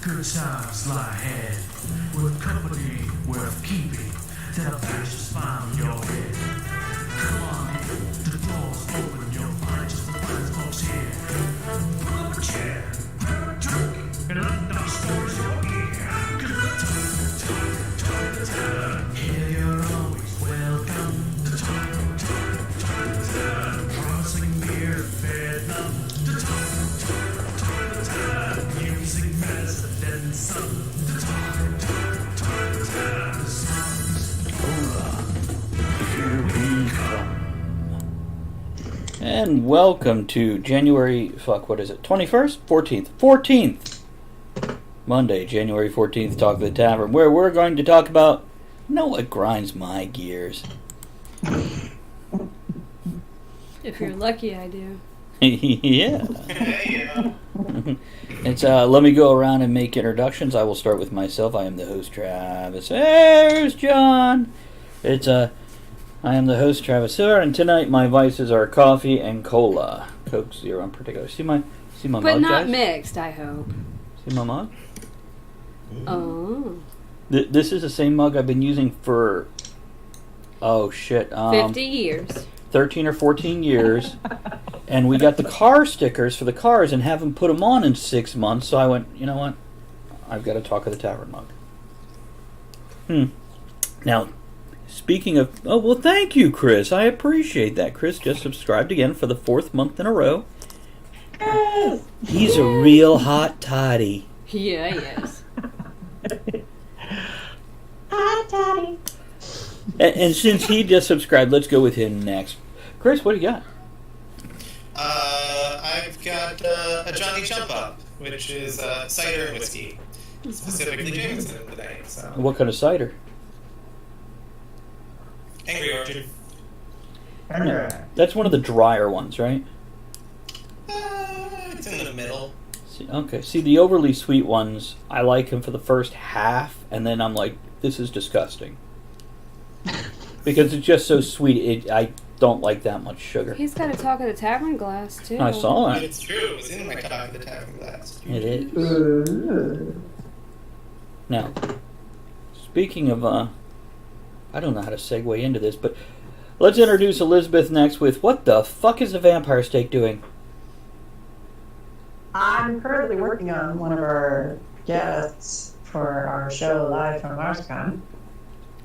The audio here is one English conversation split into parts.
Good times lie ahead, with company worth keeping, that'll place your spine on your head. Come on, the door's open, you'll find just the wise folks here. Pull up a chair, grab a drink, and let the stories your ear. 'Cause the time, here you're always welcome. The time, promising beer, fed love. The time, music, medicine, and sun. The time, And welcome to January, 21st? 14th. Monday, January 14th, Talk of the Tavern, where we're going to talk about, what grinds my gears. If you're lucky, I do. Yeah. It's let me go around and make introductions. I will start with myself. I am the host, Travis. There's John. I am the host, Travis Hiller, and tonight my vices are coffee and cola. Coke Zero in particular. See my mug, But not guys? mixed, I hope. See my mug? Oh. This is the same mug I've been using for 50 years. 13 or 14 years. And we got the car stickers for the cars and haven't put them on in 6 months. So I went, you know what? I've got a Talk of the Tavern mug. Now, speaking of... Oh, well, thank you, Chris. I appreciate that. Chris just subscribed again for the 4th month in a row. Yes. He's a real hot toddy. Yeah, yes. Hi, Daddy. And since he just subscribed, let's go with him next. Chris, what do you got? I've got a Johnny Jump Up, which is cider and whiskey, specifically Jameson today. So. What kind of cider? Angry Orchard. That's one of the drier ones, right? It's in the middle. See, the overly sweet ones, I like them for the first half, and then I'm like, this is disgusting. Because it's just so sweet, I don't like that much sugar. He's got a Talk of the Tavern glass, too. I saw But that. it's true. It was in my Talk of the Tavern glass. It is. Now, speaking of, I don't know how to segue into this, but let's introduce Elizabeth next with, what the fuck is a vampire steak doing? I'm currently working on one of our guests for our show live from MarsCon.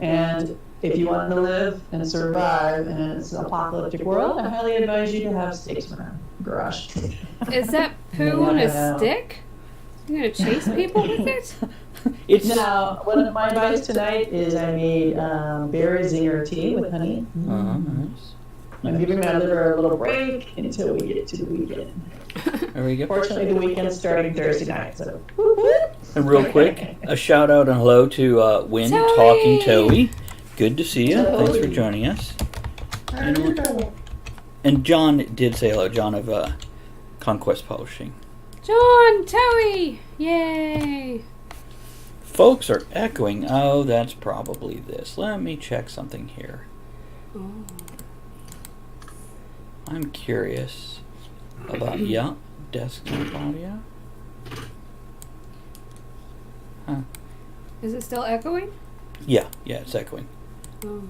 And if you want to live and survive in an apocalyptic world, I highly advise you to have steaks in your garage. Is that poo on a Yeah. stick? You gonna chase people with it? It's Now, one of my advice tonight is I made berry zinger tea with honey. nice. I'm giving my liver a little break until we get to the weekend. There we go. Fortunately, the weekend's starting Thursday night, so. And real quick, a shout out and hello to Win Toey! Talking Toey. Good to see you. Toey. Thanks for joining us. And John did say hello. John of Conquest Publishing. John, Toey! Yay! Folks are echoing. Oh, that's probably this. Let me check something here. Oh. I'm curious about desktop audio. Huh. Is it still echoing? Yeah, it's echoing. Oh.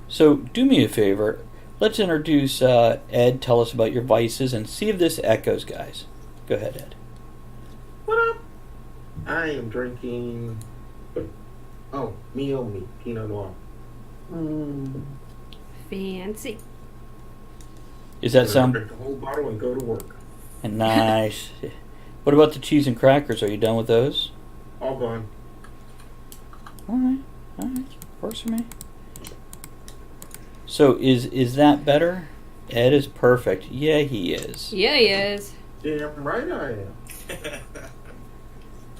So do me a favor. Let's introduce Ed. Tell us about your vices and see if this echoes, guys. Go ahead, Ed. What up? I am drinking. Me Pinot Noir. Fancy. Is that I'm gonna sound drink the whole bottle and go to work. nice? What about the cheese and crackers? Are you done with those? All gone. All right. Works for me. So is that better? Ed is perfect. Yeah, he is. Yeah, he is. Damn right I am.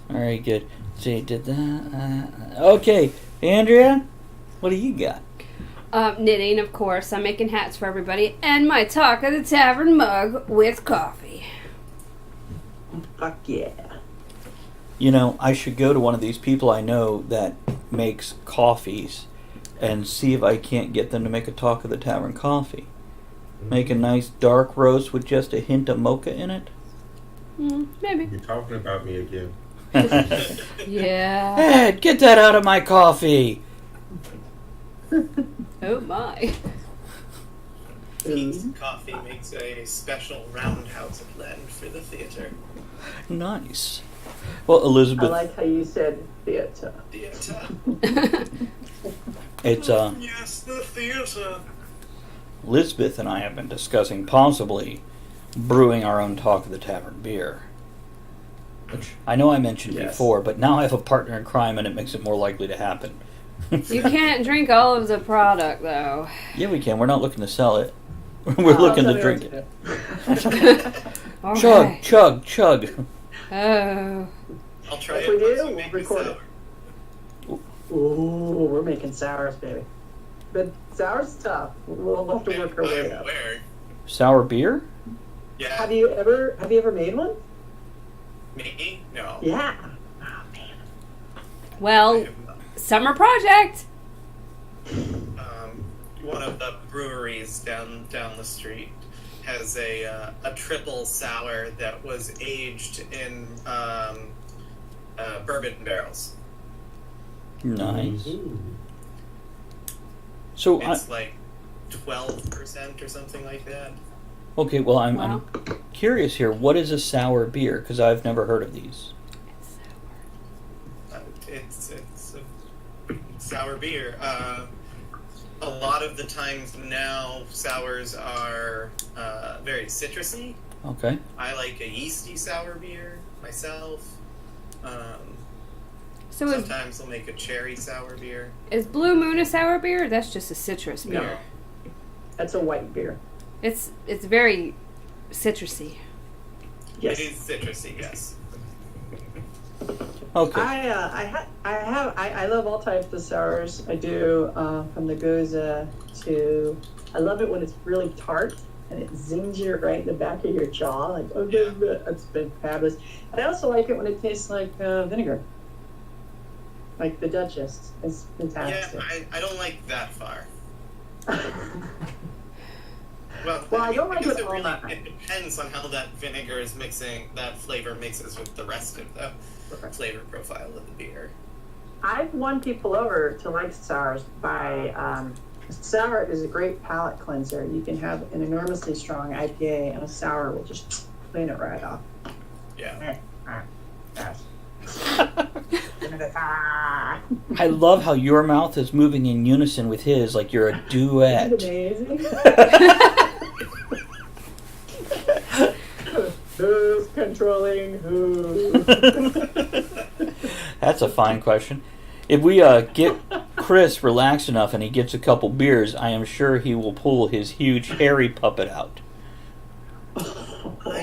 All right, good. See, did that? Okay, Andrea, what do you got? Knitting, of course. I'm making hats for everybody. And my Talk of the Tavern mug with coffee. Fuck yeah. You know, I should go to one of these people I know that makes coffees and see if I can't get them to make a Talk of the Tavern coffee. Make a nice dark roast with just a hint of mocha in it. Maybe. You're talking about me again. Yeah. Ed, get that out of my coffee. Oh my. Pete's Coffee makes a special roundhouse blend for the theater. Nice. Well, I Elizabeth, like how you said theater. Theater. it's Yes, the theater. Elizabeth and I have been discussing possibly brewing our own Talk of the Tavern beer. Which I know I mentioned Yes. before, but now I have a partner in crime and it makes it more likely to happen. You can't drink all of the product though. Yeah, we can. We're not looking to sell it. We're looking to drink it. All Chug, right. chug, chug. Oh. I'll try If it we once do, we make we'll it record sour. it. Ooh, we're making sours, baby. But sour's tough. We'll have to work our way up. Where? Sour beer? Yeah. Have you ever made one? Me? No. Yeah. I Well, have not. summer project. One of the breweries down the street has a triple sour that was aged in bourbon barrels. Nice. Ooh. So, It's like 12% or something like that. okay, well, I'm Wow. curious here. What is a sour beer? Because I've never heard of these. It's a sour beer. A lot of the times now, sours are very citrusy. Okay. I like a yeasty sour beer myself. So is, Sometimes I'll make a cherry sour beer. is Blue Moon a sour beer? Or that's just a citrus beer. No. That's a white beer. It's very citrusy. Yes. It is citrusy, yes. Okay. I love all types of sours. I do from the Goza to. I love it when it's really tart and it zings you right in the back of your jaw. Like, oh, it's been fabulous. And I also like it when it tastes like vinegar, like the Duchess. It's fantastic. Yeah, I don't like that far. Well, Well, I don't like because it all that. it depends on how that vinegar is mixing, that flavor mixes with the rest of the flavor profile of the beer. I've won people over to like sours by sour is a great palate cleanser. You can have an enormously strong IPA and a sour will just clean it right off. Yeah. I love how your mouth is moving in unison with his, like you're a duet. Isn't it amazing? Who's controlling who? That's a fine question. If we get Chris relaxed enough and he gets a couple beers, I am sure he will pull his huge hairy puppet out. I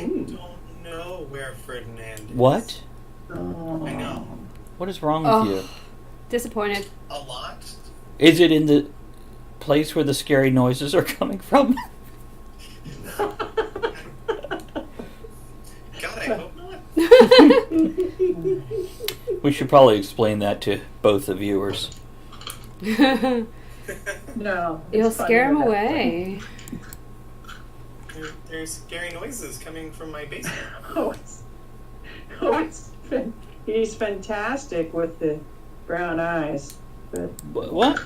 don't know where Ferdinand is. What? Oh. I know. What is wrong with Oh. you? Disappointed. A lot? Is it in the place where the scary noises are coming from? God, I hope not. We should probably explain that to both the viewers. You'll No. it's funny scare him when that- away. There's scary noises coming from my basement. He's fantastic with the brown eyes. But What?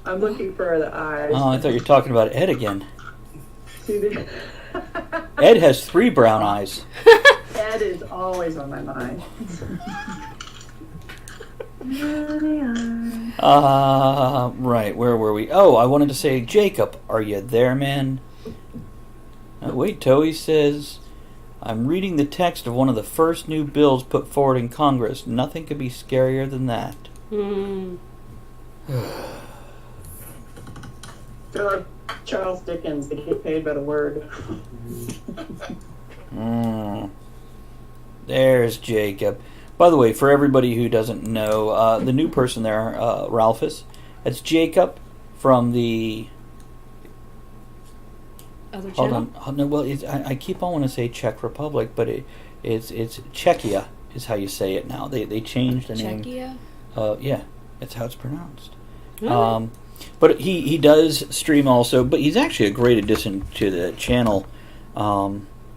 I'm looking for the eyes. Oh, I thought you were talking about Ed again. See the- Ed has 3 brown eyes. Ed is always on my mind. Right, where were we? Oh, I wanted to say, Jacob, are you there, man? Wait, Toey says, I'm reading the text of one of the first new bills put forward in Congress. Nothing could be scarier than that. Hmm. They're like Charles Dickens. They get paid by the word. There's Jacob. By the way, for everybody who doesn't know, the new person there, Ralphus, that's Jacob from the... Other Hold channel? on. Oh, no, well, I keep on wanting to say Czech Republic, but it's Czechia is how you say it now. They changed the name. Czechia? Yeah, that's how it's pronounced. Really? But he does stream also, but he's actually a great addition to the channel.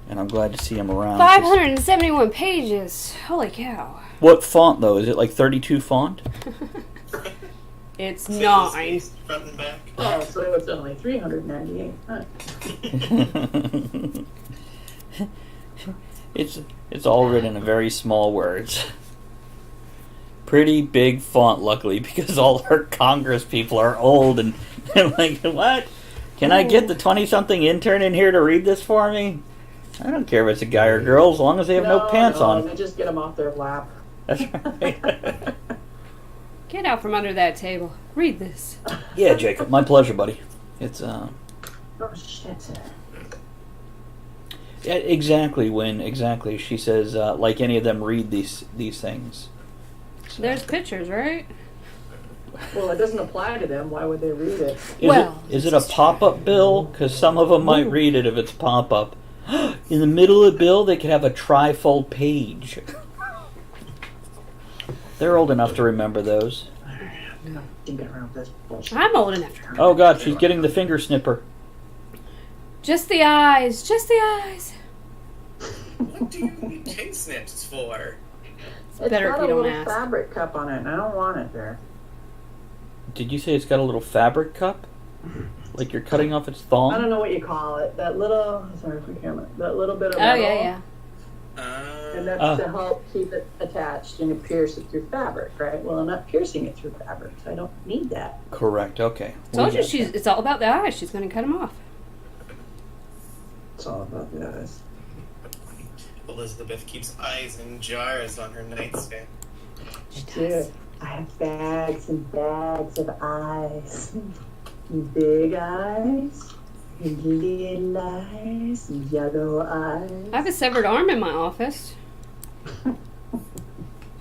and I'm glad to see him around. 571 pages. Holy cow. What font though? Is it like 32 font? It's Single 9. spaced front and back. Oh, so it's only 398. Huh. It's all written in very small words. Pretty big font, luckily, because all our Congress people are old and they're like, what? Can I get the 20-something intern in here to read this for me? I don't care if it's a guy or girl, as long as they have no pants on. They just get them off their lap. That's right. Get out from under that table. Read this. Yeah, Jacob, my pleasure, buddy. It's Oh, shit. yeah, exactly. She says, like any of them read these things. So, There's pictures, right? Well, it doesn't apply to them. Why would they read it? is it a pop-up bill? Because some of them might read it if it's pop-up. In the middle of the bill, they could have a trifold page. They're old enough to remember those. Get around this bullshit. I'm old enough to remember. Oh God, she's getting the finger snipper. Just the eyes. Just the eyes. What do you need chin snips for? It's better got if you a don't little ask. fabric cup on it, and I don't want it there. Did you say it's got a little fabric cup? Like you're cutting off its I thong? don't know what you call it. That little, sorry for camera. That little bit of Oh, metal. yeah. And that's to help keep it attached and you pierce it through fabric, right? Well, I'm not piercing it through fabric, so I don't need that. Correct. Okay. Told We you get it's all about the eyes. She's going to cut them off. It's all about the eyes. Elizabeth keeps eyes in jars on her nightstand. Dude, I have bags and bags of eyes. Big eyes, little eyes, yellow eyes. I have a severed arm in my office.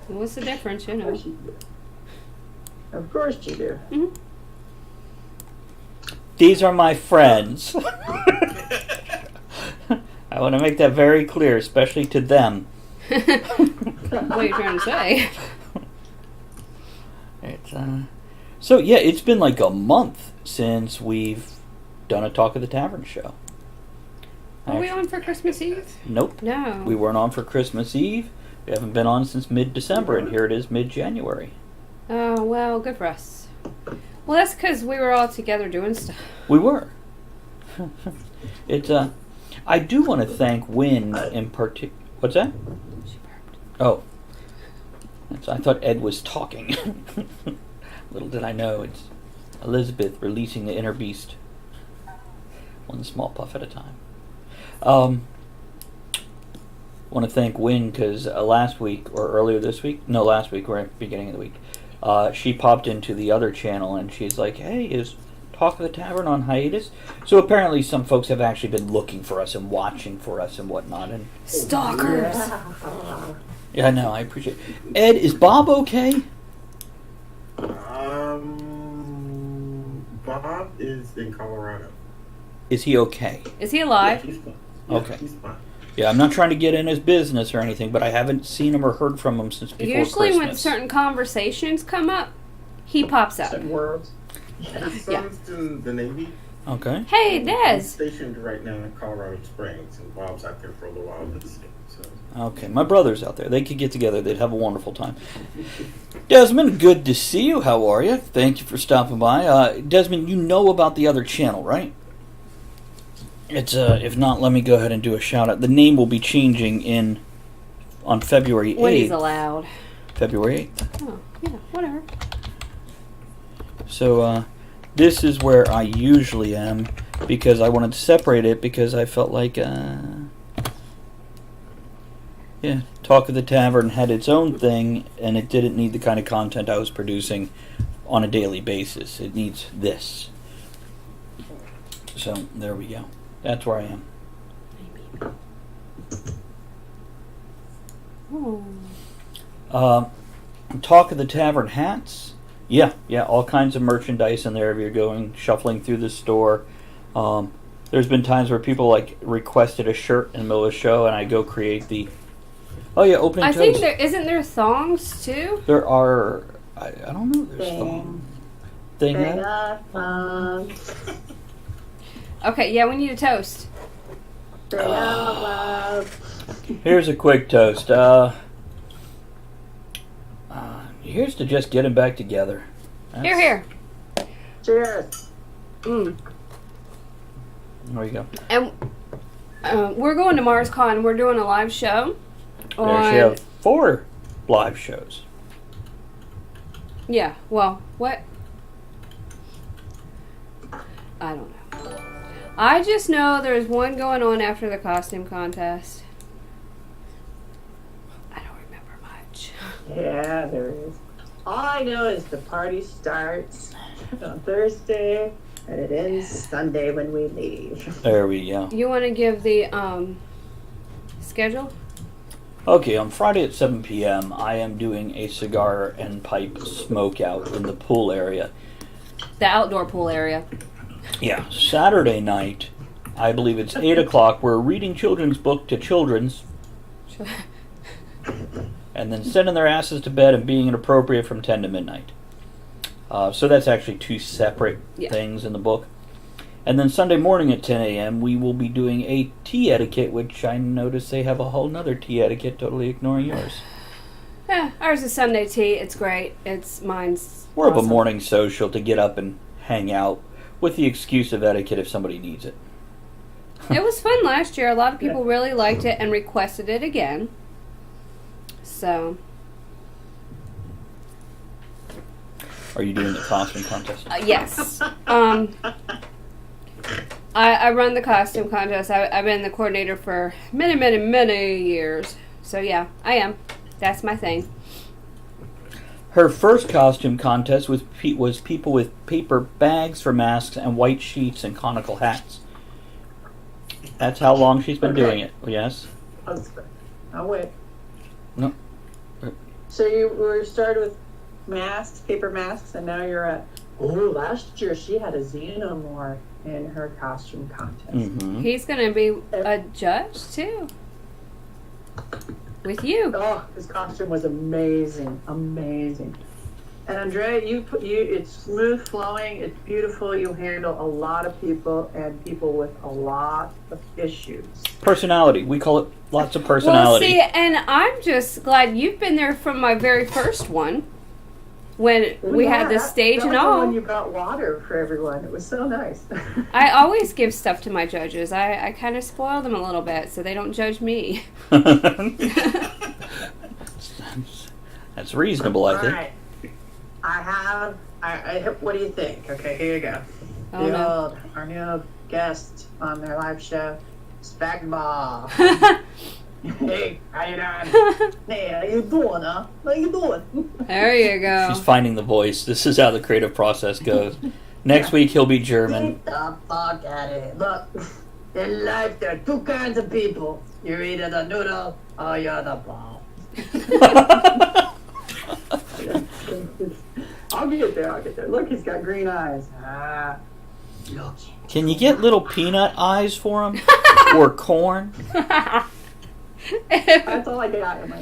What's the difference, you Of know? course you do. Of course you do. These are my friends. I want to make that very clear, especially to them. What are you trying to say? It's so yeah, it's been like a month since we've done a Talk of the Tavern show. Are we on for Christmas Eve? Nope. No. We weren't on for Christmas Eve. We haven't been on since mid-December, and here it is mid-January. Oh, well, good for us. Well, that's because we were all together doing stuff. We were. It's I do want to thank Wynn in particular. What's that? Oh. I thought Ed was talking. Little did I know, it's Elizabeth releasing the inner beast. One small puff at a time. Want to thank Wynn because last week, or earlier this week, no, last week, or at the beginning of the week, she popped into the other channel and she's like, hey, is Talk of the Tavern on hiatus? So apparently some folks have actually been looking for us and watching for us and whatnot. And Stalkers. yeah, I know, I appreciate it. Ed, is Bob okay? Bob is in Colorado. Is he okay? Is he Yeah, alive? he's fine. Okay. He's fine. Yeah, I'm not trying to get in his business or anything, but I haven't seen him or heard from him since before Usually Christmas. when certain conversations come up, he pops up. Certain words. His son's in the Navy. Okay. Hey, He's Des. stationed right now in Colorado Springs, and Bob's out there for a little while this year. So Okay, my brother's out there. They could get together. They'd have a wonderful time. Desmond, good to see you. How are you? Thank you for stopping by. Desmond, you know about the other channel, right? It's if not, let me go ahead and do a shout out. The name will be changing on February 8th. When he's allowed. February 8th. Oh, yeah, whatever. So this is where I usually am because I wanted to separate it because I felt like Talk of the Tavern had its own thing and it didn't need the kind of content I was producing on a daily basis. It needs this. So there we go. That's where I am. Oh. Talk of the Tavern hats. Yeah, all kinds of merchandise in there if you're going shuffling through the store. There's been times where people like requested a shirt in the middle of the show and I go create the opening I toes. think isn't there thongs too? There are I don't know, there's thong. Thing They that? got fun. Okay, yeah, we need a toast. Say it out loud. Here's a quick toast. Here's to just getting back together. Here, here. Cheers. Mm. There you go. And we're going to MarsCon. We're doing a live show. We actually have 4 live shows. Yeah, well, what? I don't know. I just know there's one going on after the costume contest. I don't remember much. Yeah, there is. All I know is the party starts on Thursday and it ends Sunday when we leave. There we go. You want to give the schedule? Okay, on Friday at 7 p.m., I am doing a cigar and pipe smoke out in the pool area. The outdoor pool area. Yeah, Saturday night, I believe it's 8 o'clock, we're reading children's book to children's and then sending their asses to bed and being inappropriate from 10 to midnight. So that's actually 2 separate things in the book. And then Sunday morning at 10 a.m., we will be doing a tea etiquette, which I notice they have a whole nother tea etiquette, totally ignoring yours. Yeah, ours is Sunday tea. It's great. Mine's More of a awesome. morning social to get up and hang out with the excuse of etiquette if somebody needs it. It was fun last year. A lot of people really liked it and requested it again. So, Are you doing the costume contest? yes. I run the costume contest. I've been the coordinator for many, many, many years. So, yeah, I am. That's my thing. Her first costume contest was people with paper bags for masks and white sheets and conical hats. That's how long she's been doing it. Yes. I'll wait. No. So you were started with masks, paper masks, and now you're at. Oh, last year she had a xenomorph in her costume contest. Mm-hmm. He's going to be a judge, too. With you. Oh, his costume was amazing, amazing. And Andrea, it's smooth flowing, it's beautiful. You handle a lot of people and people with a lot of issues. Personality. We call it lots of Well, personality. see, and I'm just glad you've been there from my very first one. When we had the stage that and was the all. one you got water for everyone. It was so nice. I always give stuff to my judges. I kind of spoil them a little bit so they don't judge me. That's reasonable, I think. Alright. I what do you think? Okay, here you go. Oh, no. Our new guest on their live show, Spagball. Hey, how you doing? Hey, how you doing, huh? How you doing? There you go. She's finding the voice. This is how the creative process goes. Next week he'll be German. Get the fuck out of here. Look, in life there are 2 kinds of people. You're either the noodle or you're the ball. I'll get there. Look, he's got green eyes. Look. Can you get little peanut eyes for him? Or corn? That's all I got in my.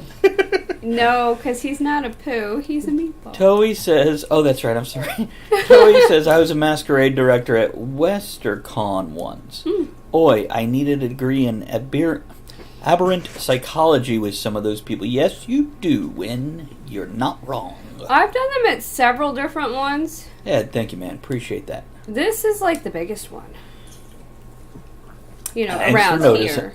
No, because he's not a poo. He's a meatball. Toey says, oh, that's right, I'm sorry. Toey says, I was a masquerade director at WesterCon once. Oi, I needed a degree in aberrant psychology with some of those people. Yes, you do, Win. You're not wrong. I've done them at several different ones. Yeah, thank you, man. Appreciate that. This is like the biggest one. You know, Thanks around for noticing. here.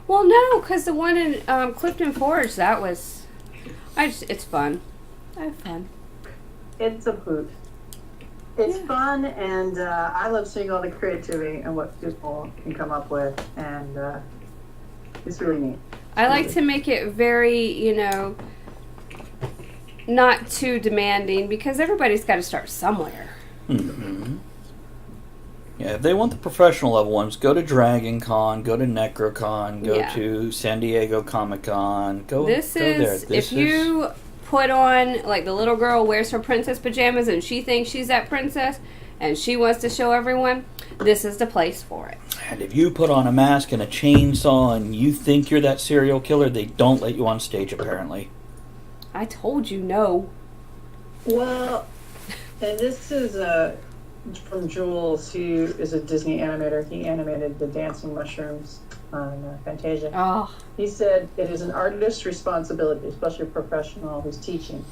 Well, no, because the one in Clifton Forge, that was... it's fun. I have fun. It's a hoot. It's fun, and I love seeing all the creativity and what people can come up with, and it's really neat. I like to make it very, not too demanding, because everybody's got to start somewhere. Mm-hmm. Yeah, if they want the professional level ones, go to Dragon Con, go to NecroCon, go to San Diego Comic Con. Go there. If you put on, like, the little girl wears her princess pajamas and she thinks she's that princess and she wants to show everyone, this is the place for it. And if you put on a mask and a chainsaw and you think you're that serial killer, they don't let you on stage, apparently. I told you no. Well, and this is from Jules, who is a Disney animator. He animated the dancing mushrooms on Fantasia. Oh, He said it is an artist's responsibility, especially a professional who's teaching,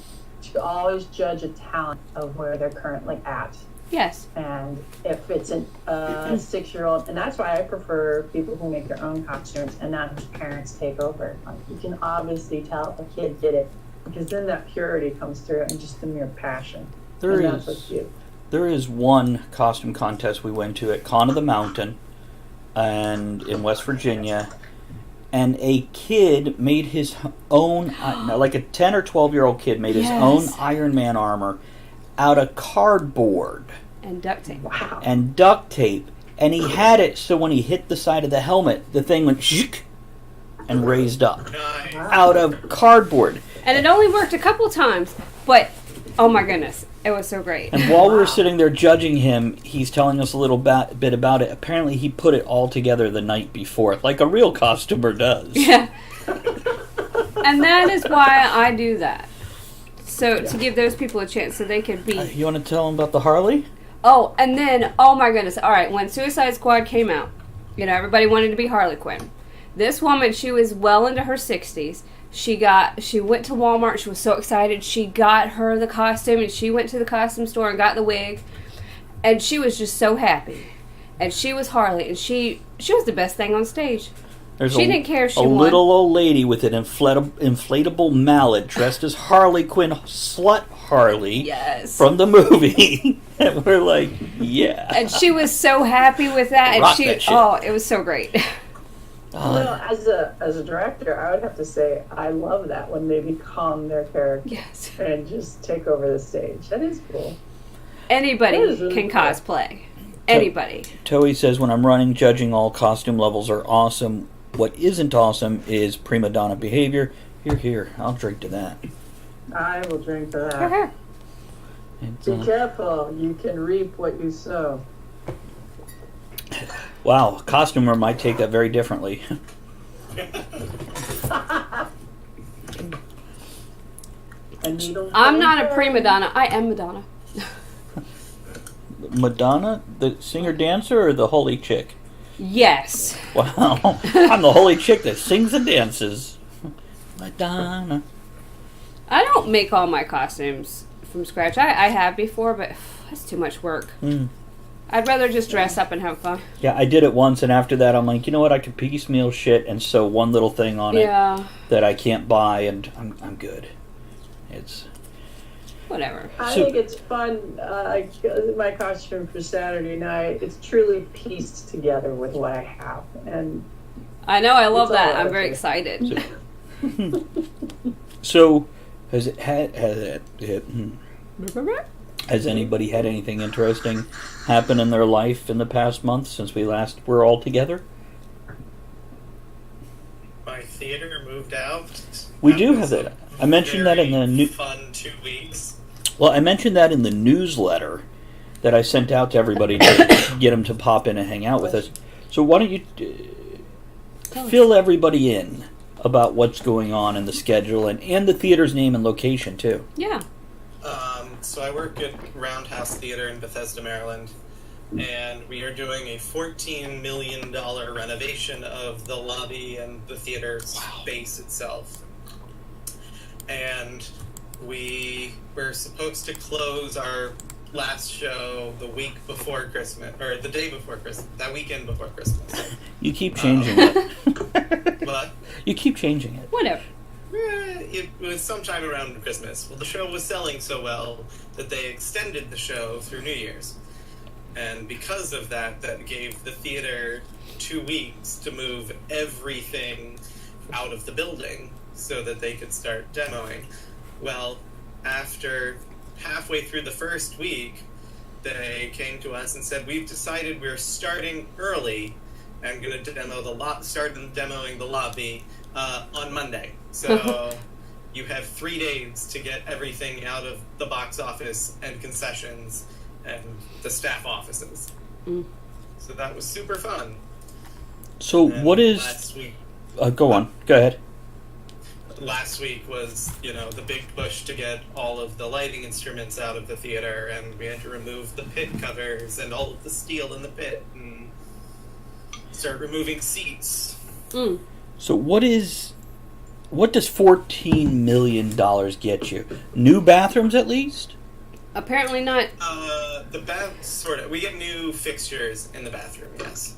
to always judge a talent of where they're currently at. yes. And if it's a 6-year-old, and that's why I prefer people who make their own costumes and not whose parents take over. Like, you can obviously tell a kid did it, because then that purity comes through and just the mere passion. And that's what's cute. There is one costume contest we went to at Con of the Mountain and in West Virginia, and a kid made his own, like a 10 or 12-year-old kid made his own Iron Man armor out of cardboard And duct tape. Wow. and duct tape, and he had it so when he hit the side of the helmet, the thing went shik and raised up Nice. out of cardboard. And it only worked a couple times, but oh my goodness, it was so great. And while we were sitting there judging him, he's telling us a little bit about it. Apparently, he put it all together the night before, like a real costumer does. Yeah. And that is why I do that. So, to give those people a chance so they could be... You want to tell him about the Harley? Oh, and then, oh my goodness. All right, when Suicide Squad came out, you know, everybody wanted to be Harley Quinn. This woman, she was well into her 60s. She went to Walmart. She was so excited. She got her the costume, and she went to the costume store and got the wig. And she was just so happy. And she was Harley, and she was the best thing on stage. She didn't care if she a won. little old lady with an inflatable mallet dressed as Harley Quinn, slut Harley, Yes. from the movie. And we're like, yeah. And she was so happy with that. And Rock that shit. oh, it was so great. Well, as a director, I would have to say I love that when they become their character Yes. and just take over the stage. That is cool. Anybody That is really can cool. cosplay. Anybody. Toei says, when I'm running, judging all costume levels are awesome. What isn't awesome is prima donna behavior. Here. I'll drink to that. I will drink to that. Her. It's, Be careful. You can reap what you sow. wow, a costumer might take that very differently. A needle I'm for not a the prima donna. I am Madonna. Madonna, the singer-dancer, or the holy chick? Yes. Wow, I'm the holy chick that sings and dances. Madonna. I don't make all my costumes from scratch. I have before, but that's too much work. Mm. I'd rather just dress up and have fun. Yeah, I did it once, and after that, I'm like, you know what? I could piecemeal shit and sew one little thing on it Yeah. that I can't buy, and I'm good. It's Whatever. I So- think it's fun. My costume for Saturday night, it's truly pieced together with what I have. And I know. I love It's all that. I'm very okay. excited. so. Has anybody had anything interesting happen in their life in the past month since we last were all together? My theater moved out. We That do was have a that. I mentioned that in the new. fun 2 weeks. Well, I mentioned that in the newsletter that I sent out to everybody to get them to pop in and hang out with us. So why don't you fill everybody in about what's going on in the schedule and the theater's name and location too? Yeah. So I work at Roundhouse Theater in Bethesda, Maryland, and we are doing a $14 million renovation of the lobby and the theater space itself. And we were supposed to close our last show the week before Christmas, or the day before Christmas, that weekend before Christmas. You keep changing it. But You keep changing it. Whatever. it was sometime around Christmas. Well, the show was selling so well that they extended the show through New Year's. And because of that, that gave the theater 2 weeks to move everything out of the building so that they could start demoing. Well, after halfway through the first week, they came to us and said, we've decided we're starting early and going to start demoing the lobby on Monday. So you have 3 days to get everything out of the box office and concessions and the staff offices. Mm. So that was super fun. So And what is? last week? Go on. Go ahead. Last week was, the big push to get all of the lighting instruments out of the theater, and we had to remove the pit covers and all of the steel in the pit and start removing seats. Mm. So what does $14 million get you? New bathrooms at least? Apparently not. The bath sort of. We get new fixtures in the bathroom. Yes.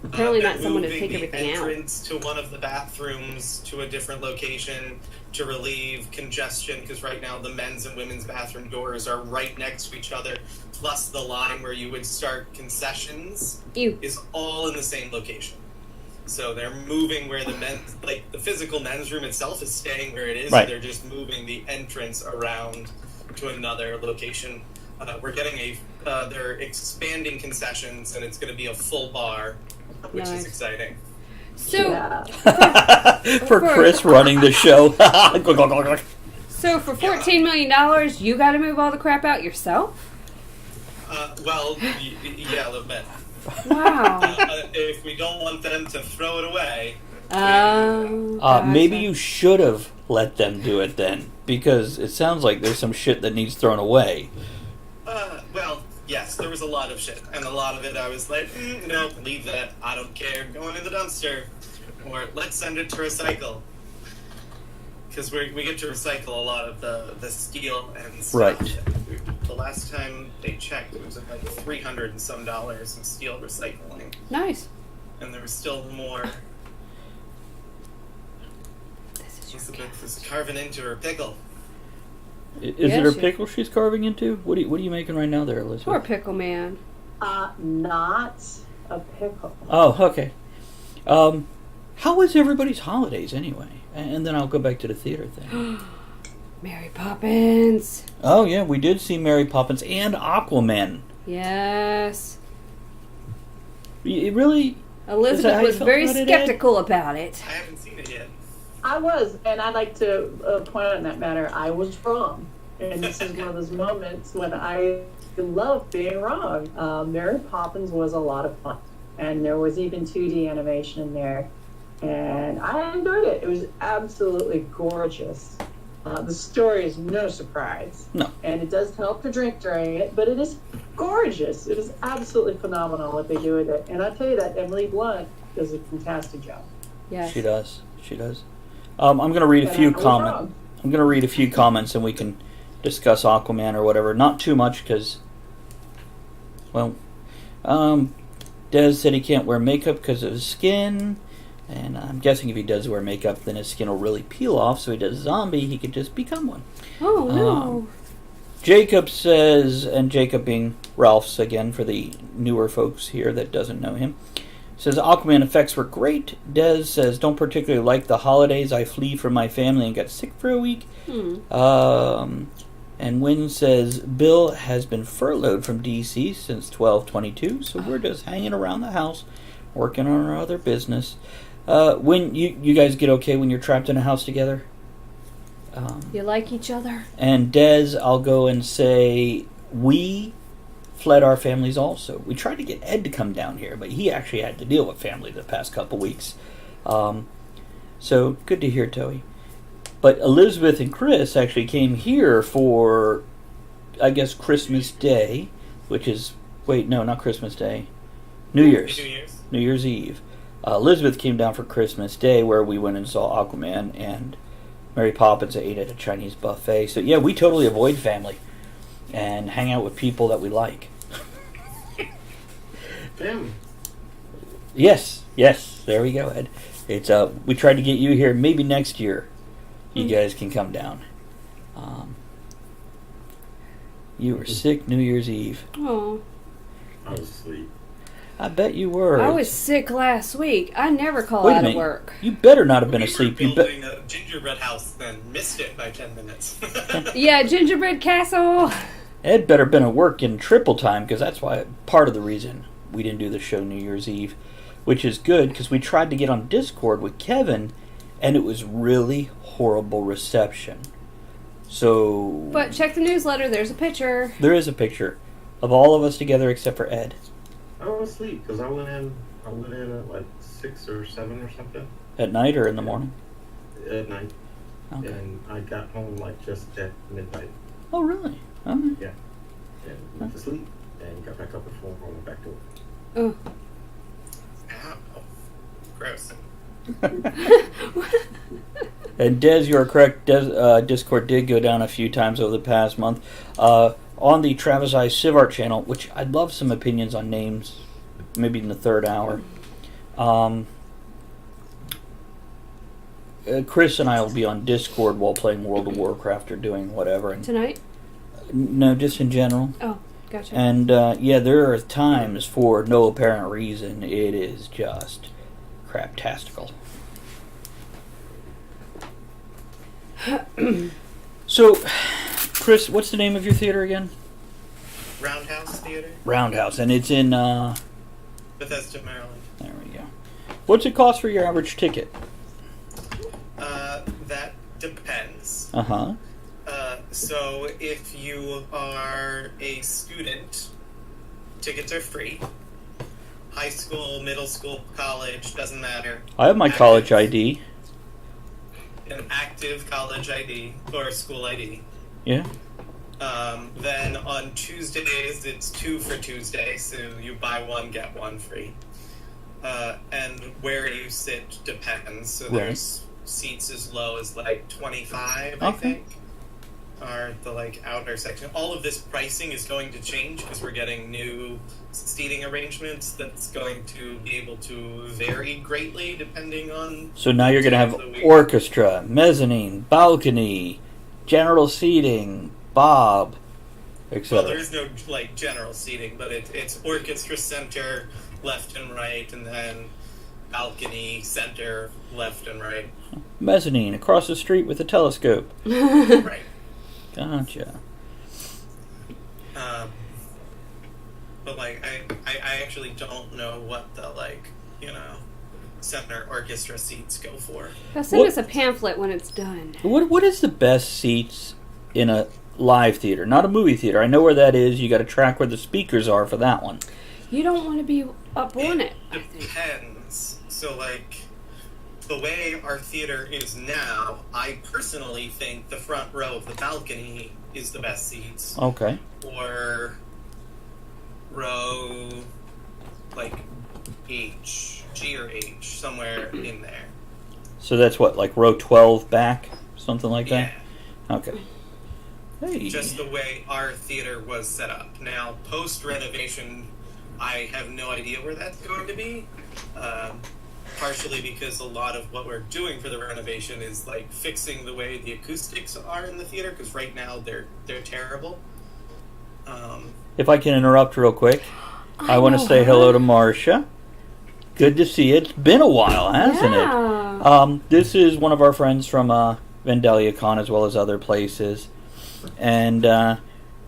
Apparently They're not someone to moving take the everything out. entrance to one of the bathrooms to a different location to relieve congestion, because right now the men's and women's bathroom doors are right next to each other, plus the line where you would start concessions Ew. is all in the same location. So they're moving where the men's, like the physical men's room itself is staying where it is. Right. They're just moving the entrance around to another location. We're getting they're expanding concessions, and it's going to be a full bar, which Nice. is exciting. So, Yeah. For Chris running the show. so for $14 million, you got to move all the crap out yourself? Yeah, a little bit. Wow. If we don't want them to throw it away, Maybe gotcha. you should have let them do it then, because it sounds like there's some shit that needs thrown away. well, yes, there was a lot of shit, and a lot of it I was like, no, leave that. I don't care. Going in the dumpster, or let's send it to recycle, because we get to recycle a lot of the steel and stuff. Right. The last time they checked, it was like $300 and some in steel recycling, Nice. and there was still more. This is your Elizabeth is carving into her pickle. Is Yeah, it her she- pickle she's carving into? What are you making right now there, Elizabeth? Poor pickle man. Not a pickle. Oh, okay. How was everybody's holidays anyway? And then I'll go back to the theater thing. Mary Poppins. Oh yeah, we did see Mary Poppins and Aquaman. Yes. It really? Is that Elizabeth how you was felt very about it, Ed? skeptical about it. I haven't seen it yet. I was, and I'd like to point out in that matter, I was wrong. And this is one of those moments when I love being wrong. Mary Poppins was a lot of fun, and there was even 2D animation in there, and I enjoyed it. It was absolutely gorgeous. The story is no surprise. No. And it does help to drink during it, but it is gorgeous. It is absolutely phenomenal what they do with it. And I tell you that Emily Blunt does a fantastic job. Yes. She does. She does. I'm going to read a And few I was comments. wrong. I'm going to read a few comments and we can discuss Aquaman or whatever. Not too much because, well, Des said he can't wear makeup because of his skin. And I'm guessing if he does wear makeup, then his skin will really peel off. So he does zombie, he could just become one. Oh, no. Jacob says, and Jacob being Ralph's again for the newer folks here that doesn't know him, says Aquaman effects were great. Des says, don't particularly like the holidays. I flee from my family and got sick for a week. And Wynn says, Bill has been furloughed from DC since 12/22, so we're just hanging around the house, working on our other business. When you guys get okay when you're trapped in a house together? You like each other? And Des, I'll go and say, we fled our families also. We tried to get Ed to come down here, but he actually had to deal with family the past couple weeks. So, good to hear, Toey. But Elizabeth and Chris actually came here for, I guess, Christmas Day, which is, wait, no, not Christmas Day. New Year's. New Year's. New Year's Eve. Elizabeth came down for Christmas Day, where we went and saw Aquaman, and Mary Poppins ate at a Chinese buffet. So, yeah, we totally avoid family and hang out with people that we like. Family. Yes, there we go, Ed. It's we tried to get you here. Maybe next year, you guys can come down. You were sick New Year's Eve. Oh. I was asleep. I bet you were. I was sick last week. I never call Wait a out of minute. work. You better not have been We asleep. were You bet. building a gingerbread house, then missed it by 10 minutes. Yeah, gingerbread castle. Ed better been at work in triple time because that's why part of the reason we didn't do the show New Year's Eve, which is good because we tried to get on Discord with Kevin, and it was really horrible reception. So But check the newsletter. There's a picture. there is a picture of all of us together except for Ed I was asleep because I went in at like 6 or 7 or something at night or in the morning. at night, Okay. and I got home like just at midnight Oh really? Okay. and went to sleep and got back up at 4 and went back to work. Oh, Ow. Gross. And Des, you are correct. Discord did go down a few times over the past month. On the Travis I Sivart channel, which I'd love some opinions on names, maybe in the third hour. Chris and I will be on Discord while playing World of Warcraft or doing whatever. And Tonight? no, just in general. Oh, gotcha. And yeah, there are times for no apparent reason. It is just craptastical. So, Chris, what's the name of your theater again? Roundhouse Theater, Roundhouse, and it's in. Bethesda, Maryland. There we go. What's it cost for your average ticket? That depends. Uh-huh. So if you are a student, tickets are free. High school, middle school, college, doesn't matter. I have my college ID. An active college ID or school ID. Yeah. Then on Tuesdays, it's 2 for Tuesday, so you buy one, get one free. And where you sit depends. So Right. there's seats as low as like 25, I Okay. think, are the like outer section. All of this pricing is going to change because we're getting new seating arrangements that's going to be able to vary greatly depending on. So now you're going to have the week. orchestra, mezzanine, balcony, general seating, bob, Well, etc. there is no like general seating, but it's orchestra center, left and right, and then balcony center, left and right. Mezzanine, across the street with a telescope. Right. Gotcha. But like I actually don't know what the like center orchestra seats go for. They'll send us a pamphlet when it's done. What is the best seats in a live theater? Not a movie theater. I know where that is. You got to track where the speakers are for that one. You don't want to be up on it, I think. Depends. So like the way our theater is now, I personally think the front row of the balcony is the best seats. Okay. Or row like H, G or H, somewhere in there. So that's what, like row 12 back? Something like Yeah. that? Okay. Hey. Just the way our theater was set up. Now, post renovation, I have no idea where that's going to be. Partially because a lot of what we're doing for the renovation is like fixing the way the acoustics are in the theater. Because right now they're terrible. If I can interrupt real quick, I want to know, say huh? hello to Marcia. Good to see you. It's been a while, hasn't Yeah. it? This is one of our friends from Vandalia Con as well as other places. And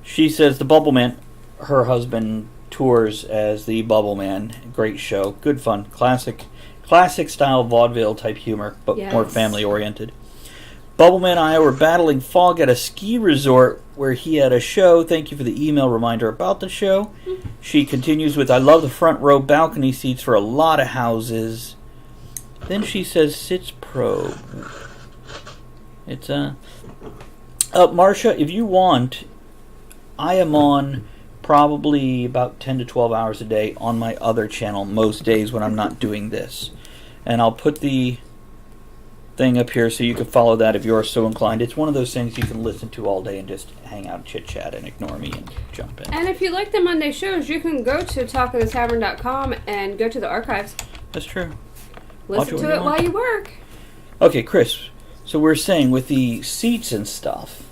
she says the Bubble Man, her husband tours as the Bubble Man. Great show. Good fun. Classic style vaudeville type humor, but more Yes. family oriented. Bubbleman and I were battling fog at a ski resort where he had a show. Thank you for the email reminder about the show. She continues with, I love the front row balcony seats for a lot of houses. Then she says, Sits Probe. It's Marcia, if you want, I am on probably about 10 to 12 hours a day on my other channel most days when I'm not doing this. And I'll put the thing up here so you can follow that if you're so inclined. It's one of those things you can listen to all day and just hang out, chit chat, and ignore me and jump in. And if you like the Monday shows, you can go to talkofthetavern.com and go to the archives. That's true. Listen when to you it want. while you work. Okay, Chris. So we're saying with the seats and stuff.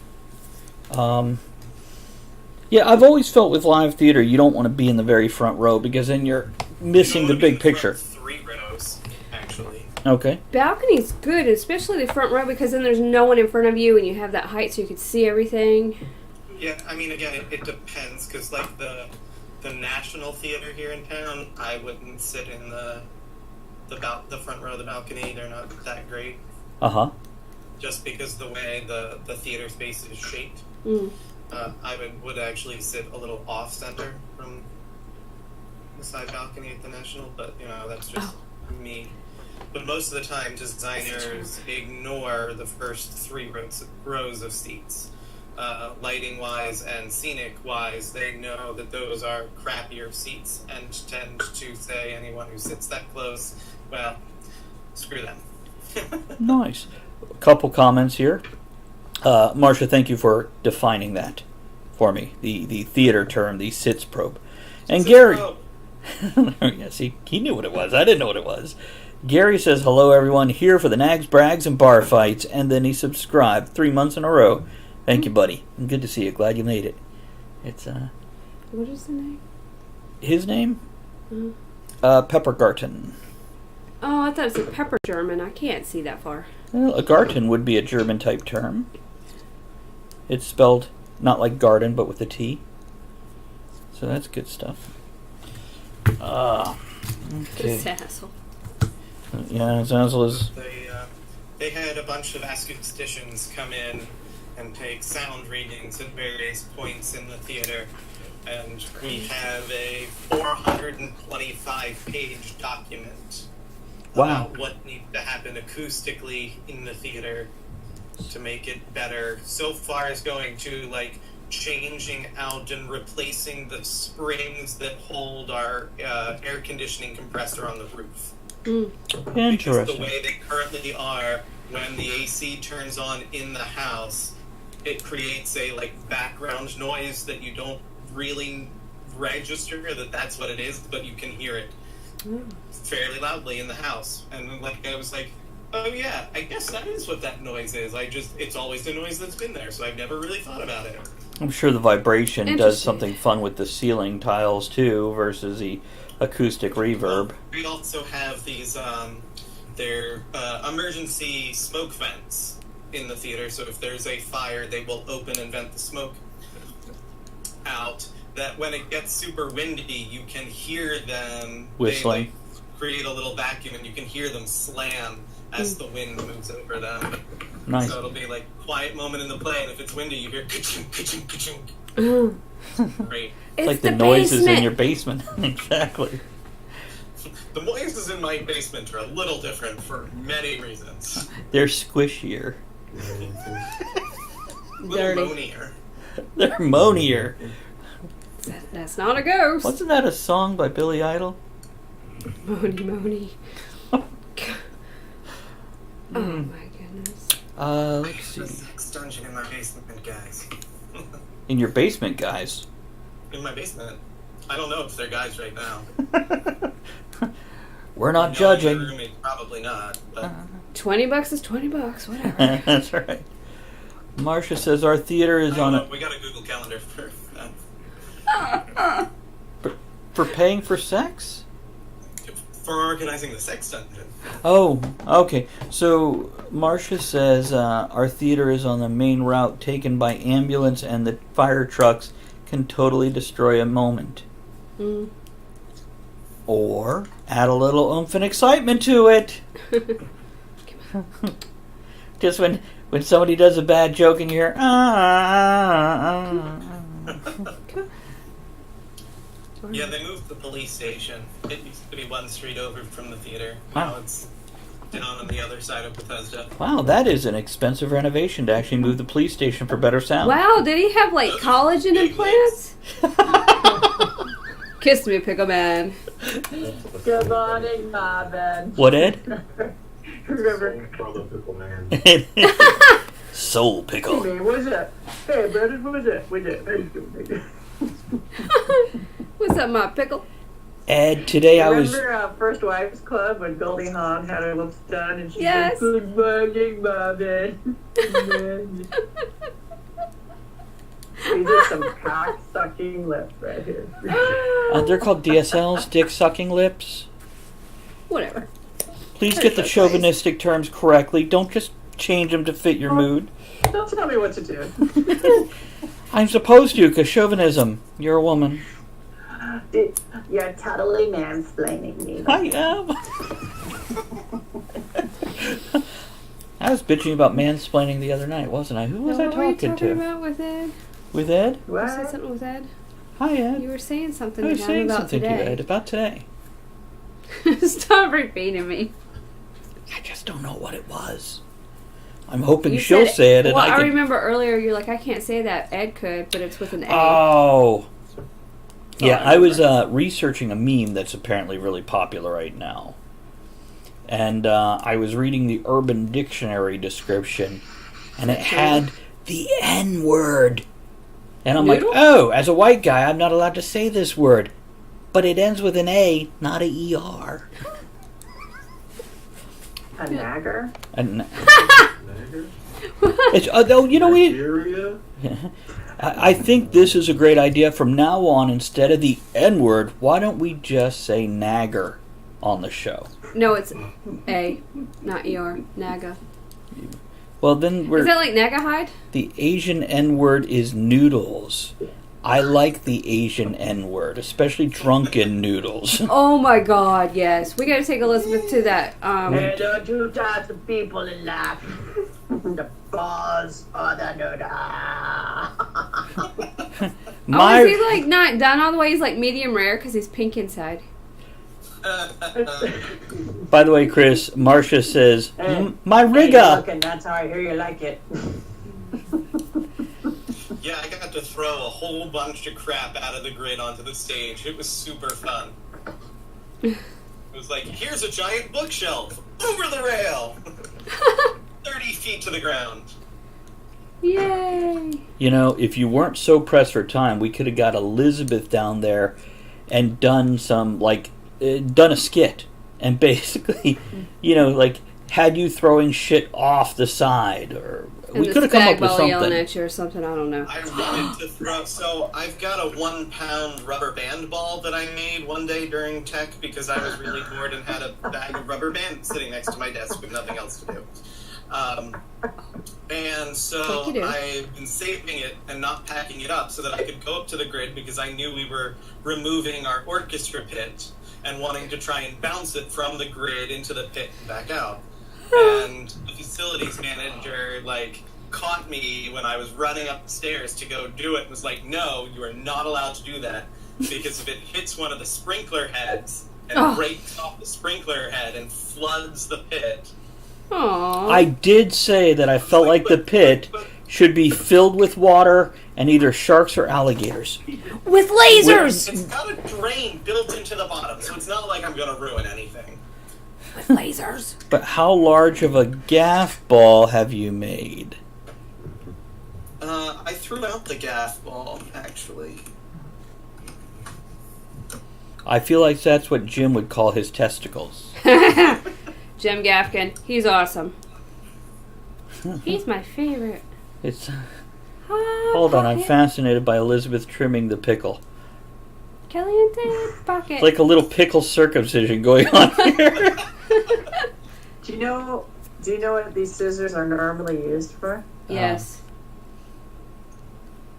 Yeah, I've always felt with live theater you don't want to be in the very front row because then you're missing the big picture. 3 rows, actually. Okay. Balcony's good, especially the front row, because then there's no one in front of you and you have that height so you can see everything. Yeah, I mean, again, it depends, because, like, the National Theater here in town, I wouldn't sit in the front row of the balcony. They're not that great, Uh-huh. just because the way the theater space is shaped. Mm. I would actually sit a little off-center from the side balcony at the National, but, that's just me. But most of the time, designers ignore the first 3 rows of seats. Lighting-wise and scenic-wise, they know that those are crappier seats and tend to say anyone who sits that close, well, screw them. Nice. A couple comments here. Marcia, thank you for defining that for me. The theater term, the sits probe. And Gary. Yeah, see, he knew what it was. I didn't know what it was. Gary says, hello everyone, here for the nags, brags, and bar fights. And then he subscribed 3 months in a row. Thank you, buddy. Good to see you. Glad you made it. It's, What is the name? his name? Peppergarten. Oh, I thought it said pepper German. I can't see that far. Well, a Garten would be a German type term. It's spelled not like garden, but with a T. So that's good stuff. Okay. This asshole. Yeah, Zazzle is. They had a bunch of acousticians come in and take sound readings at various points in the theater, and we have a 425-page document Wow. about what needs to happen acoustically in the theater to make it better. So far as going to like changing out and replacing the springs that hold our air conditioning compressor on the roof. Because the Interesting. way they currently are, when the AC turns on in the house, it creates a like background noise that you don't really register that that's what it is, but you can hear it fairly loudly in the house. And like I was like, oh yeah, I guess that is what that noise is. It's always the noise that's been there, so I've never really thought about it. I'm sure the vibration does Interesting. something fun with the ceiling tiles too, versus the acoustic reverb. We also have these they're emergency smoke vents in the theater, so if there's a fire, they will open and vent the smoke out. That when it gets super windy, you can hear them Whistling. They, like, create a little vacuum, and you can hear them slam as the wind moves over them. Nice. So it'll be like quiet moment in the play, and if it's windy, you hear ka-ching, ka-ching, ka-ching. Great. It's like the noises in your basement. Exactly. The noises in my basement are a little different for many reasons. They're squishier. A little Dirty. moanier. They're moanier. That's not a ghost. Wasn't that a song by Billy Idol? Moni. Oh my goodness. Let's The see. sex dungeon in my basement, guys. In your basement, guys. In my basement. I don't know if they're guys right now. We're not No, judging. my roommate, probably not. But $20 is $20. Whatever. That's right. Marcia says our theater is on a we got a Google Calendar for for paying for sex. organizing the sex dungeon. Oh, okay. So Marcia says our theater is on the main route taken by ambulance, and the fire trucks can totally destroy a moment. Mm. Or add a little oomph and excitement to it. Just when somebody does a bad joke and you're Yeah, they moved the police station. It used to be one street over from the theater. Wow. Now it's down on the other side of Bethesda. Wow, that is an expensive renovation to actually move the police station for better sound. Wow, did he have like collagen implants? Kiss me, Pickle Man. Good morning, Marvin. What, Ed? Remember? Brother Pickle Man. Soul Hey, pickle. man, what's up? Hey, brother, what's up? What's up? What's up, my pickle? Ed, today I was. Remember First Wives Club when Goldie Hawn had her lips done and she Yes. said, good morning, Marvin. These are some cock-sucking lips right here. They're called DSLs, dick sucking lips. Whatever. Please get the chauvinistic terms correctly. Don't just change them to fit your mood. Don't tell me what to do. I'm supposed to, because chauvinism. You're a woman. You're totally mansplaining me. I am. I was bitching about mansplaining the other night, wasn't I? Who was I What were you talking talking to? about with Ed? With Ed? You said What? something with Ed? Hi, Ed. You were saying something I to was him saying about something to you, today. Ed, about today. Stop repeating me. I just don't know what it was. I'm hoping You she'll said- say it, and well, I I can. remember earlier you're like, I can't say that. Ed could, but it's with an A. Oh. Yeah, I I was researching a meme that's apparently really popular right now. and I was reading the Urban Dictionary description, and it had the N word. And I'm Noodle? like, oh, as a white guy, I'm not allowed to say this word. But it ends with an A, not a ER. A nagger? And Nagger? it's, though, you know, Nigeria? I think this is a great idea. From now on, instead of the N word, why don't we just say nagger on the show? No, it's A, not ER. Naga. Well, then Is that like Nagahide? the Asian N word is noodles. I like the Asian N word, especially drunken noodles. Oh my god, yes. We gotta take Elizabeth to that. There are two types of people in life. The boss or the noodle. Oh, is he like not done all the way? He's like medium rare because he's pink inside. By the way, Chris, Marcia says, my Hey, rigga. looking, that's how I hear you like it. Yeah, I got to throw a whole bunch of crap out of the grid onto the stage. It was super fun. It was like, here's a giant bookshelf over the rail, 30 feet to the ground. Yay! You know, if you weren't so pressed for time, we could have got Elizabeth down there and done some, like, done a skit. And basically, you know, like, had you throwing shit off the side, or And we could have come up with yelling something. at you or something. I don't know. I wanted to throw, so I've got a 1 pound rubber band ball that I made one day during tech because I was really bored and had a bag of rubber bands sitting next to my desk with nothing else to do. And so Like you do. I've been saving it and not packing it up so that I could go up to the grid because I knew we were removing our orchestra pit and wanting to try and bounce it from the grid into the pit and back out. And the facilities manager, like, caught me when I was running up the stairs to go do it and was like, no, you are not allowed to do that because if it hits one of the sprinkler heads and Oh. breaks off the sprinkler head and floods the pit. Aww. I did say that I felt like the pit should be filled with water and either sharks or alligators. With lasers! It's got a drain built into the bottom, so it's not like I'm going to ruin anything. With lasers. But how large of a gaff ball have you made? I threw out the gaff ball, actually. I feel like that's what Jim would call his testicles. Jim Gaffigan. He's awesome. He's my favorite. It's hold on, I'm fascinated by Elizabeth trimming the pickle. Caliente pocket. It's like a little pickle circumcision going on here. Do you know what these scissors are normally used for? Yes.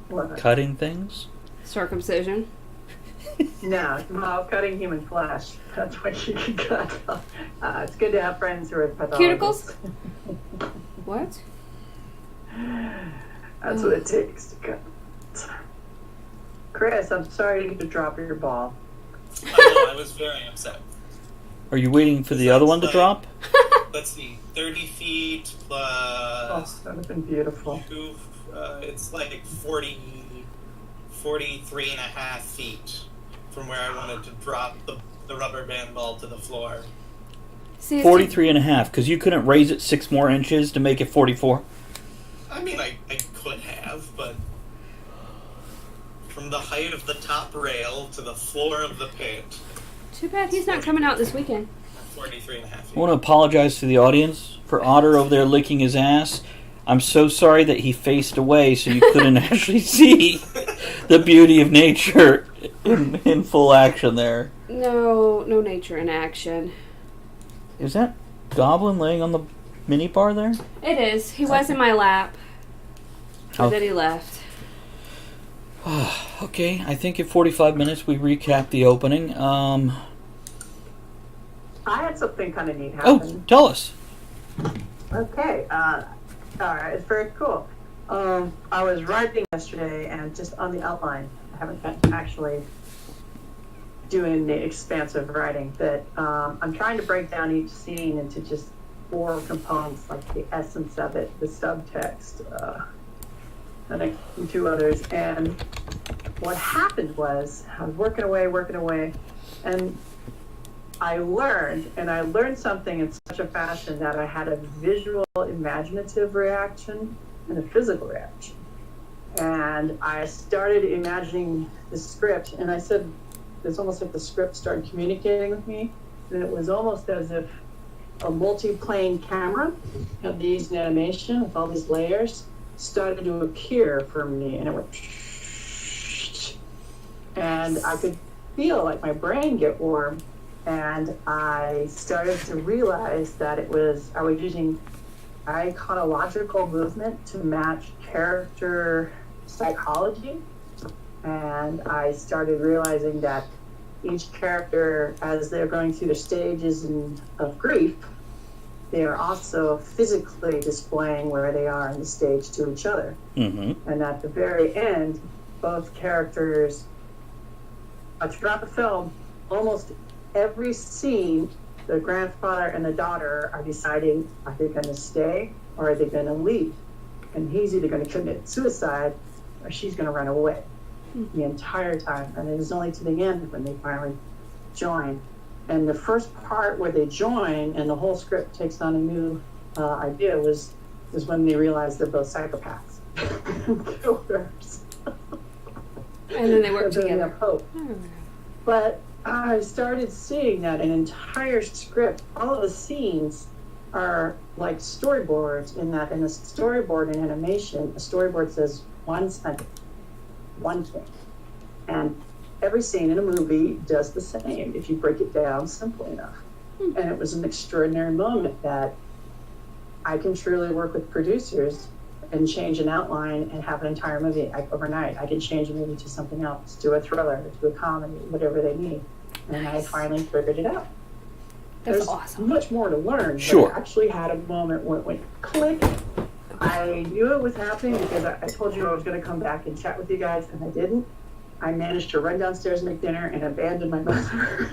What? Cutting things? Circumcision. No, well, cutting human flesh. That's what you can cut. It's good to have friends who are pathologists. Cuticles? What? That's what it takes to cut. Chris, I'm sorry to drop your ball. I know, I was very upset. Are you waiting for the other one to drop? Let's see, 30 feet Oh, plus that would have been beautiful. two, it's like 43 and a half feet from where I wanted to drop the rubber band ball to the floor. See, it's 43 and a half, because you couldn't raise it 6 more inches to make it 44? I mean, I could have, but from the height of the top rail to the floor of the pit, too bad he's not coming out this weekend. 43 and a half I feet. want to apologize to the audience for Otter over there licking his ass. I'm so sorry that he faced away so you couldn't actually see the beauty of nature in full action there. No nature in action. Is that Goblin laying on the mini bar there? It is. He was in my lap. How- And then he left. Okay, I think in 45 minutes we recap the opening. I had something kind of neat Oh, happen. tell us. Okay. All right. It's very cool. I was writing yesterday, and just on the outline, I haven't been actually doing the expansive writing. That I'm trying to break down each scene into just 4 components, like the essence of it, the subtext, and 2 others. And what happened was I was working away, and I learned something in such a fashion that I had a visual, imaginative reaction and a physical reaction. And I started imagining the script, and I said, it's almost like the script started communicating with me, and it was almost as if a multi-plane camera of these animation with all these layers started to appear for me, and it went, and I could feel like my brain get warm, and I started to realize that I was using iconological movement to match character psychology, and I started realizing that each character, as they're going through the stages of grief, they are also physically displaying where they are in the stage to each other. Mm-hmm. And at the very end, both characters, throughout the film, almost every scene, the grandfather and the daughter are deciding, are they going to stay or are they going to leave? And he's either going to commit suicide or she's going to run away the entire time. And it is only to the end when they finally join. And the first part where they join and the whole script takes on a new idea is when they realize they're both psychopaths. Killers. And then they work So they together. have hope. But I started seeing that an entire script, all of the scenes are like storyboards, in that in a storyboard in animation, a storyboard says one sentence, one thing. And every scene in a movie does the same if you break it down simply enough. And it was an extraordinary moment that I can truly work with producers and change an outline and have an entire movie overnight. I can change a movie to something else, to a thriller, to a comedy, whatever they need. And I finally figured it out. That's There's awesome. much more to learn. Sure. But I actually had a moment where it went click. I knew it was happening because I told you I was going to come back and chat with you guys, and I didn't. I managed to run downstairs and make dinner and abandon my mother.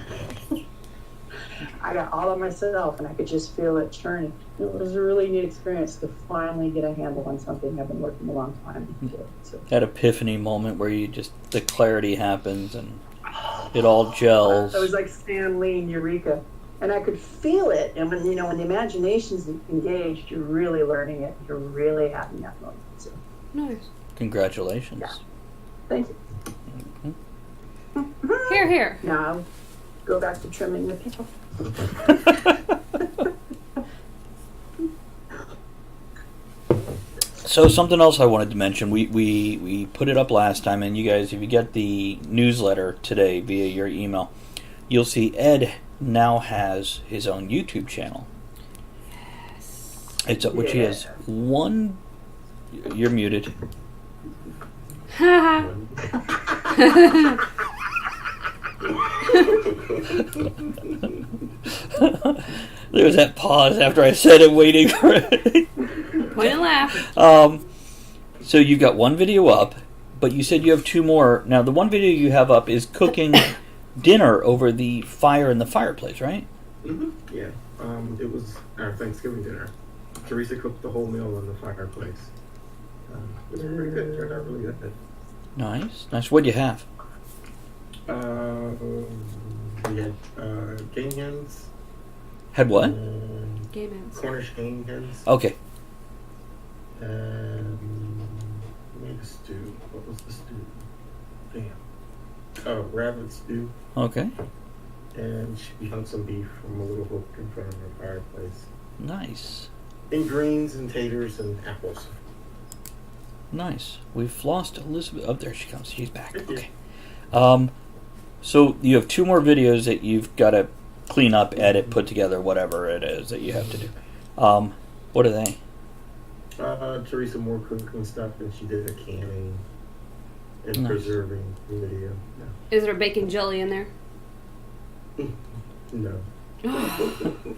I got all of myself, and I could just feel it churning. It was a really neat experience to finally get a handle on something I've been working a long time for. So, That epiphany moment where you just, the clarity happens and it all gels. it was like Stan Lee and Eureka. And I could feel it. And when the imagination's engaged, you're really learning it. You're really having that moment. So, Nice. Congratulations. Yeah. thank you. Here, here. Now I'll go back to trimming the people. So something else I wanted to mention, we put it up last time, and you guys, if you get the newsletter today via your email, you'll see Ed now has his own YouTube channel. It's which he has one. You're muted. There was that pause after I said it, waiting for it. Point and laugh. So you've got one video up, but you said you have two more. Now, the one video you have up is cooking dinner over the fire in the fireplace, right? Mm-hmm. Yeah. It was our Thanksgiving dinner. Teresa cooked the whole meal on the fireplace. It was pretty good. Turned out really good. Nice. Nice. What'd you have? We had game hens. Had what? And Game ends. Cornish game hens. Okay. And we made a stew. What was the stew? Damn. Oh, rabbit stew. Okay. And she hung some beef from a little hook in front of her fireplace. Nice. And greens and taters and apples. Nice. We've lost Elizabeth. Oh, there she comes. She's back. Okay. So you have two more videos that you've got to clean up, edit, put together, whatever it is that you have to do. What are they? Teresa more cooking stuff, and she did a canning and Nice. preserving video. Is there bacon jelly in there? No.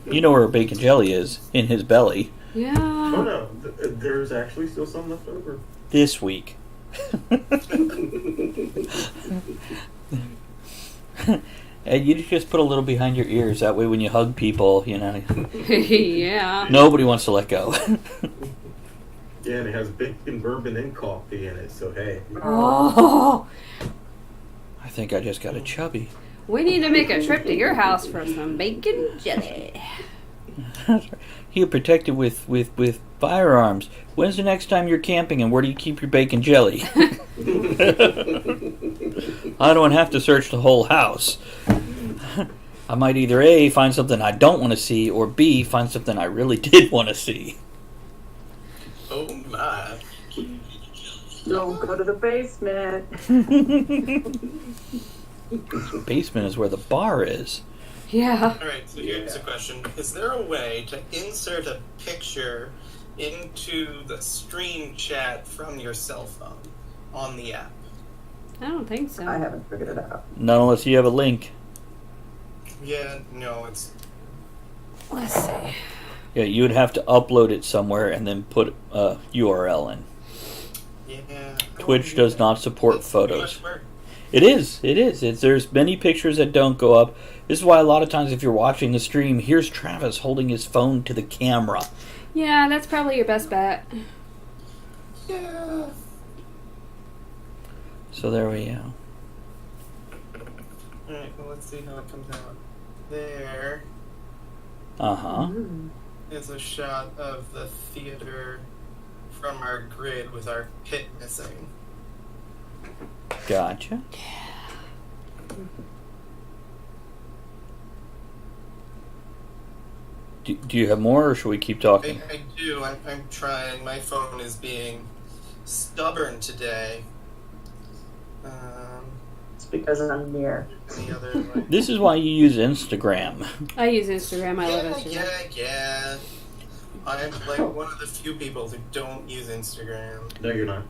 You know where bacon jelly is, in his belly, Oh Yeah. no, there's actually still some left over. this week. And you just put a little behind your ears. That way when you hug people, Yeah. nobody wants to let go. Yeah, and it has bacon, bourbon, and coffee in it. So hey, Oh. I think I just got a chubby. We need to make a trip to your house for some bacon jelly. You're protected with firearms. When's the next time you're camping, and where do you keep your bacon jelly? I don't have to search the whole house. I might either A, find something I don't want to see, or B, find something I really did want to see. Oh my. Don't go to the basement. Basement is where the bar is. Yeah. Alright, so here's a question. Is there a way to insert a picture into the stream chat from your cell phone on the app? I don't think so. I haven't figured it out. Not unless you have a link. Yeah, no, it's... Let's see. Yeah, you would have to upload it somewhere and then put a URL in. Yeah. Twitch does not support That's too photos. much work. It is. There's many pictures that don't go up. This is why a lot of times if you're watching the stream, here's Travis holding his phone to the camera. Yeah, that's probably your best bet. Yeah. So there we go. Alright, well, let's see how it comes out. There Uh-huh. is a shot of the theater from our grid with our pit missing. Gotcha. Do you have more, or should we keep talking? I do. I'm trying. My phone is being stubborn today. It's because I'm near. Any other, like... This is why you use Instagram. I use Instagram. I love Instagram. Yeah. I'm like one of the few people who don't use Instagram. No, you're not.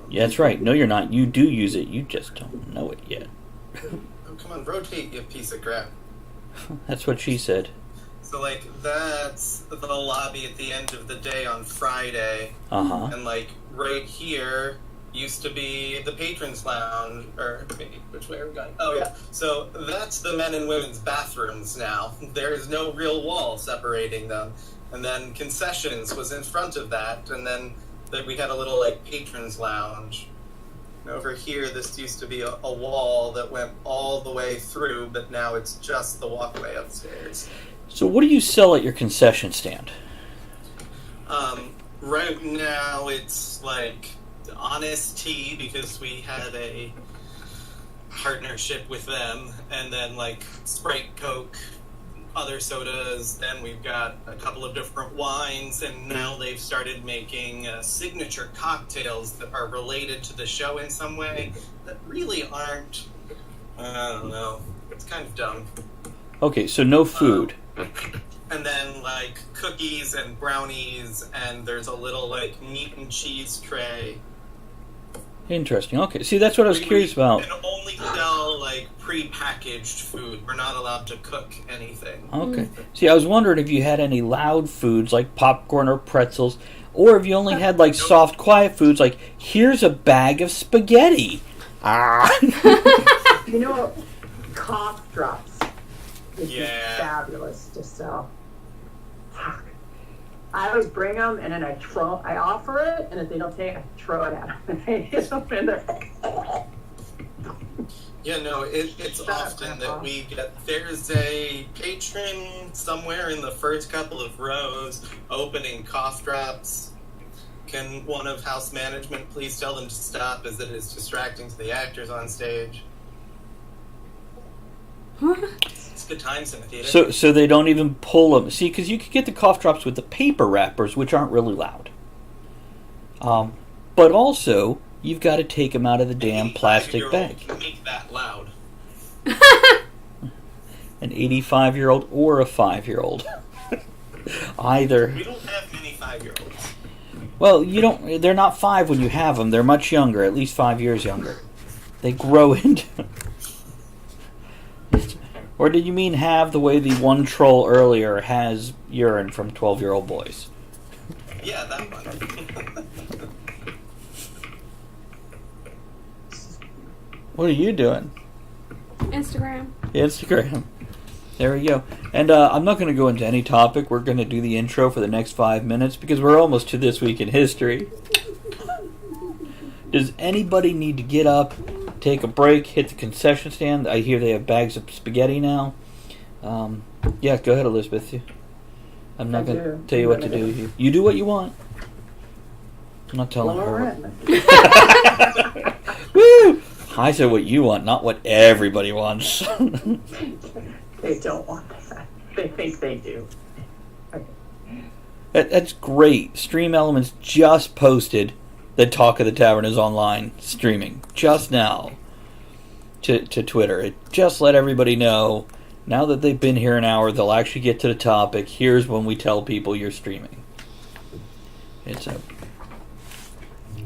Yeah, that's right. No, you're not. You do use it. You just don't know it yet. Oh, come on, rotate, you piece of crap. That's what she said. So, like, that's the lobby at the end of the day on Friday. Uh-huh. And, like, right here used to be the Patrons Lounge. Or, wait, which way are we going? Oh, yeah. So, that's the men and women's bathrooms now. There is no real wall separating them. And then concessions was in front of that. And then we had a little, like, Patrons Lounge. And over here, this used to be a wall that went all the way through, but now it's just the walkway upstairs. So what do you sell at your concession stand? Right now, it's like Honest Tea, because we had a partnership with them, and then like Sprite, Coke, other sodas. Then we've got a couple of different wines, and now they've started making signature cocktails that are related to the show in some way that really aren't. I don't know. It's kind of dumb. Okay, so no food. And then like cookies and brownies, and there's a little like meat and cheese tray. Interesting. Okay, see, that's what I was curious about. And only sell like pre-packaged food. We're not allowed to cook anything. Okay. See, I was wondering if you had any loud foods like popcorn or pretzels, or if you only had like soft, quiet foods like, here's a bag of spaghetti. Ah. You know, cough drops. It's Yeah. fabulous to sell. Fuck. I always bring them, and then I offer it, and if they don't take it, I throw it at them. And they hit them in their... Yeah, no, it's Shut up, often Grandpa. that we get, there's a patron somewhere in the first couple of rows opening cough drops. Can one of house management please tell them to stop, as it is distracting to the actors on stage? It's good times in the theater. So they don't even pull them. See, because you could get the cough drops with the paper wrappers, which aren't really loud. But also, you've got to take them out of the damn plastic 85-year-old bag. can make that loud. An 85-year-old or a 5-year-old. Either. We don't have many 5-year-olds. Well, you don't. They're not 5 when you have them. They're much younger, at least 5 years younger. They grow into. Or did you mean have the way the one troll earlier has urine from 12-year-old boys? Yeah, that one. What are you doing? Instagram. Instagram. There we go. And I'm not going to go into any topic. We're going to do the intro for the next 5 minutes because we're almost to This Week in History. Does anybody need to get up take a break, hit the concession stand. I hear they have bags of spaghetti now. Yeah, go ahead, Elizabeth. I'm not going to tell you what to do. You do what you want. I'm not telling Well, all her. right. Woo! I said what you want, not what everybody wants. They don't want that. They think they do. That's great. Stream Elements just posted that Talk of the Tavern is online streaming just now to Twitter. It just let everybody know. Now that they've been here an hour, they'll actually get to the topic. Here's when we tell people you're streaming.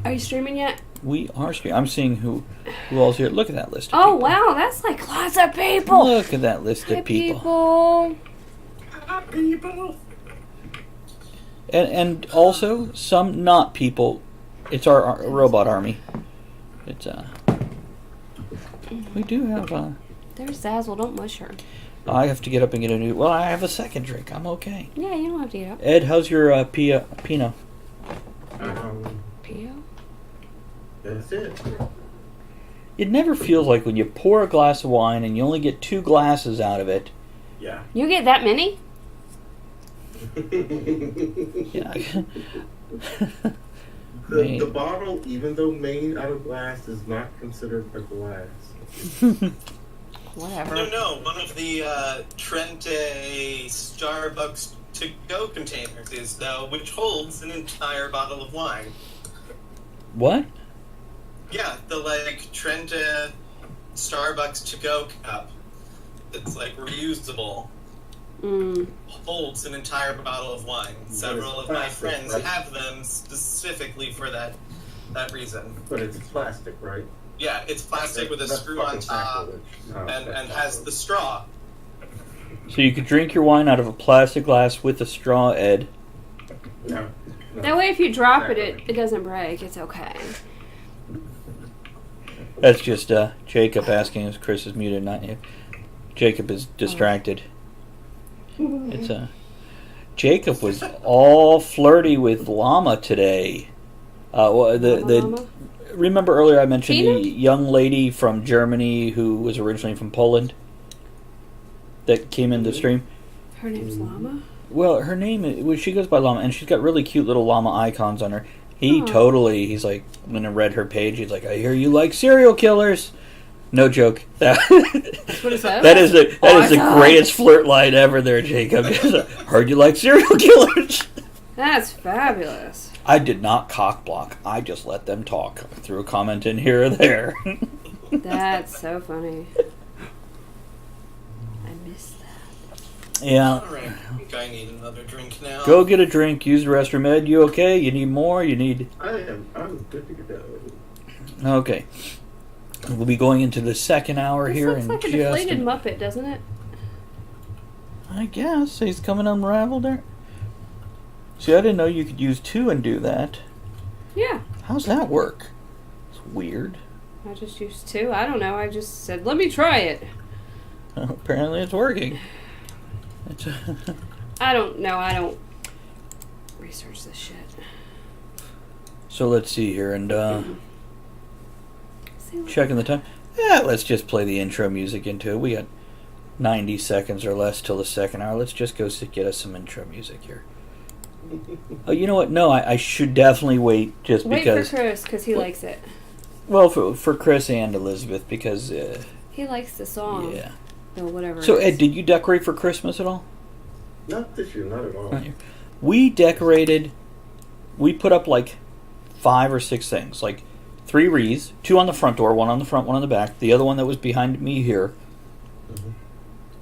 Are you streaming yet? We are streaming. I'm seeing who all's here. Look at that list of Oh, people. wow. That's like lots of people. Look at that list Hi, of people. And also some not people. It's our robot army. It's we do have There's Zazzle. Don't mush her. I have to get up and get a new. Well, I have a second drink. I'm okay. Yeah, you don't have to get up. Ed, how's your Pinot? Pio? That's it. It never feels like when you pour a glass of wine and you only get 2 glasses out of it. Yeah. You get that many? Yeah. The bottle, even though made out of glass, is not considered a glass. Whatever. No. One of the Trente Starbucks to-go containers is, which holds an entire bottle of wine. What? Yeah, the, Trente Starbucks to-go cup. It's, reusable. Holds an entire bottle of wine. Several of my friends have them specifically for that reason. But it's plastic, right? Yeah, it's plastic with a That's screw on fucking top sacrilege. No, and that's has the straw. So you could drink your wine out of a plastic glass with a straw, Ed. No. That way, if you drop it, it doesn't break. It's okay. That's just Jacob asking if Chris is muted, not you. Jacob is distracted. It's Jacob was all flirty with Llama today. Llama? Remember earlier I mentioned Tina? the young lady from Germany who was originally from Poland that came in the stream? Her name's Llama? Well, her name she goes by Llama, and she's got really cute little llama icons on her. He's like, when I read her page, he's like, I hear you like serial killers. No joke. That's what it says? That is the greatest flirt line ever there, Jacob. Heard you like serial killers. That's fabulous. I did not cock block. I just let them talk. I threw a comment in here or there. That's so funny. I missed that. Yeah. Alright, I think I need another drink now. Go get a drink. Use the restroom. Ed, you okay? You need more? You need... I'm good to go. Okay. We'll be going into the second hour This here looks in like a just... deflated Muppet, doesn't it? I guess. He's coming unraveled there. See, I didn't know you could use 2 and do that. Yeah. How's that work? It's weird. I just used 2. I don't know. I just said, let me try it. Apparently it's working. It's I don't know. I don't research this shit. So let's see here, and See, checking the time. Yeah, let's just play the intro music into it. We got 90 seconds or less till the second hour. Let's just go get us some intro music here. Oh, you know what? No, I should definitely wait just Wait because... for Chris, because he likes it. Well, for Chris and Elizabeth, because... He likes the song. yeah. Or whatever. So, it Ed, is. did you decorate for Christmas at all? Not this year, not at all. Not here. We decorated... We put up, 5 or 6 things. 3 wreaths. 2 on the front door. 1 on the front, 1 on the back. The other one that was behind me here.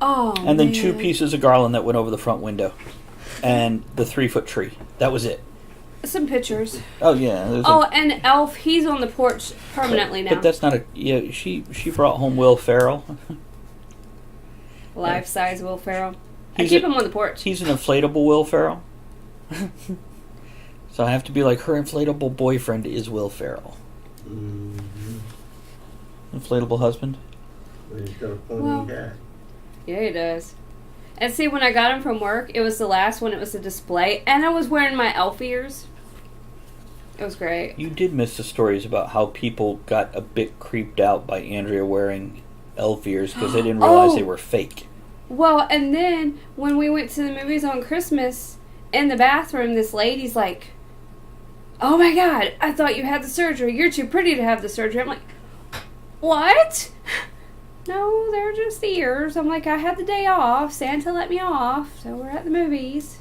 Oh, And then 2 man. pieces of garland that went over the front window. And the 3-foot tree. That was it. Some pictures. Oh, yeah. there's Oh, and Elf, he's on the porch permanently now. But that's not a... Yeah, she brought home Will Ferrell. Life-size Will Ferrell. I He's keep a- him on the porch. He's an inflatable Will Ferrell. So I have to be like, her inflatable boyfriend is Will Ferrell. Mm-hmm. Inflatable husband. He's got a pony Well- hat. Yeah, he does. And see, when I got him from work, it was the last one. It was a display. And I was wearing my elf ears. It was great. You did miss the stories about how people got a bit creeped out by Andrea wearing elf ears because they didn't realize Oh. they were fake. Well, and then when we went to the movies on Christmas, in the bathroom, this lady's like, "Oh my God, I thought you had the surgery. You're too pretty to have the surgery." I'm like, "What?" "No, they're just ears." I'm like, "I had the day off. Santa let me off, so we're at the movies."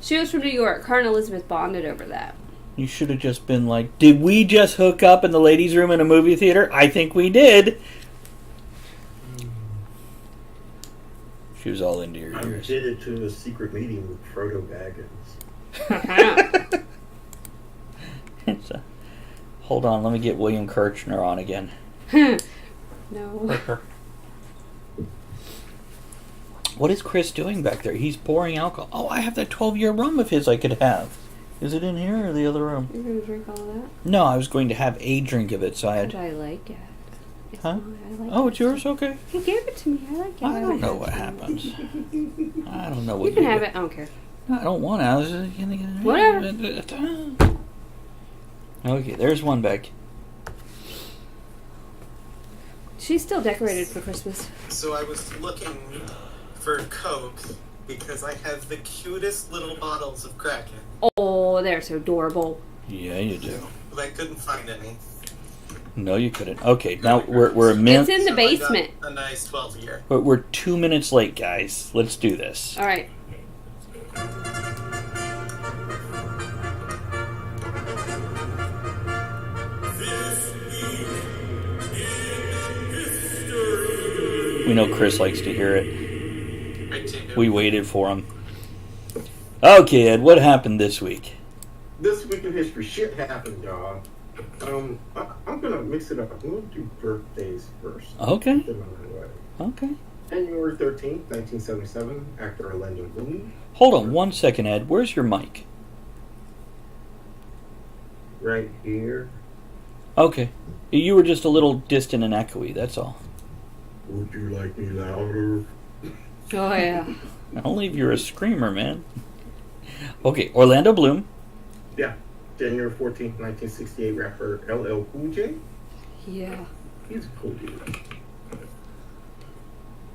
She was from New York. Her and Elizabeth bonded over that. You should have just been like, "Did we just hook up in the ladies' room in a movie theater? I think we did." She was all into your I ears. did it to a secret meeting with Frodo Baggins. Hold on, let me get William Kirchner on again. No. What is Chris doing back there? He's pouring alcohol. Oh, I have that 12-year rum of his I could have. Is it in here or the other room? You're going to drink all that? No, I was going to have a drink of it, so I But had... I like it. It's Huh? mine. I like Oh, it. it's yours? Okay. He gave it to me. I like it. I don't like know it. what happens. I don't know what You can do. have it. I don't care. No, I don't want to. I was just gonna... Whatever. Okay, there's one back. She's still decorated for Christmas. So I was looking for Coke because I have the cutest little bottles of Kraken, Oh, they're so adorable. Yeah, you do. but I couldn't find any. No, you couldn't. Okay, now we're a minute. It's in the So basement. I got a nice 12-year. But we're 2 minutes late, guys. Let's do this. All right. We know Chris likes to hear it. I do. We waited for him. Okay, Ed, what happened this week? This week in history, shit happened, y'all. I'm gonna mix it up. I'm gonna do birthdays first. Okay, Then my wedding. okay. January 13th, 1977, actor Orlando Bloom. Hold on 1 second, Ed. Where's your mic? Right here. Okay. You were just a little distant and echoey, that's all. Would you like me louder? Oh, yeah. Only if you're a screamer, man. Okay, Orlando Bloom. Yeah. January 14th, 1968, rapper LL Cool J. Yeah. He's a cool dude.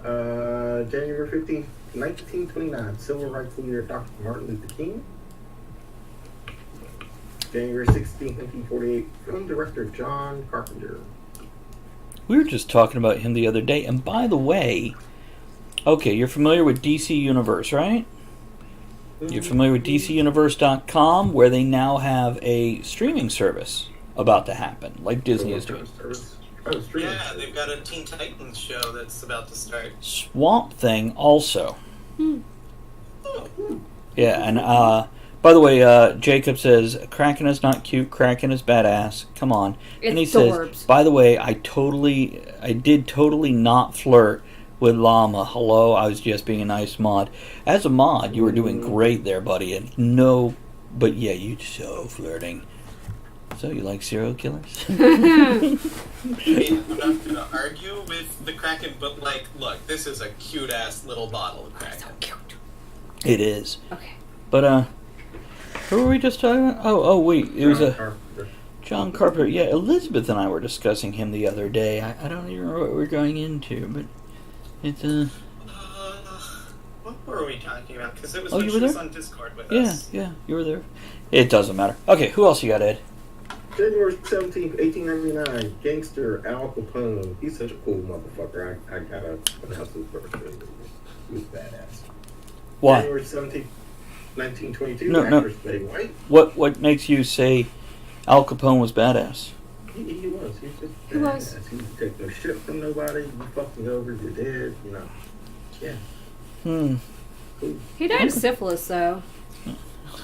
January 15th, 1929, civil rights leader Dr. Martin Luther King. January 16th, 1948, film director John Carpenter. We were just talking about him the other day. And by the way, okay, you're familiar with DC Universe, right? You're familiar with DCUniverse.com, where they now have a streaming service about to happen, like Disney is doing. Oh, streaming Yeah, service. they've got a Teen Titans show that's about to start. Swamp Thing also. Oh, Yeah, and by the way, Jacob says Kraken is not cute. Kraken is badass. Come on. And he It's says, Dorbs. by the way, I did totally not flirt with Llama. Hello, I was just being a nice mod. As a mod, you were doing great there, buddy. And no, but yeah, you're so flirting. So you like serial killers? I mean, I'm not gonna argue with the Kraken, but like, look, this is a cute ass little bottle of Kraken. So cute. It is. Okay. But who were we just talking about? Oh wait, it was John a. Carpenter. John Carpenter, yeah, Elizabeth and I were discussing him the other day. I don't even remember what we're going into, but it's What were we talking about? Because it was Oh, when you she were was there? on Discord with yeah, us. yeah, you were there. It doesn't matter. Okay, who else you got, Ed? January 17th, 1899, gangster Al Capone. He's such a cool motherfucker. I gotta announce his birthday. He was badass. Why? January 17th, 1922, No, no. actress Betty White. What makes you say Al Capone was badass? He was. He was just He badass. was. He didn't take no shit from nobody. You fucked me over, you're dead. You know. Yeah. Cool. He died of syphilis, though.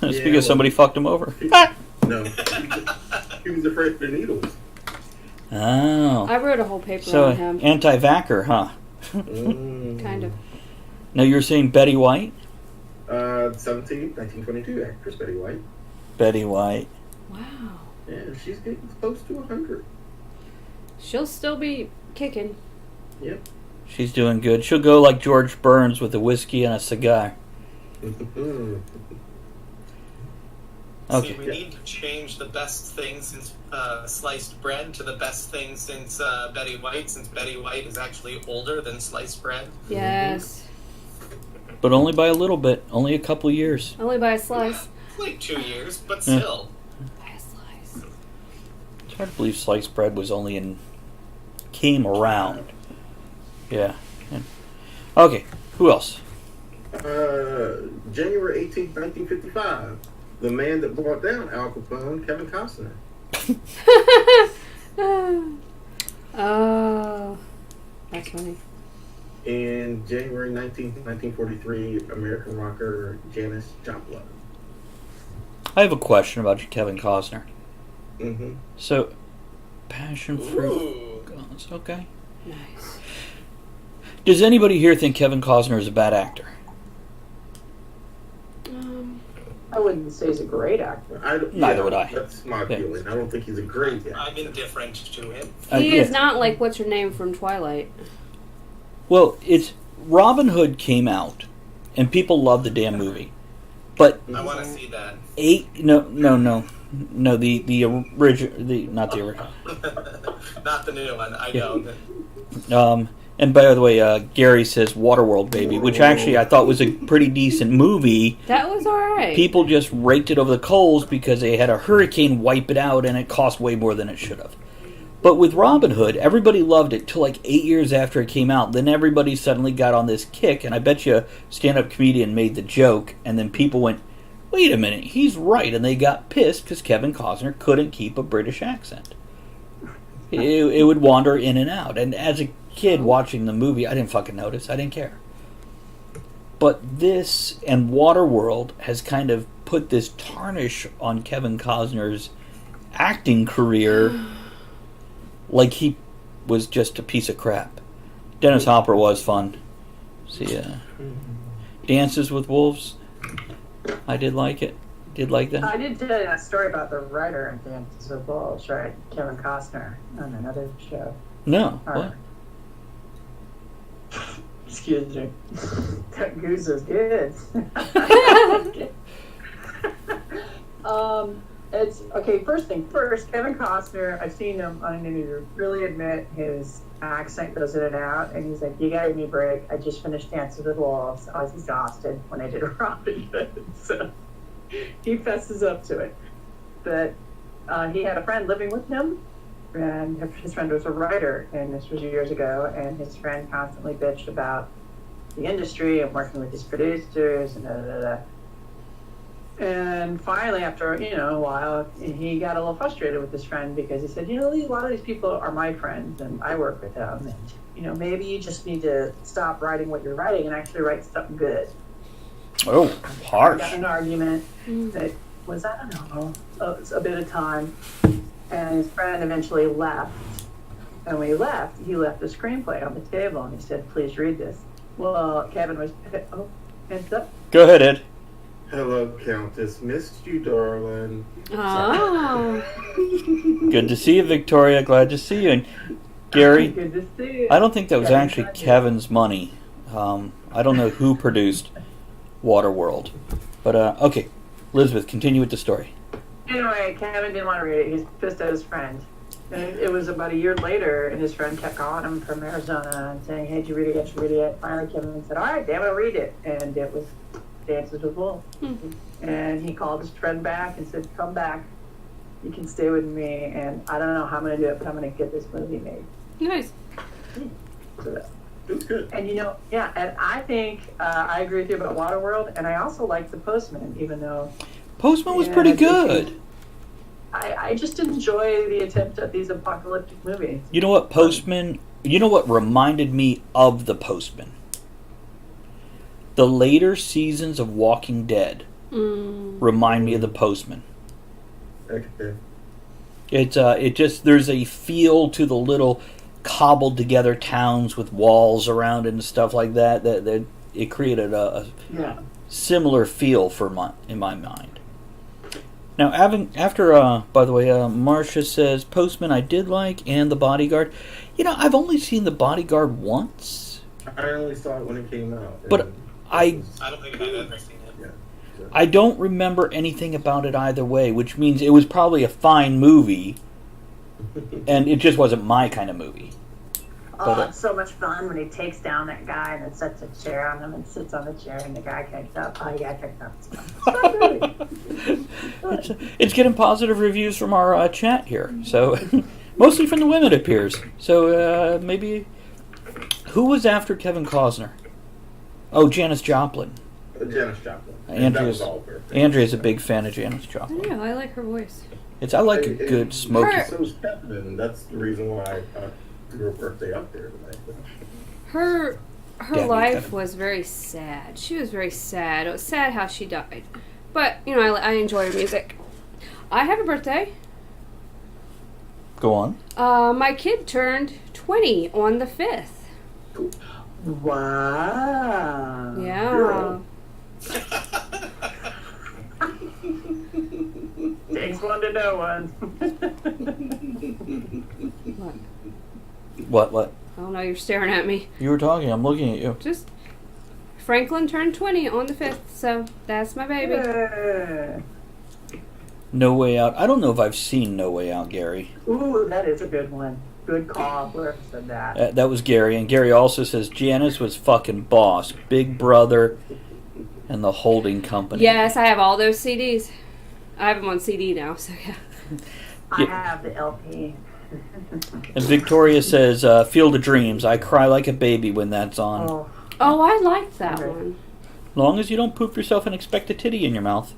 It's Yeah, because well- somebody fucked him over. No. He was afraid of the needles. Oh. I wrote a whole paper So, on him. anti-vaxxer, huh? Kind of. Now you're saying Betty White? 17th, 1922, actress Betty White. Betty White. Wow. Yeah, she's getting close to 100. She'll still be kicking. Yep. She's doing good. She'll go like George Burns with a whiskey and a cigar. Okay. See, we need to change the best thing since sliced bread to the best thing since Betty White, since Betty White is actually older than sliced bread. Yes. But only by a little bit. Only a couple years. Only by a slice. Like 2 years, but still. By a slice. It's hard to believe sliced bread was only came around. Yeah. Okay. Who else? January 18th, 1955. The man that brought down Al Capone, Kevin Costner. Oh. That's funny. In January 19th, 1943, American rocker Janis Joplin. I have a question about you, Kevin Costner. Mm-hmm. So, passion fruit. Ooh. Oh, it's okay. Nice. Does anybody here think Kevin Costner is a bad actor? I wouldn't say he's a great actor. Neither would I. That's my Yeah. feeling. I don't think he's a great actor. I'm indifferent to him. He is Yeah. not like what's her name from Twilight. Well, it's Robin Hood came out, and people loved the damn movie. But I want to see that. no, the original, not the original. Not the new one. I know. And by the way, Gary says Waterworld, baby, which actually I thought was a pretty decent movie. That was alright. People just raked it over the coals because they had a hurricane wipe it out, and it cost way more than it should have. But with Robin Hood, everybody loved it till like 8 years after it came out. Then everybody suddenly got on this kick, and I bet you a stand-up comedian made the joke, and then people went, wait a minute, he's right, and they got pissed because Kevin Costner couldn't keep a British accent. It would wander in and out, and as a kid watching the movie, I didn't fucking notice. I didn't care. But this and Waterworld has kind of put this tarnish on Kevin Costner's acting career, like he was just a piece of crap. Dennis Hopper was fun. See, Dances with Wolves. I did like it. Did like that. I did tell you that story about the writer in Dances with Wolves, right? Kevin Costner on another show. No. What? Excuse me. That goose is good. It's okay. First thing first, Kevin Costner. I've seen him on an interview. Really admit his accent goes in and out, and he's like, "You gotta give me a break. I just finished Dances with Wolves. I was exhausted when I did Robin Hood." So he fesses up to it. But he had a friend living with him, and his friend was a writer, and this was years ago, and his friend constantly bitched about the industry and working with his producers and da-da-da-da. And finally, after, a while, he got a little frustrated with his friend because he said, a lot of these people are my friends and I work with them, and, maybe you just need to stop writing what you're writing and actually write something good. Oh, harsh. Got in an argument that was, I don't know, a bit of time. And his friend eventually left. And when he left the screenplay on the table, and he said, "Please read this." Well, Kevin was, hands up. Go ahead, Ed. Hello, Countess. Missed you, darling. Oh. Good to see you, Victoria. Glad to see you. And Gary, Good to see you. I don't think that was Kevin actually Costner. Kevin's money. I don't know who produced Waterworld. But, okay. Elizabeth, continue with the story. Anyway, Kevin didn't want to read it. He was pissed at his friend. And it was about a year later, and his friend kept calling him from Arizona and saying, "Hey, did you read it yet? Did you read it yet?" Finally, Kevin said, "All right, damn it, I'll read it." And it was Dances with Wolves. And he called his friend back and said, "Come back. You can stay with me, and I don't know how I'm going to do it, but I'm going to get this movie made." Nice. So, It was good. and and I think I agree with you about Waterworld, and I also like The Postman, even though Postman was Yeah, pretty I think good. I just enjoy the attempt at these apocalyptic movies. You know what, Postman? You know what reminded me of The Postman? The later seasons of Walking Dead remind me of The Postman. Okay. It just, there's a feel to the little cobbled together towns with walls around it and stuff like that it created a Yeah. similar feel in my mind. Now, after by the way, Marcia says Postman I did like, and The Bodyguard. I've only seen The Bodyguard once, I only saw it when it came out. but and I I don't think I've ever seen it. Yeah. I don't remember anything about it either way, which means it was probably a fine movie, and it just wasn't my kind of movie. Oh, it's so much fun when he takes down that guy and then sets a chair on him and sits on the chair and the guy kicks up. Oh, yeah, kicked up. It's getting positive reviews from our chat here, so mostly from the women, it appears. So maybe who was after Kevin Costner? Oh, Janis Joplin. Janis Joplin. And that was all perfect. Andrea's a big fan of Janis Joplin. I know, I like her voice. I like a good smoky. So is Kevin, and that's the reason why I threw her birthday up there tonight. Her Yeah, life Kevin. was very sad. She was very sad. It was sad how she died. But, you know, I enjoy her music. I have a birthday. Go on. My kid turned 20 on the 5th. Wow. Yeah. Girl. Takes one to know one. What? What? I don't know, you're staring at me. You were talking. I'm looking at you. Just, Franklin turned 20 on the 5th, so that's my baby. Yeah. No Way Out. I don't know if I've seen No Way Out, Gary. Ooh, that is a good one. Good call. Whoever said that. That was Gary, and Gary also says Janice was fucking boss, Big Brother, and the holding company. Yes, I have all those CDs. I have them on CD now, so yeah. I have the LP. And Victoria says Field of Dreams. I cry like a baby when that's on. Oh, Oh, I like that Okay. one. Long as you don't poop yourself and expect a titty in your mouth,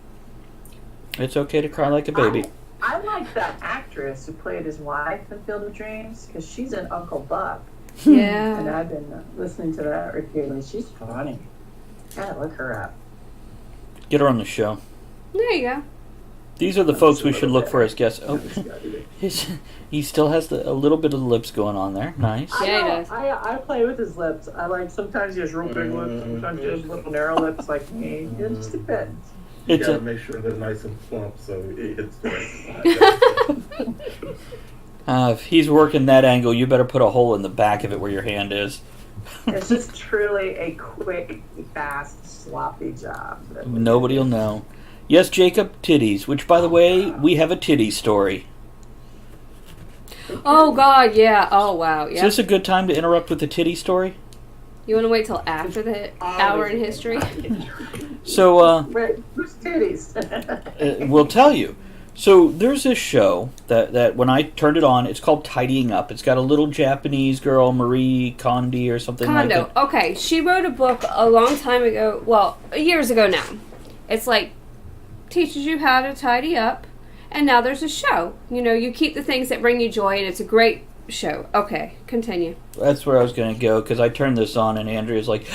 it's okay to cry like a baby. I like that actress who played his wife in Field of Dreams because she's in Uncle Buck, and Yeah. I've been listening to that repeatedly. She's funny. Gotta look her up. Get her on the show. There you go. These are the folks we should look for as guests. Oh, This guy today. he still has a little bit of the lips going on there. Nice. I Yeah, he know. does. I play with his lips. I like sometimes he has real big lips, sometimes he has little narrow lips like me. It just depends. You It's gotta a, make sure they're nice and plump so it hits the right spot. if he's working that angle, you better put a hole in the back of it where your hand is. It's just truly a quick, fast, sloppy job. Nobody will know. Yes, Jacob, titties. Which, by the way, we have a titty story. Oh, God, yeah. Oh, wow. Is Yeah. this a good time to interrupt with the titty story? You want to wait till after the hour in history? So, Wait, whose titties? we'll tell you. So there's this show that when I turned it on, it's called Tidying Up. It's got a little Japanese girl, Marie Kondo or something like Kondo. that. Okay, she wrote a book a long time ago. Well, years ago now. It's like teaches you how to tidy up, and now there's a show. You know, you keep the things that bring you joy, and it's a great show. Okay, continue. That's where I was going to go because I turned this on and Andrea's like,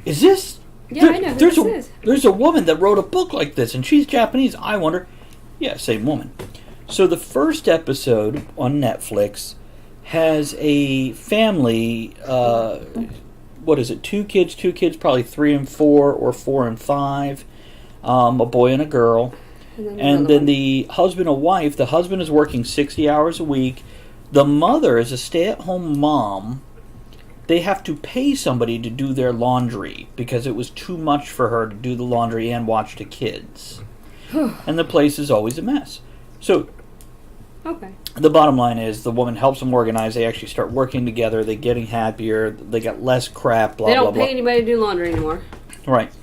"Is this?" Yeah, I know who there's this a is. there's a woman that wrote a book like this, and she's Japanese. I wonder. Yeah, same woman. So the first episode on Netflix has a family. What is it? Two kids, probably 3 and 4 or 4 and 5. A boy and a girl. And another then one. the husband and wife. The husband is working 60 hours a week. The mother is a stay-at-home mom. They have to pay somebody to do their laundry because it was too much for her to do the laundry and watch the kids. And the place is always a mess. So Okay. the bottom line is the woman helps them organize. They actually start working together. They're getting happier. They got less crap, blah, They blah, don't blah. pay anybody to do laundry anymore. Right.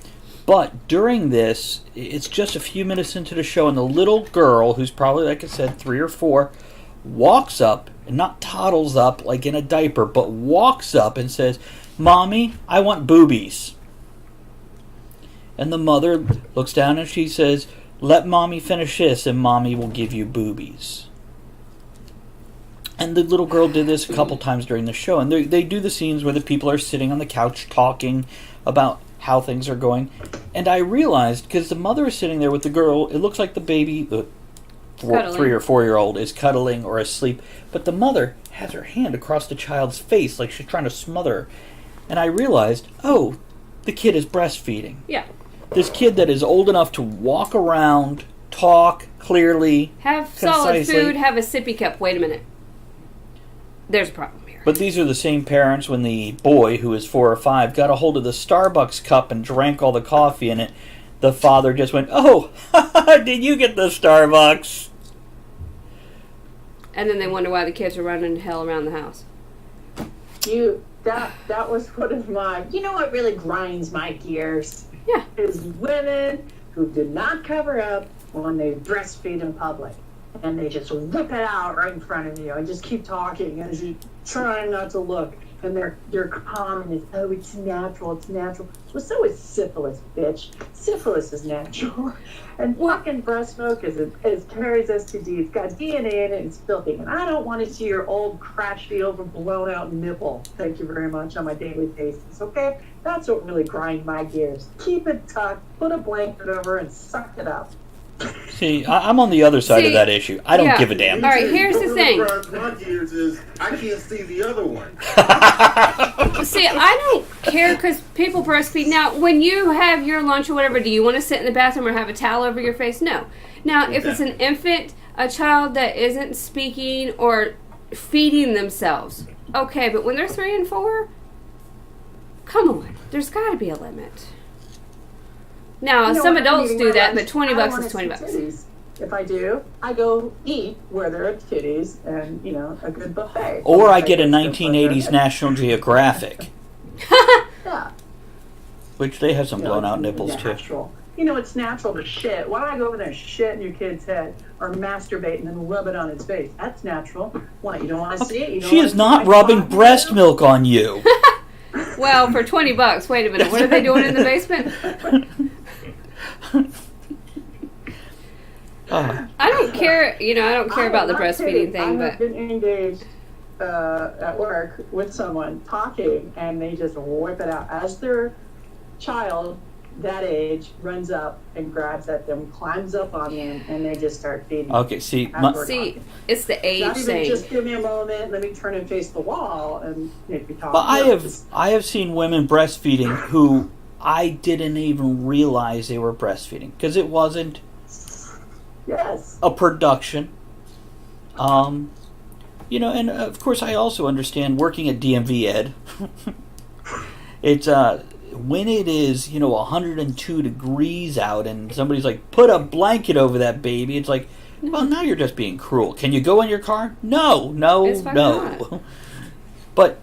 But during this, it's just a few minutes into the show, and the little girl, who's probably, like I said, 3 or 4, walks up, and not toddles up like in a diaper, but walks up and says, "Mommy, I want boobies." And the mother looks down and she says, "Let Mommy finish this, and Mommy will give you boobies." And the little girl did this a couple times during the show, and they do the scenes where the people are sitting on the couch talking about how things are going. And I realized, because the mother is sitting there with the girl, it looks like the baby, the Cuddling. 3 or 4-year-old, is cuddling or asleep, but the mother has her hand across the child's face like she's trying to smother her. And I realized, oh, the kid is breastfeeding. Yeah. This kid that is old enough to walk around, talk clearly, Have solid Concisely. food, have a sippy cup. Wait a minute. There's a problem here. but these are the same parents when the boy, who is 4 or 5, got a hold of the Starbucks cup and drank all the coffee in it. the father just went, "Oh, did you get the Starbucks?" And then they wonder why the kids are running hell around the house. That was one of my. You know what really grinds my gears? Yeah. Is women who do not cover up when they breastfeed in public, and they just whip it out right in front of you and just keep talking as you try not to look. And their comment is, "Oh, it's natural, it's natural." Well, so is syphilis, bitch. Syphilis is natural. And fucking breast milk carries STD. It's got DNA in it. It's filthy. And I don't want to see your old crotchety over blown out nipple. Thank you very much on my daily basis. Okay, that's what really grinds my gears. Keep it tucked. Put a blanket over and suck it up. See, I'm on the other side of See, that issue. I don't yeah. give a damn. All right, here's the thing. My gears is I can't see the other one. See, I don't care because people breastfeed. Now, when you have your lunch or whatever, do you want to sit in the bathroom or have a towel over your face? No. Now, if it's an infant, a child that isn't speaking or feeding themselves, okay, but when they're 3 and 4, come on. There's got to be a limit. Now, some adults do that, but $20 is $20. If I do, I go eat where there are titties and, a good buffet. Or I get a 1980s National Geographic, Yeah. which they have some blown out nipples too. Natural. It's natural to shit. Why don't I go over there and shit in your kid's head or masturbate and then rub it on its face? That's natural. What, you don't want to see it? She is not rubbing breast milk on you. Well, for $20, wait a minute. What are they doing in the basement? I don't care. I don't care about the breastfeeding thing, I have but been engaged at work with someone talking, and they just whip it out as their child that age runs up and grabs at them, climbs up on them, and they just start feeding. Okay, see, it's the age Not even thing. just give me a moment, let me turn and face the wall and maybe talk. but I have seen women breastfeeding who I didn't even realize they were breastfeeding because it wasn't Yes. a production. And of course I also understand working at DMV Ed. It's when it is 102 degrees out and somebody's like, put a blanket over that baby. It's like, well, now you're just being cruel. Can you go in your car? No. It's fucking not. But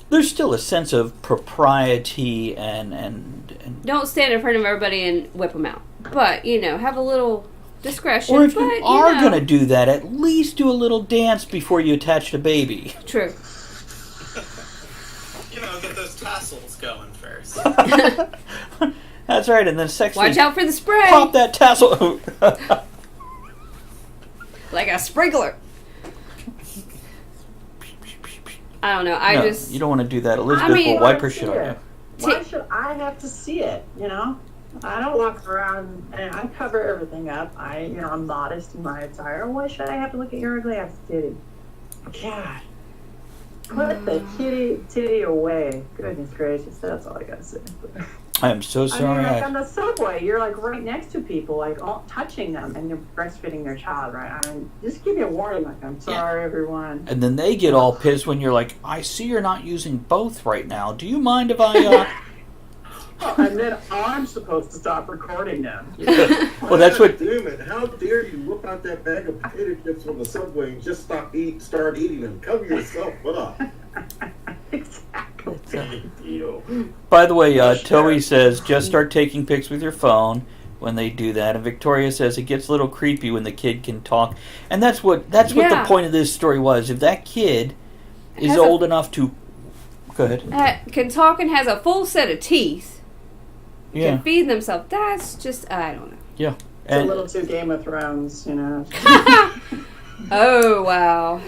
there's still a sense of propriety and Don't stand in front of everybody and whip them out. But, have a little discretion. or if but, you are going to do that, at least do a little dance before you attach the baby. True. Get those tassels going first. That's right, and then sexually Watch out for the spray. pop that tassel. Like a sprinkler. I don't know. No, you don't want to do that. Elizabeth will wipe her shit on you. Why should I have to see it? I don't walk around and I cover everything up. I'm modest in my attire. Why should I have to look at your ugly ass titty? God. Put the titty away. Goodness gracious, that's all I gotta say. I am so sorry. Like on the subway, you're like right next to people, like all touching them, and you're breastfeeding their child, right? Just give me a warning, like I'm sorry, everyone. And then they get all pissed when you're like, I see you're not using both right now. Do you mind if I... And then I'm supposed to stop recording them. Well, that's what... Damn it, how dare you whip out that bag of potato chips from the Subway and just start eating them. Cover yourself up. Exactly. Big deal. By the way, Toei says, just start taking pics with your phone when they do that. And Victoria says, it gets a little creepy when the kid can talk. And that's what the point of this story was. If that kid is old enough to... Go ahead. Can talk and has a full set of teeth. Yeah. Can feed themselves. That's just, I don't know. Yeah. It's a little too Game of Thrones, Oh, wow.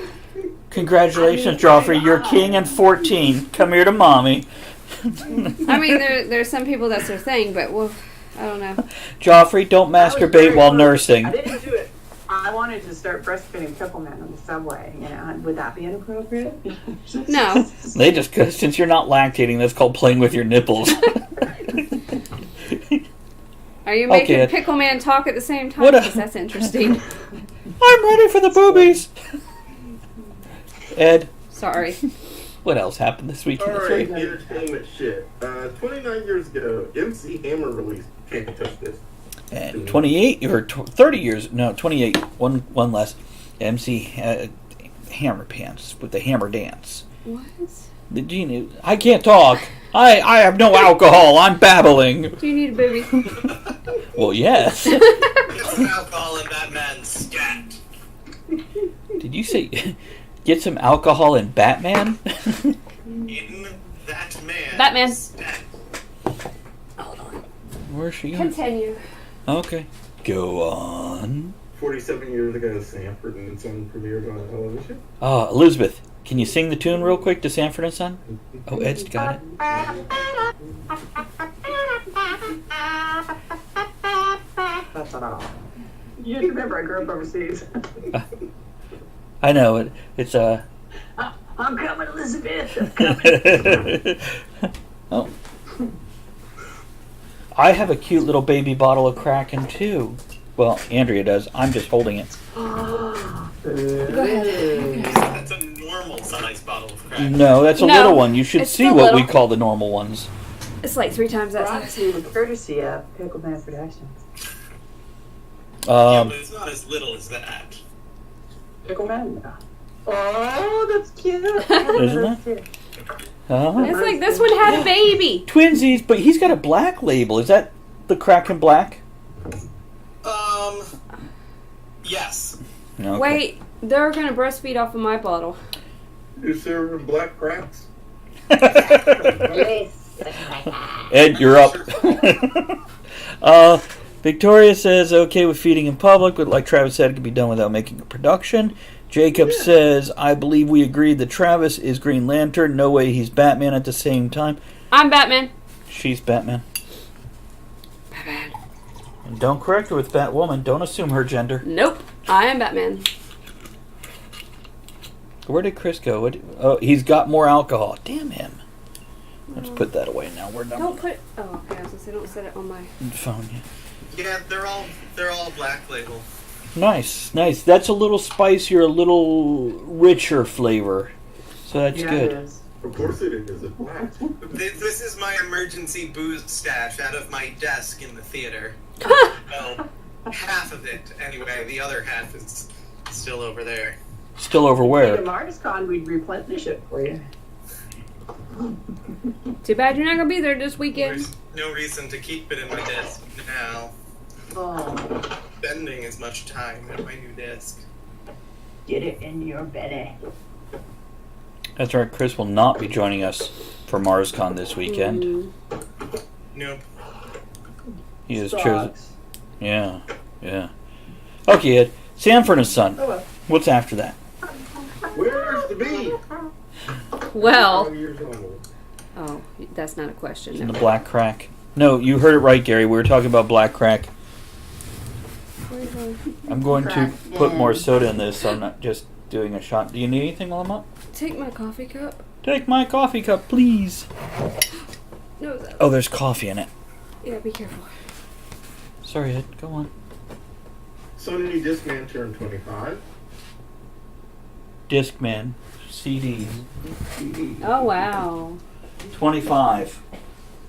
Congratulations, Joffrey. You're king and 14. Come here to mommy. I mean, there's some people that's their thing, but I don't know. Joffrey, don't masturbate while nursing. I didn't do it. I wanted to start breastfeeding Pickleman on the subway. Would that be inappropriate? No. They just, since you're not lactating, that's called playing with your nipples. Are you making Pickle Man talk at the same time? Because that's interesting. I'm ready for the boobies. Ed. Sorry. What else happened this week? Alright, entertainment shit. 29 years ago, MC Hammer released Can't touch this. And 28 or 30 years, no, 28, one less. MC Hammer Pants with the Hammer Dance. What? The genius. I can't talk. I have no alcohol. I'm babbling. Do you need a baby? Well, yes. Get some alcohol in that man's scat. Did you say get some alcohol in Batman? In that man. Batman. Scat. Hold on. Where's she at? Continue. Okay. Go on. 47 years ago, Sanford and Son premiered on television. Elizabeth, can you sing the tune real quick to Sanford and Son? Oh, Ed's got it. That's all. You remember I grew up overseas. I know it. It's I'm coming, Elizabeth. I'm coming. Oh. I have a cute little baby bottle of Kraken too. Well, Andrea does. I'm just holding it. Go ahead. That's a normal size bottle of crack. No, that's a No, little one. You should it's see the what we little. call the normal ones. It's like 3 times that Brought size. to you with courtesy of Pickleman Productions. Yeah, but it's not as little as that. Pickleman? No. Oh, that's cute. Isn't That's cute. It's like this one had a baby. Twinsies, but he's got a black label. Is that the Kraken Black? Yes. Okay. Wait, they're gonna breastfeed off of my bottle. You serving black cracks? Ed, you're up. Victoria says, okay with feeding in public, but like Travis said, it can be done without making a production. Jacob says, I believe we agreed that Travis is Green Lantern. No way he's Batman at the same time. I'm Batman. She's Batman. Batman. And don't correct her with Batwoman. Don't assume her gender. Nope. I am Batman. Where did Chris go? Oh, he's got more alcohol. Damn him. Let's put that away now. We're done Don't with put. Oh, okay. I was gonna say don't set it on my. the phone. Yeah. Yeah, they're all black label. Nice, nice. That's a little spicier, a little richer flavor. So that's Yeah, good. it is. Of course it is. It's black. This is my emergency booze stash out of my desk in the theater. Well, half of it anyway. The other half is still over there. Still over At where? MartisCon, we'd replenish it for you. Too bad you're not gonna be there this weekend. There's no reason to keep it in my desk now. Oh, Spending as much time at my new desk. get it in your belly. That's right. Chris will not be joining us for MarsCon this weekend. Mm. Nope. He has Sucks. chosen. Yeah, yeah. Okay, Ed. Sanford and Son. Oh well. What's after that? Where's the bee? Well. 5 years old. Oh, that's not a question. In No. the black crack. No, you heard it right, Gary. We were talking about black crack. Where are you going? I'm going to Crack. put more soda in this, so I'm not just doing a shot. Do you need anything while I'm up? Take my coffee cup. Take my coffee cup, please. No, that. Oh, there's coffee in it. Yeah, be careful. Sorry, Ed. Go on. Sony Discman turned 25. Discman. CD. Oh wow. 25.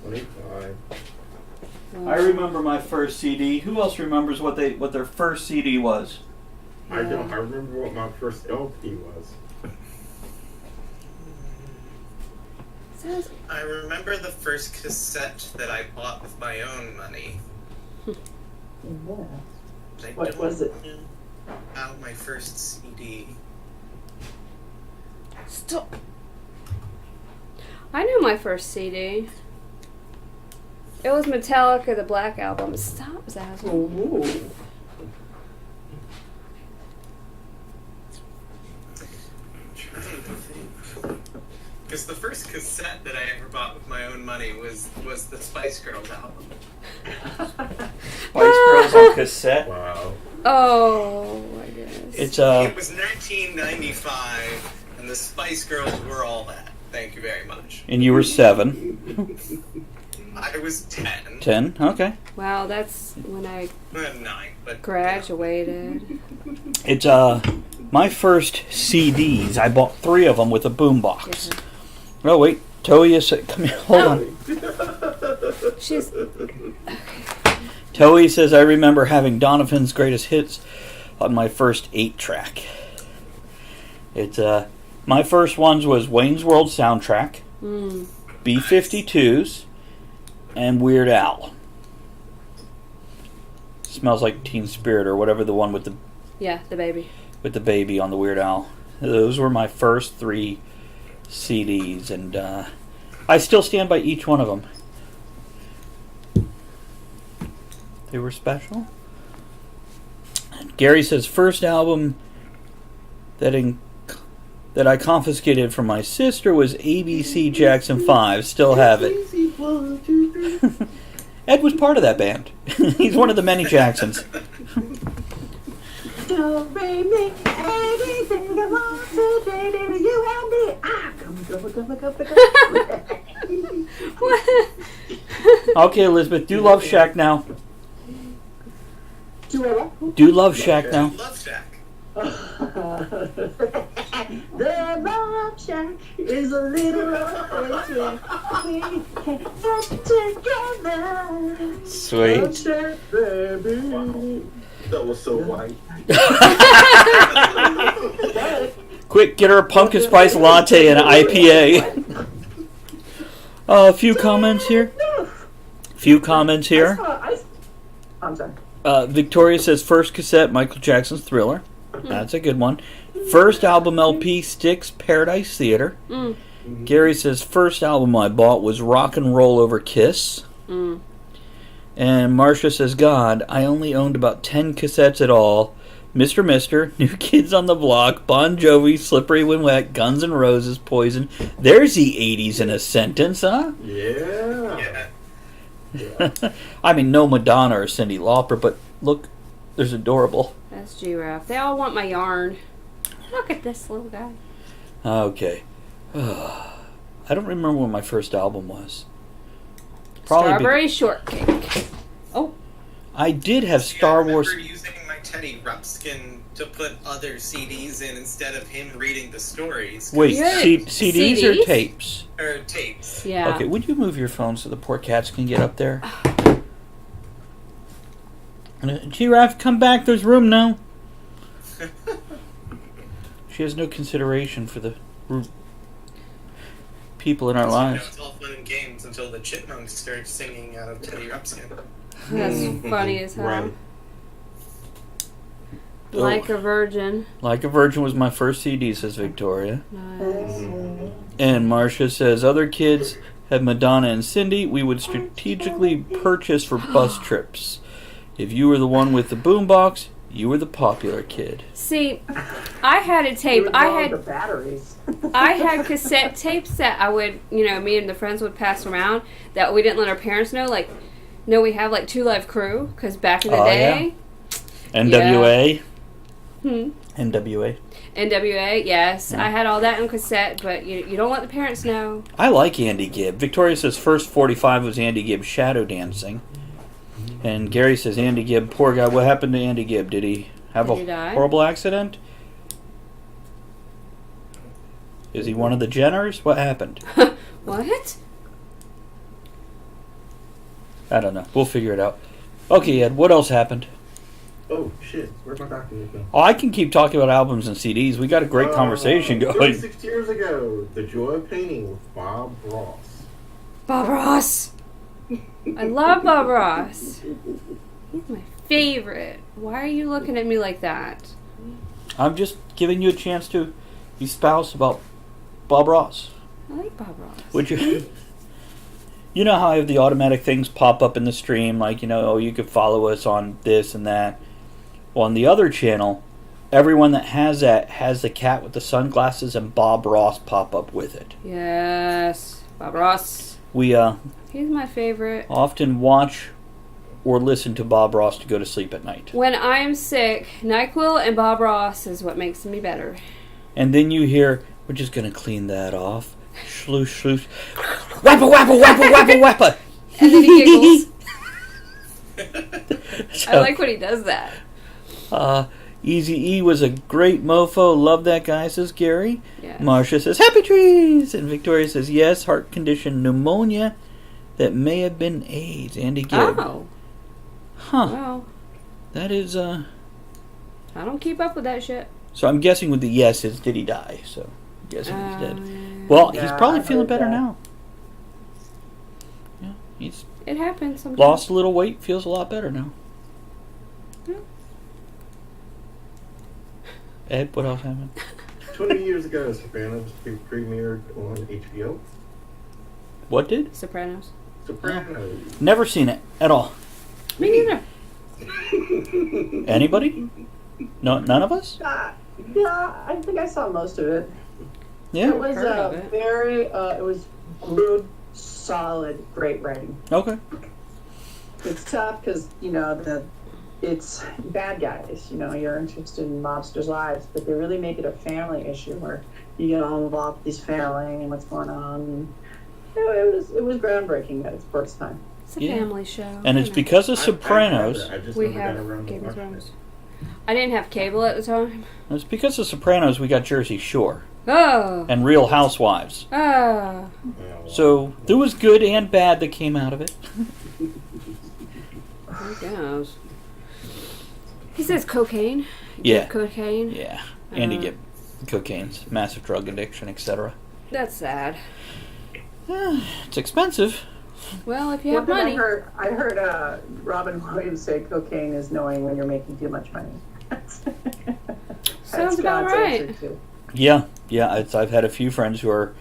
25. I remember my first CD. Who else remembers what their first CD was? I don't. I remember what my first LP was. Sounds. I remember the first cassette that I bought with my own money. Yeah. I What don't was it? know how my first CD. Stop. I knew my first CD. It was Metallica, the Black Album. Stop, Zazzle. Ooh. Because the first cassette that I ever bought with my own money was the Spice Girls album. Spice Girls on cassette. Wow. Oh my goodness. It's It was 1995, and the Spice Girls were all that. Thank you very much. and you were 7. I was 10. 10. Okay. Wow, that's when I 9, but graduated. It's my first CDs. I bought 3 of them with a boombox. Yeah. Oh wait, Toya said, "Come here, hold on." She's. Okay. Toei says, I remember having Donovan's Greatest Hits on my first 8-track. It's my first ones was Wayne's World soundtrack, B-52s, and Weird Al. Smells Like Teen Spirit, or whatever, the one with the baby. With the baby on the Weird Al. Those were my first 3 CDs, and I still stand by each one of them. They were special. And Gary says, first album that I confiscated from my sister was ABC Jackson 5. Still have it. Ed was part of that band. He's one of the many Jacksons. Don't bring me anything I want to do to you and me. Ah, come. Okay, Elizabeth, do Love Shack now. Do what? Do Love Shack now. Love Shack. The Love Shack is a little place where we can get together. Sweet. Love Shack, baby. That was so white. Quick, get her a pumpkin spice latte and an IPA. A few comments here. I'm sorry. Victoria says, first cassette, Michael Jackson's Thriller. That's a good one. First album LP, Styx, Paradise Theater. Gary says, first album I bought was Rock and Roll Over Kiss. And Marcia says, God, I only owned about 10 cassettes at all. Mr. Mister, New Kids on the Block, Bon Jovi, Slippery When Wet, Guns N' Roses, Poison. There's the 80s in a sentence, huh? Yeah. I mean, no Madonna or Cyndi Lauper, but look, there's Adorable. That's Giraffe. They all want my yarn. Look at this little guy. Okay. I don't remember what my first album was. Probably Strawberry Shortcake. Oh. I did have Star Wars. I remember using my Teddy Ruxpin to put other CDs in instead of him reading the stories. Wait, Yeah. CDs or tapes? Or tapes. Yeah. Okay, would you move your phone so the poor cats can get up there? Giraffe, come back. There's room now. She has no consideration for the people in our lives. It's all fun and games until the chipmunks start singing out of Teddy Ruxpin. That's funny as hell. Right. Like a Virgin. Like a Virgin was my first CD, says Victoria. Nice. And Marcia says, other kids had Madonna and Cindy. We would strategically purchase for bus trips. If you were the one with the boombox, you were the popular kid. See, I had a tape. You I borrowed had the batteries. I had cassette tapes that I would, me and the friends would pass around that we didn't let our parents know. Like, no, we have like Two Live Crew because back in the day, NWA. Hmm. NWA. NWA, yes, I had all that on cassette, but you don't let the parents know. I like Andy Gibb. Victoria says first 45 was Andy Gibb shadow dancing. And Gary says Andy Gibb, poor guy. What happened to Andy Gibb? Did he have Did he a die? horrible accident? Is he one of the Jenners? What happened? What? I don't know. We'll figure it out. Okay, Ed, what else happened? Oh, shit. Where's my document go? Oh, I can keep talking about albums and CDs. We got a great conversation going. 36 years ago, The Joy of Painting with Bob Ross. Bob Ross. I love Bob Ross. He's my favorite. Why are you looking at me like that? I'm just giving you a chance to espouse about Bob Ross. I like Bob Ross. Would you? You know how I have the automatic things pop up in the stream, like, you could follow us on this and that. Well, on the other channel, everyone that has that has the cat with the sunglasses and Bob Ross pop up with it. Yes, Bob Ross. We He's my favorite. often watch or listen to Bob Ross to go to sleep at night. When I am sick, NyQuil and Bob Ross is what makes me better. And then you hear, we're just going to clean that off. Sloosh, sloosh. Wappa, wappa, wappa, wappa, wappa. And then he giggles. So, I like when he does that. Easy E was a great mofo. Love that guy, says Gary. Yeah. Marcia says, happy trees. And Victoria says, yes, heart condition pneumonia that may have been AIDS. Andy Gibb. Oh. Huh. Well, That is, I don't keep up with that shit. So I'm guessing with the yes is did he die? So I'm guessing he's dead. Yeah. Well, he's Yeah, probably I feeling heard better that. now. Yeah, he's It happens sometimes. lost a little weight, feels a lot better now. Yeah. Ed, what else happened? 20 years ago, Sopranos premiered on HBO. What did? Sopranos. Sopranos. Never seen it at all. Me neither. Anybody? No, none of us. Yeah, I think I saw most of it. Yeah. It was Heard of it. very, it was good, solid, great writing. Okay. It's tough because, it's bad guys, you're interested in mobsters' lives, but they really make it a family issue where you get all involved with these family and what's going on. And, it was groundbreaking at its first time. It's a Yeah. family show. And you it's know. because of Sopranos. I just We never got have around to Game of watching Thrones. it. I didn't have cable at the time. It's because of Sopranos we got Jersey Shore Oh. and Real Housewives. Oh. Yeah, well, So there was good and bad that came out of it. Who knows? He says cocaine. Yeah. Cocaine. Yeah. And you Uh. get cocaine's massive drug addiction, etc. That's sad. It's expensive. Well, if you One have thing money. I heard Robin Williams say cocaine is knowing when you're making too much money. Sounds about God's answer, right. too. Yeah. I've had a few friends who are,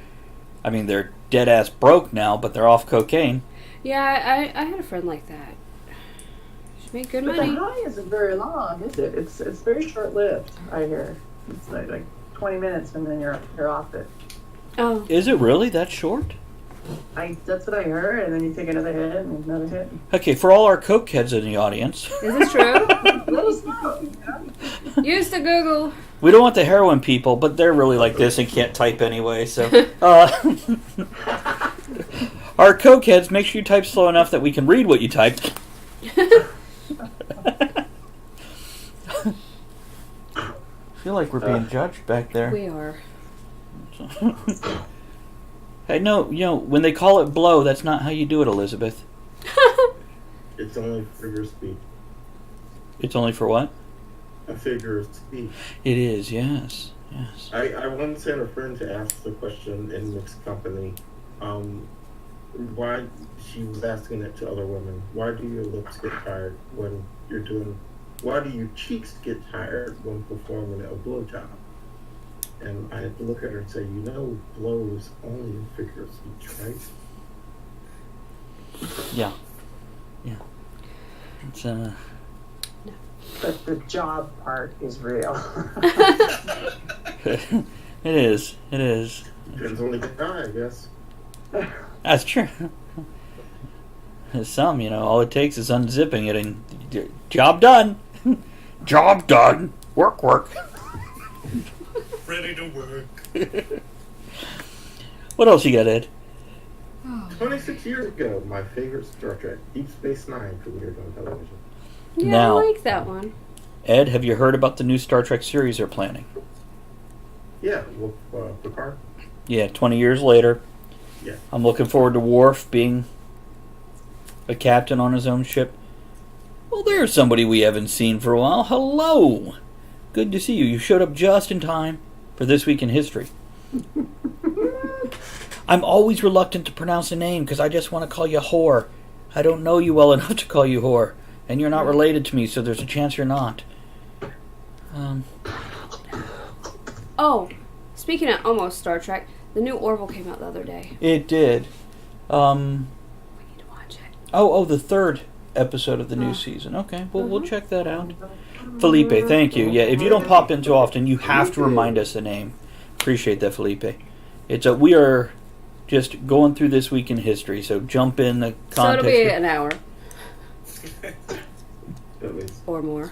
they're dead ass broke now, but they're off cocaine. Yeah, I had a friend like that. She made good But money. the high isn't very long, is it? It's very short lived. I hear it's like 20 minutes and then you're off it. Oh. Is it really that short? That's what I heard, and then you take another hit and another hit. Okay, for all our coke heads in the audience, Is this true? Let us know. Use the Google. we don't want the heroin people, but they're really like this and can't type anyway. So, our coke heads, make sure you type slow enough that we can read what you typed. I feel like we're being judged back there. We are. Hey, no, when they call it blow, that's not how you do it, Elizabeth. It's only figure of speech. It's only for what? A figure of speech. It is, yes. Yes. I once had a friend to ask the question in mixed company. Why she was asking it to other women. Why do your lips get tired when you're doing? Why do your cheeks get tired when performing a blowjob? And I had to look at her and say, blow is only a figure of speech, right? Yeah. It's But the job part is real. it is. It is. Depends on the guy, I guess. That's true. Some, all it takes is unzipping it and job done. Job done. Work. Ready to work. What else you got, Ed? 26 years ago, my favorite Star Trek, Deep Space Nine, premiered on television. Yeah, Now- I like that one. Ed, have you heard about the new Star Trek series they're planning? Yeah, with Picard. Yeah, 20 years later. Yeah. I'm looking forward to Worf being a captain on his own ship. Well, there's somebody we haven't seen for a while. Hello! Good to see you. You showed up just in time for This Week in History. I'm always reluctant to pronounce a name because I just want to call you whore. I don't know you well enough to call you whore. And you're not related to me, so there's a chance you're not. Oh, speaking of almost Star Trek, the new Orville came out the other day. It did. We need to watch it. Oh, the third episode of the new season. Okay, well, we'll check that out. Felipe, thank you. Yeah, if you don't pop in too often, you have to remind us the name. Appreciate that, Felipe. We are just going through This Week in History, so jump in the context. So it'll be an hour At least. or more.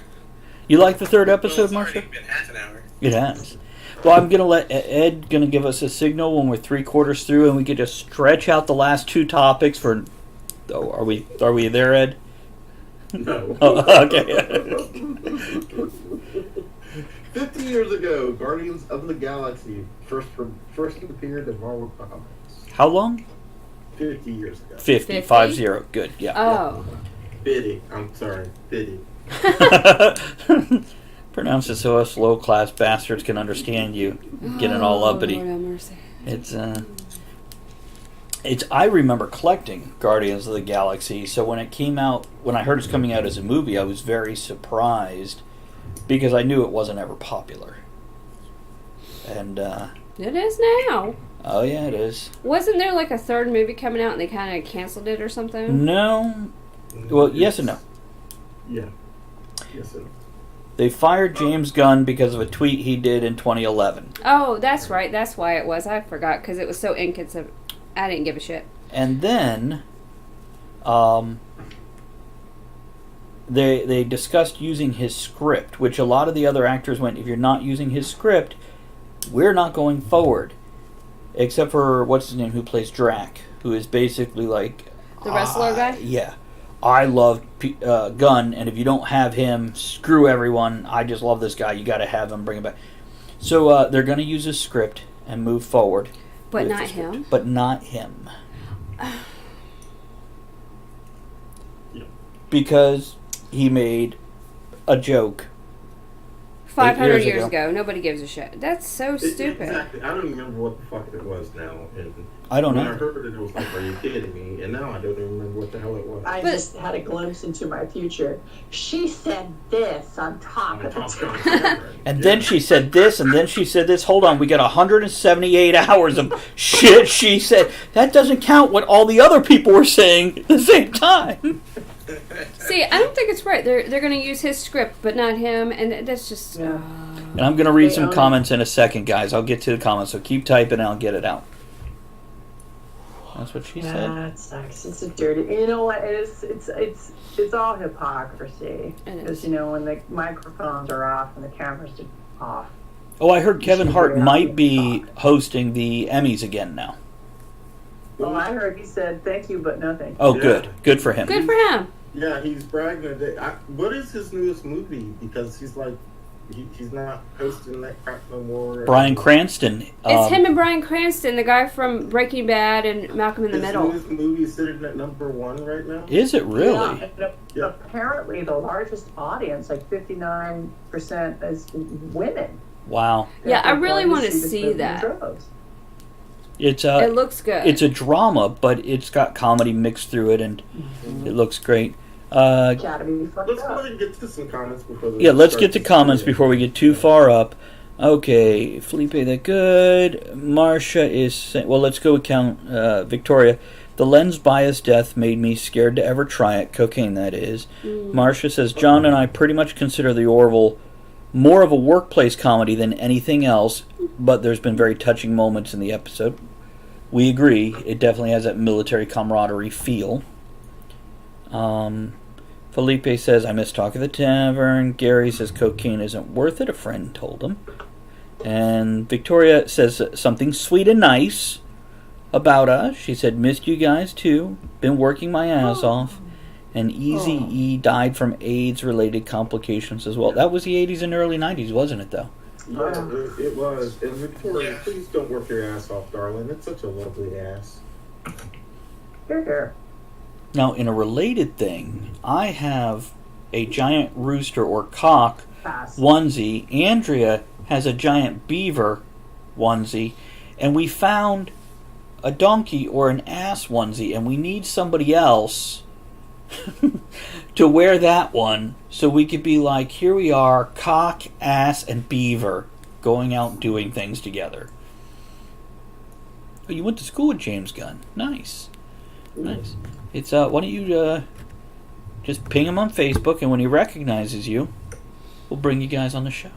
You like the third Well, episode, it's already Marsha? been half an hour. It has. Well, I'm gonna let Ed give us a signal when we're 3/4 through, and we can just stretch out the last two topics for. Oh, are we there, Ed? No. Oh, okay. 50 years ago, Guardians of the Galaxy first appeared in Marvel Comics. How long? 50 years ago. 50. 50? 50. Good. Yeah. Oh. Biddy. I'm sorry, Biddy. Pronounce it so us low-class bastards can understand you. Getting all uppity. Lord have mercy. It's. I remember collecting Guardians of the Galaxy, so when it came out, when I heard it's coming out as a movie, I was very surprised because I knew it wasn't ever popular. And It is now. oh yeah, it is. Wasn't there like a third movie coming out and they kind of canceled it or something? No. Well, yes and no. Yeah. Yes and no. They fired James Gunn because of a tweet he did in 2011. Oh, that's right. That's why it was. I forgot because it was so inconsistent. I didn't give a shit. And then they discussed using his script, which a lot of the other actors went, if you're not using his script, we're not going forward. Except for, what's his name, who plays Drac, who is basically like... The wrestler guy? Yeah. I love Gunn, and if you don't have him, screw everyone. I just love this guy. You got to have him, bring him back. So they're going to use his script and move forward. But with not the script. him? But not him. Because he made a joke 500 years years ago. ago. Nobody gives a shit. That's so stupid. Exactly. I don't remember what the fuck it was now. And I don't when know. I heard it, it was like, are you kidding me? And now I don't even remember what the hell it was. I just had a glimpse into my future. She said this on top of it. And then she said this, and then she said this. Hold on, we got 178 hours of shit she said. That doesn't count what all the other people were saying at the same time. See, I don't think it's right. They're going to use his script, but not him, and that's just... Yeah. And I'm going to read They some own it. comments in a second, guys. I'll get to the comments, so keep typing and I'll get it out. That's what she said. That sucks. It's a dirty. You know what? It's all hypocrisy. It is. Because you know when the microphones are off and the cameras are off. Oh, I heard Kevin Hart figure out might who be to talk. hosting the Emmys again now. Well, I heard he said thank you, but nothing. Oh, Yeah. good. Good for him. Good for him. Yeah, he's bragging today. What is his newest movie? Because he's like, he's not hosting that crap no more. Bryan Cranston. It's him and Bryan Cranston, the guy from Breaking Bad and Malcolm in the His Middle. newest movie is sitting at #1 right now. Is it really? Yeah, and Yeah. apparently the largest audience, like 59%, is women. Wow. Yeah, I They're really going want to this see movie in that. droves. It's It looks good. it's a drama, but it's got comedy mixed through it, and it looks great. Gotta be fucked Let's go up. ahead and get to some comments before. Yeah, let's get to comments before we get too far up. Okay, Felipe, that good. Marcia is saying, well, let's go with Victoria. The lens bias death made me scared to ever try it. Cocaine, that is. Marcia says, John and I pretty much consider the Orville more of a workplace comedy than anything else, but there's been very touching moments in the episode. We agree. It definitely has that military camaraderie feel. Felipe says, I miss Talk of the Tavern. Gary says, cocaine isn't worth it. A friend told him. And Victoria says something sweet and nice about us. She said, missed you guys too. Been working my ass off. And Easy E died from AIDS-related complications as well. That was the 80s and early 90s, wasn't it, though? Yeah, it was. And Victoria, Yeah. please don't work your ass off, darling. It's such a lovely ass. Here. Now, in a related thing, I have a giant rooster or cock Pass. onesie. Andrea has a giant beaver onesie. And we found a donkey or an ass onesie, and we need somebody else to wear that one so we could be like, here we are, cock, ass, and beaver going out doing things together. Oh, you went to school with James Gunn. Nice. Nice. It's why don't you just ping him on Facebook, and when he recognizes you, we'll bring you guys on the show.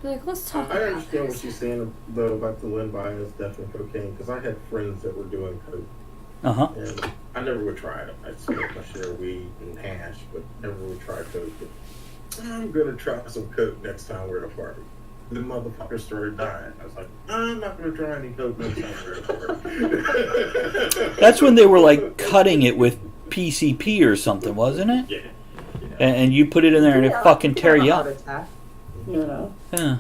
Like, let's talk I about understand this. what she's saying though about the Lynn bias, definitely cocaine, because I had friends that were doing coke, Uh-huh. and I never would try it. I'd smoke my share of weed and hash, but never would try coke. But I'm gonna try some coke next time we're at a party. The motherfucker started dying. I was like, I'm not gonna try any coke next time we're at a party. That's when they were like cutting it with PCP or something, wasn't it? Yeah. And you put it in there and it Yeah, fucking tear you heart up. attack. You know, Yeah.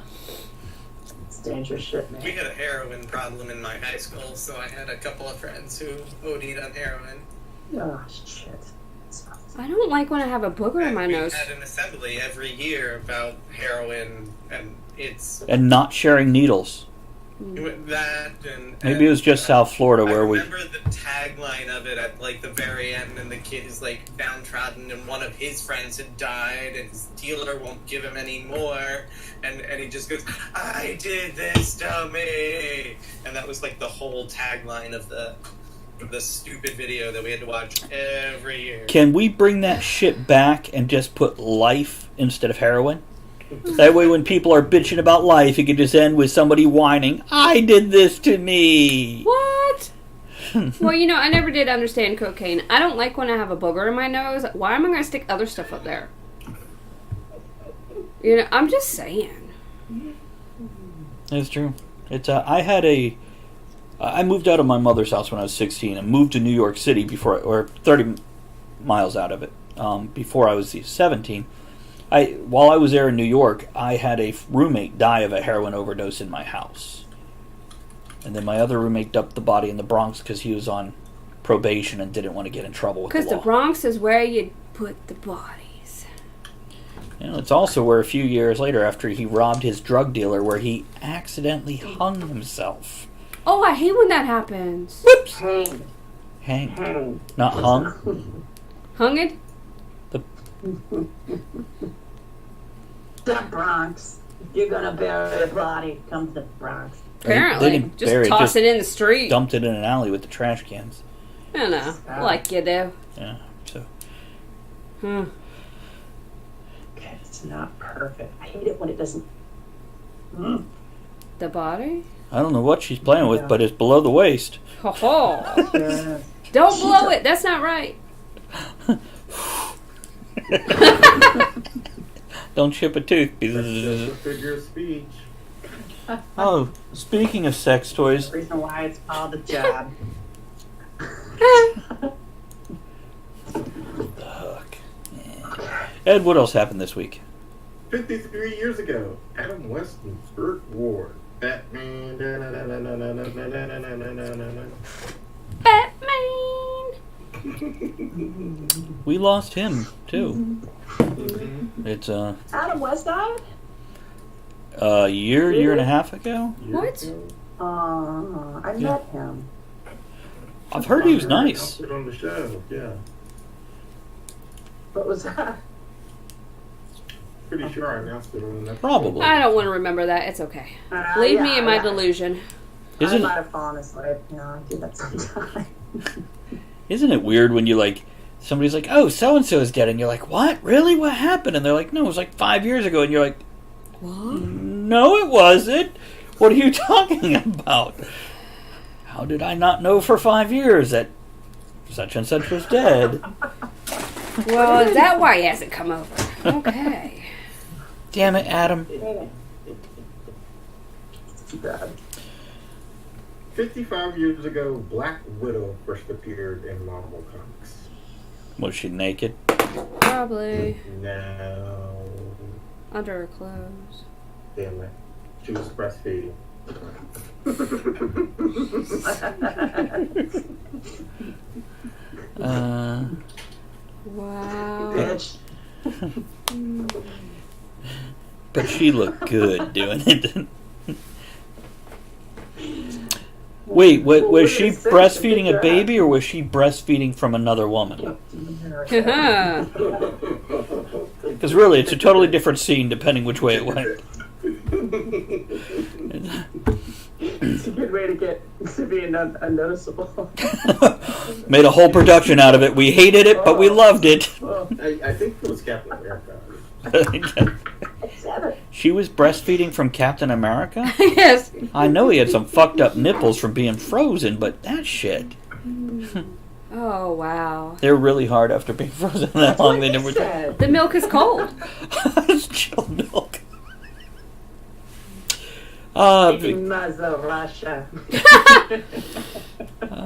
it's dangerous shit, man. We had a heroin problem in my high school, so I had a couple of friends who OD'd on heroin. Oh, shit. Sucks. I don't like when I have a booger in my we nose. had an assembly every year about heroin, and it's And not sharing needles. that and Maybe it was just South Florida where I we. remember the tagline of it at like the very end, and the kid is like downtrodden, and one of his friends had died, and his dealer won't give him any more, and he just goes, "I did this to me," and that was like the whole tagline of the stupid video that we had to watch every year. Can we bring that shit back and just put life instead of heroin? That way when people are bitching about life, it could just end with somebody whining, I did this to me. What? Well, I never did understand cocaine. I don't like when I have a booger in my nose. Why am I going to stick other stuff up there? I'm just saying. That's true. It's I moved out of my mother's house when I was 16 and moved to New York City or 30 miles out of it, before I was 17. While I was there in New York, I had a roommate die of a heroin overdose in my house. And then my other roommate dumped the body in the Bronx because he was on probation and didn't want to get in trouble with the law. Because the Bronx is where you put the bodies. It's also where a few years later, after he robbed his drug dealer, where he accidentally hung himself. Oh, I hate when that happens. Whoops! Hang. Hang. Not hung. Hung it? The Bronx. If you're gonna bury a body, come to the Bronx. Apparently. They didn't Just bury it, toss just it in the street. Dumped it in an alley with the trash cans. I don't know. Like you do. Yeah, so. Okay, it's not perfect. I hate it when it doesn't. The body? I don't know what she's playing with, but it's below the waist. Ho ho. Yeah. Don't blow it. That's not right. Don't chip a tooth. That's just a figure of speech. Oh, speaking of sex toys, The reason why it's called a job. fuck. Ed, what else happened this week? 53 years ago, Adam West and Burt Ward. Batman. Batman. We lost him too. It's Adam West died? a year and a half ago. What? I met him. I've heard he was nice. On the show, yeah. What was that? Pretty sure I announced it on that. Probably. I don't want to remember that. It's okay. Leave me in my delusion. I Isn't might have fallen asleep. I do that sometimes. Isn't it weird when you somebody's like, oh, so and so is dead, and you're like, what? Really? What happened? And they're like, no, it was like 5 years ago, and you're like, What? no, it wasn't. What are you talking about? How did I not know for 5 years that such and such was dead? Well, is that why he hasn't come over? Okay. Damn it, Adam. Too bad. 55 years ago, Black Widow first appeared in Marvel Comics. Was she naked? Probably No. under her clothes. Damn it. She was breastfeeding. Wow. Bitch. But she looked good doing it. Wait, was she breastfeeding a baby or was she breastfeeding from another woman? Because really, it's a totally different scene depending which way it went. It's a good way to get to be unnoticeable. Made a whole production out of it. We hated it, but we loved it. I think it was Captain America. She was breastfeeding from Captain America? Yes. I know he had some fucked up nipples from being frozen, but that shit. Oh, wow. They're really hard after being frozen that long. They never said. The milk is cold. It's chilled milk. Mother Russia.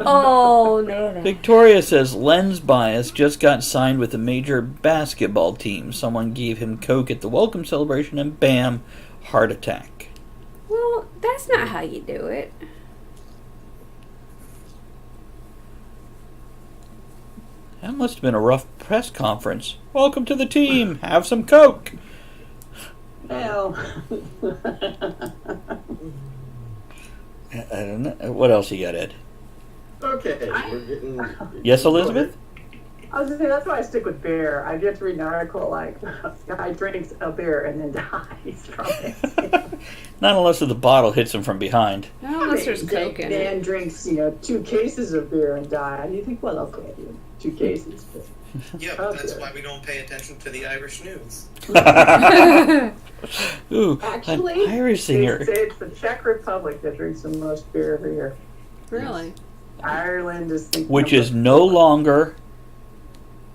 Oh, no. Victoria says Lens Bias just got signed with a major basketball team. Someone gave him coke at the welcome celebration and bam, heart attack. Well, that's not how you do it. That must have been a rough press conference. Welcome to the team. Have some Coke. Well, I don't know. What else you got, Ed? Okay, we're getting. Yes, Go Elizabeth? I was gonna say, that's why I stick with beer. I get to read an article like, guy drinks a beer and then dies from it. Not unless the bottle hits him from behind. Not unless there's Coke in Dan it. drinks, 2 cases of beer and dies. You think, well, okay, 2 cases. But Yeah, but that's why we don't pay attention to the Irish news. Ooh, actually, an Irish they singer. say it's the Czech Republic that drinks the most beer every year. Really? Ireland is thinking Which of is no longer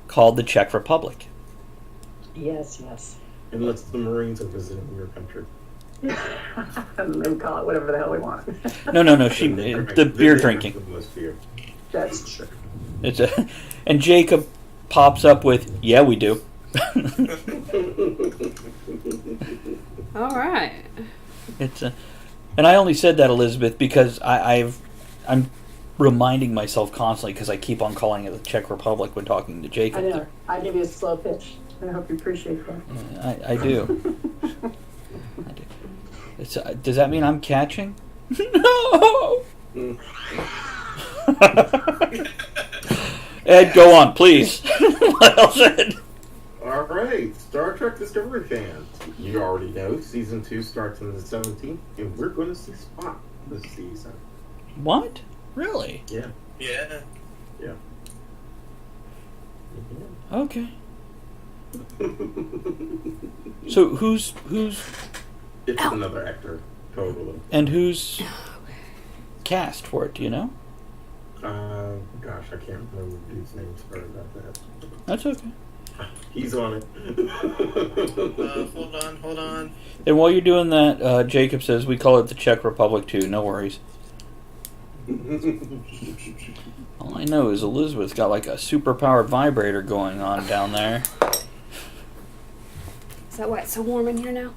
called the Czech Republic. Yes, yes. Unless the Marines are visiting your country. And they call it whatever the hell we want. No. The beer They drinking. drink the most beer. That's true. And Jacob pops up with, "Yeah, we do." All right. And I only said that, Elizabeth, because I'm reminding myself constantly because I keep on calling it the Czech Republic when talking to Jacob. I know. I give you a slow pitch. I hope you appreciate that. I do. I do. Does that mean I'm catching? No. Ed, go on, please. What else, Ed? All right, Star Trek Discovery fans. You already know season 2 starts on the 17th, and we're going to see Spock this season. What? Really? Yeah. Yeah. Yeah. Okay. So who's It's another actor, totally. and who's cast for it? Do you know? Gosh, I can't remember the dude's name. Sorry about that. That's okay. He's on it. Hold on. And while you're doing that, Jacob says we call it the Czech Republic too. No worries. All I know is Elizabeth's got like a super-powered vibrator going on down there. Is that why it's so warm in here now?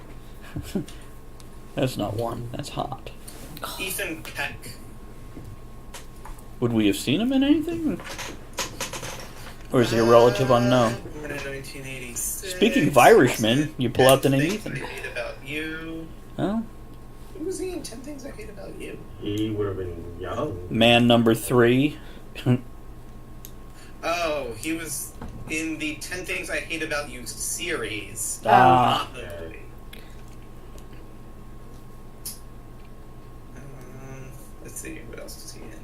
That's not warm. That's hot. Ethan Peck. Would we have seen him in anything? Or is he a relative unknown? Born in 1986. Speaking of Irishmen, you pull out the name 10 Ethan. Things I Hate About You. Oh, Who was he in 10 Things I Hate About You? He would have been young. man number 3. Oh, he was in the 10 Things I Hate About You series. Ah. Not the movie. Let's see, what else is he in?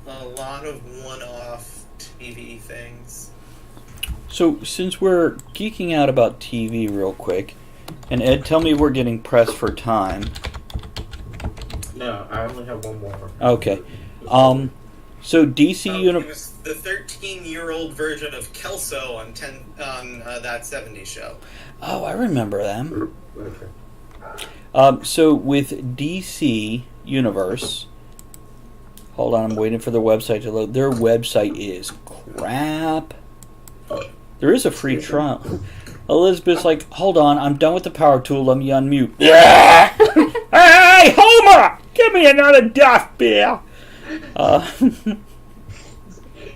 A lot of one-off TV things. So, since we're geeking out about TV real quick, and Ed, tell me we're getting pressed for time. No, I only have one more. Okay. So DC He Universe. was the 13-year-old version of Kelso on That 70s Show. Oh, I remember them. Okay. So with DC Universe, hold on, I'm waiting for their website to load. Their website is crap. There is a free trial. Elizabeth's like, hold on, I'm done with the power tool. Let me unmute. Yeah. Hey, Homer, give me another Duff beer.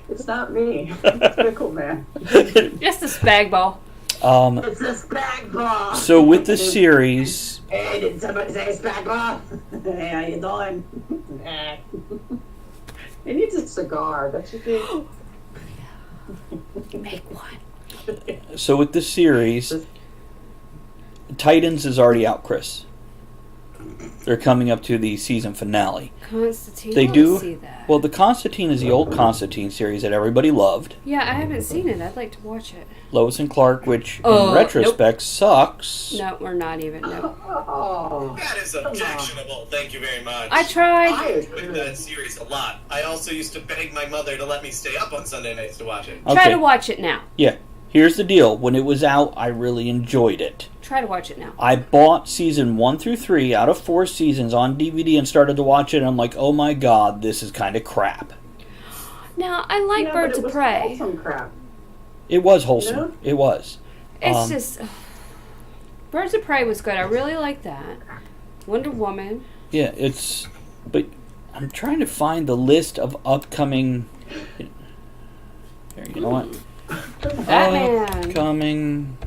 It's not me. It's Pickle Man. Just a spag ball. It's a spag ball. So with the series, Hey, did somebody say spag ball? Hey, how you doing? He needs a cigar. Don't you think? Make one. so with the series, Titans is already out, Chris. They're coming up to the season finale. Constantine. They I do. wanna see that. Well, the Constantine is the old Constantine series that everybody loved. Yeah, I haven't seen it. I'd like to watch it. Lois and Clark, which Oh, in retrospect sucks. No, we're not even. No. Oh, That is objectionable. Thank you very much. I tried. I enjoyed agree. that series a lot. I also used to beg my mother to let me stay up on Sunday nights to watch it. Try Okay. to watch it now. Yeah. Here's the deal. When it was out, I really enjoyed it. Try to watch it now. I bought season 1 through 3 out of 4 seasons on DVD and started to watch it. And I'm like, oh my god, this is kind of crap. Now, I like Yeah, Birds but it of was Prey. wholesome crap. It was wholesome. Yeah. It was. It's just. Birds of Prey was good. I really like that. Wonder Woman. Yeah, it's. But I'm trying to find the list of upcoming. Here, you know what? Batman. Upcoming.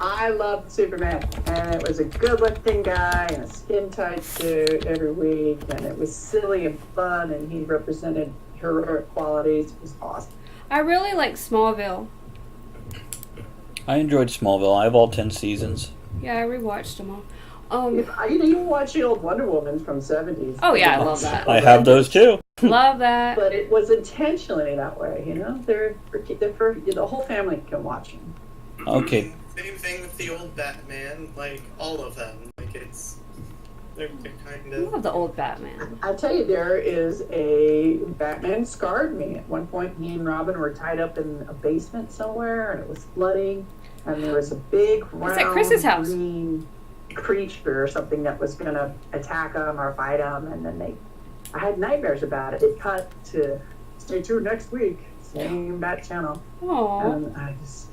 I loved Superman, and it was a good-looking guy in a skin-tight suit every week, and it was silly and fun, and he represented heroic qualities. It was awesome. I really like Smallville. I enjoyed Smallville. I have all 10 seasons. Yeah, I rewatched them all. You watch the old Wonder Woman from the 70s. Oh yeah, I love that. I have those too. Love that. But it was intentionally that way, you know? They're for the whole family can watch them. Okay. Same thing with the old Batman, like all of them. Like they're kind I of. love the old Batman. I tell you, there is a Batman scarred me. At one point, he and Robin were tied up in a basement somewhere, and it was flooding, and there was a big round at Chris's house. green creature or something that was going to attack them or fight them, and then I had nightmares about it. It cut to stay tuned next week, same Bat channel, Aww. and I just.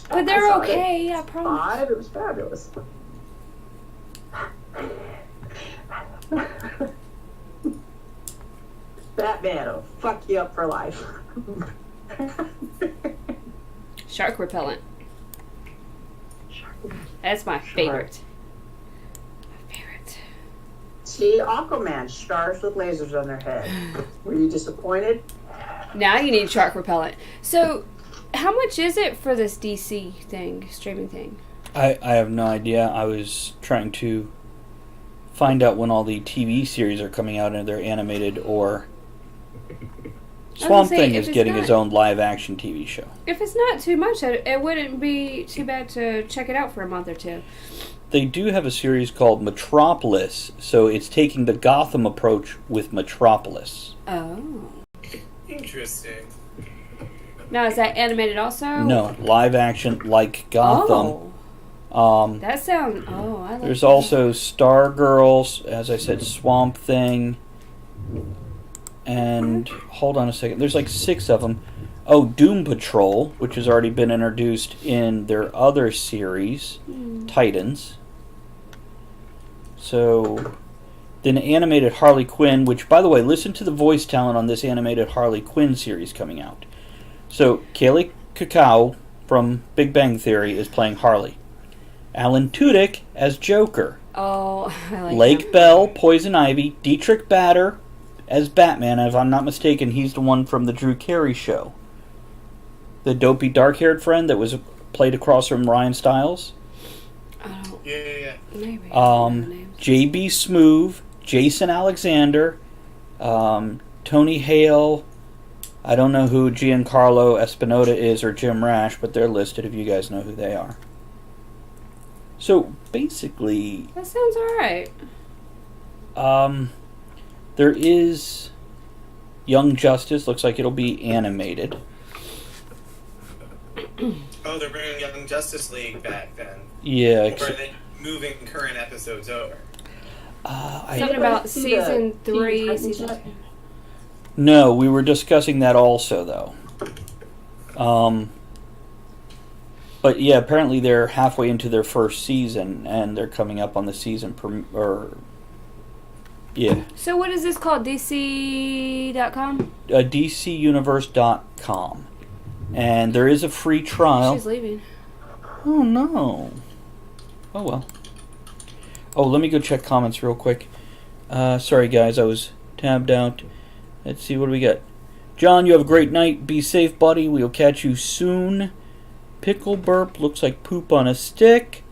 But they're I saw it okay, at I promise. 5. It was fabulous. Batman will fuck you up for life. Shark repellent. That's my favorite. My favorite. See, Aquaman, stars with lasers on their head. Were you disappointed? Now you need shark repellent. So, how much is it for this DC thing, streaming thing? I have no idea. I was trying to find out when all the TV series are coming out and they're animated, or Swamp say, Thing if is it's getting not- his own live action TV show. If it's not too much, it wouldn't be too bad to check it out for a month or two. They do have a series called Metropolis, so it's taking the Gotham approach with Metropolis. Oh. Interesting. Now, is that animated also? No, live action like Gotham. Oh. That sounds... Oh, I like There's that. also Stargirls, as I said, Swamp Thing, and hold on a second. There's like 6 of them. Oh, Doom Patrol, which has already been introduced in their other series, Titans. So, then animated Harley Quinn, which, by the way, listen to the voice talent on this animated Harley Quinn series coming out. So, Kaylee Cuoco from Big Bang Theory is playing Harley. Alan Tudyk as Joker. Oh, I like Lake him. Bell, Poison Ivy. Dietrich Bader as Batman. If I'm not mistaken, he's the one from the Drew Carey show. The dopey dark-haired friend that was played across from Ryan Stiles. I don't... Yeah. Maybe. I don't know names. J.B. Smoove, Jason Alexander, Tony Hale. I don't know who Giancarlo Espinosa is or Jim Rash, but they're listed if you guys know who they are. So, basically, That sounds alright. there is Young Justice. Looks like it'll be animated. Oh, they're bringing Young Justice League back then. Yeah. Or are they moving current episodes over? Something about see the season Teen 3, Titans season yet? 2. No, we were discussing that also, though. But yeah, apparently they're halfway into their first season, and they're coming up on the season yeah, So what is this called? DC.com? DCUniverse.com, and there is a free trial. She's leaving. Oh no! Oh well. Oh, let me go check comments real quick. Sorry guys, I was tabbed out. Let's see what do we got. John, you have a great night. Be safe, buddy. We'll catch you soon. Pickle burp looks like poop on a stick.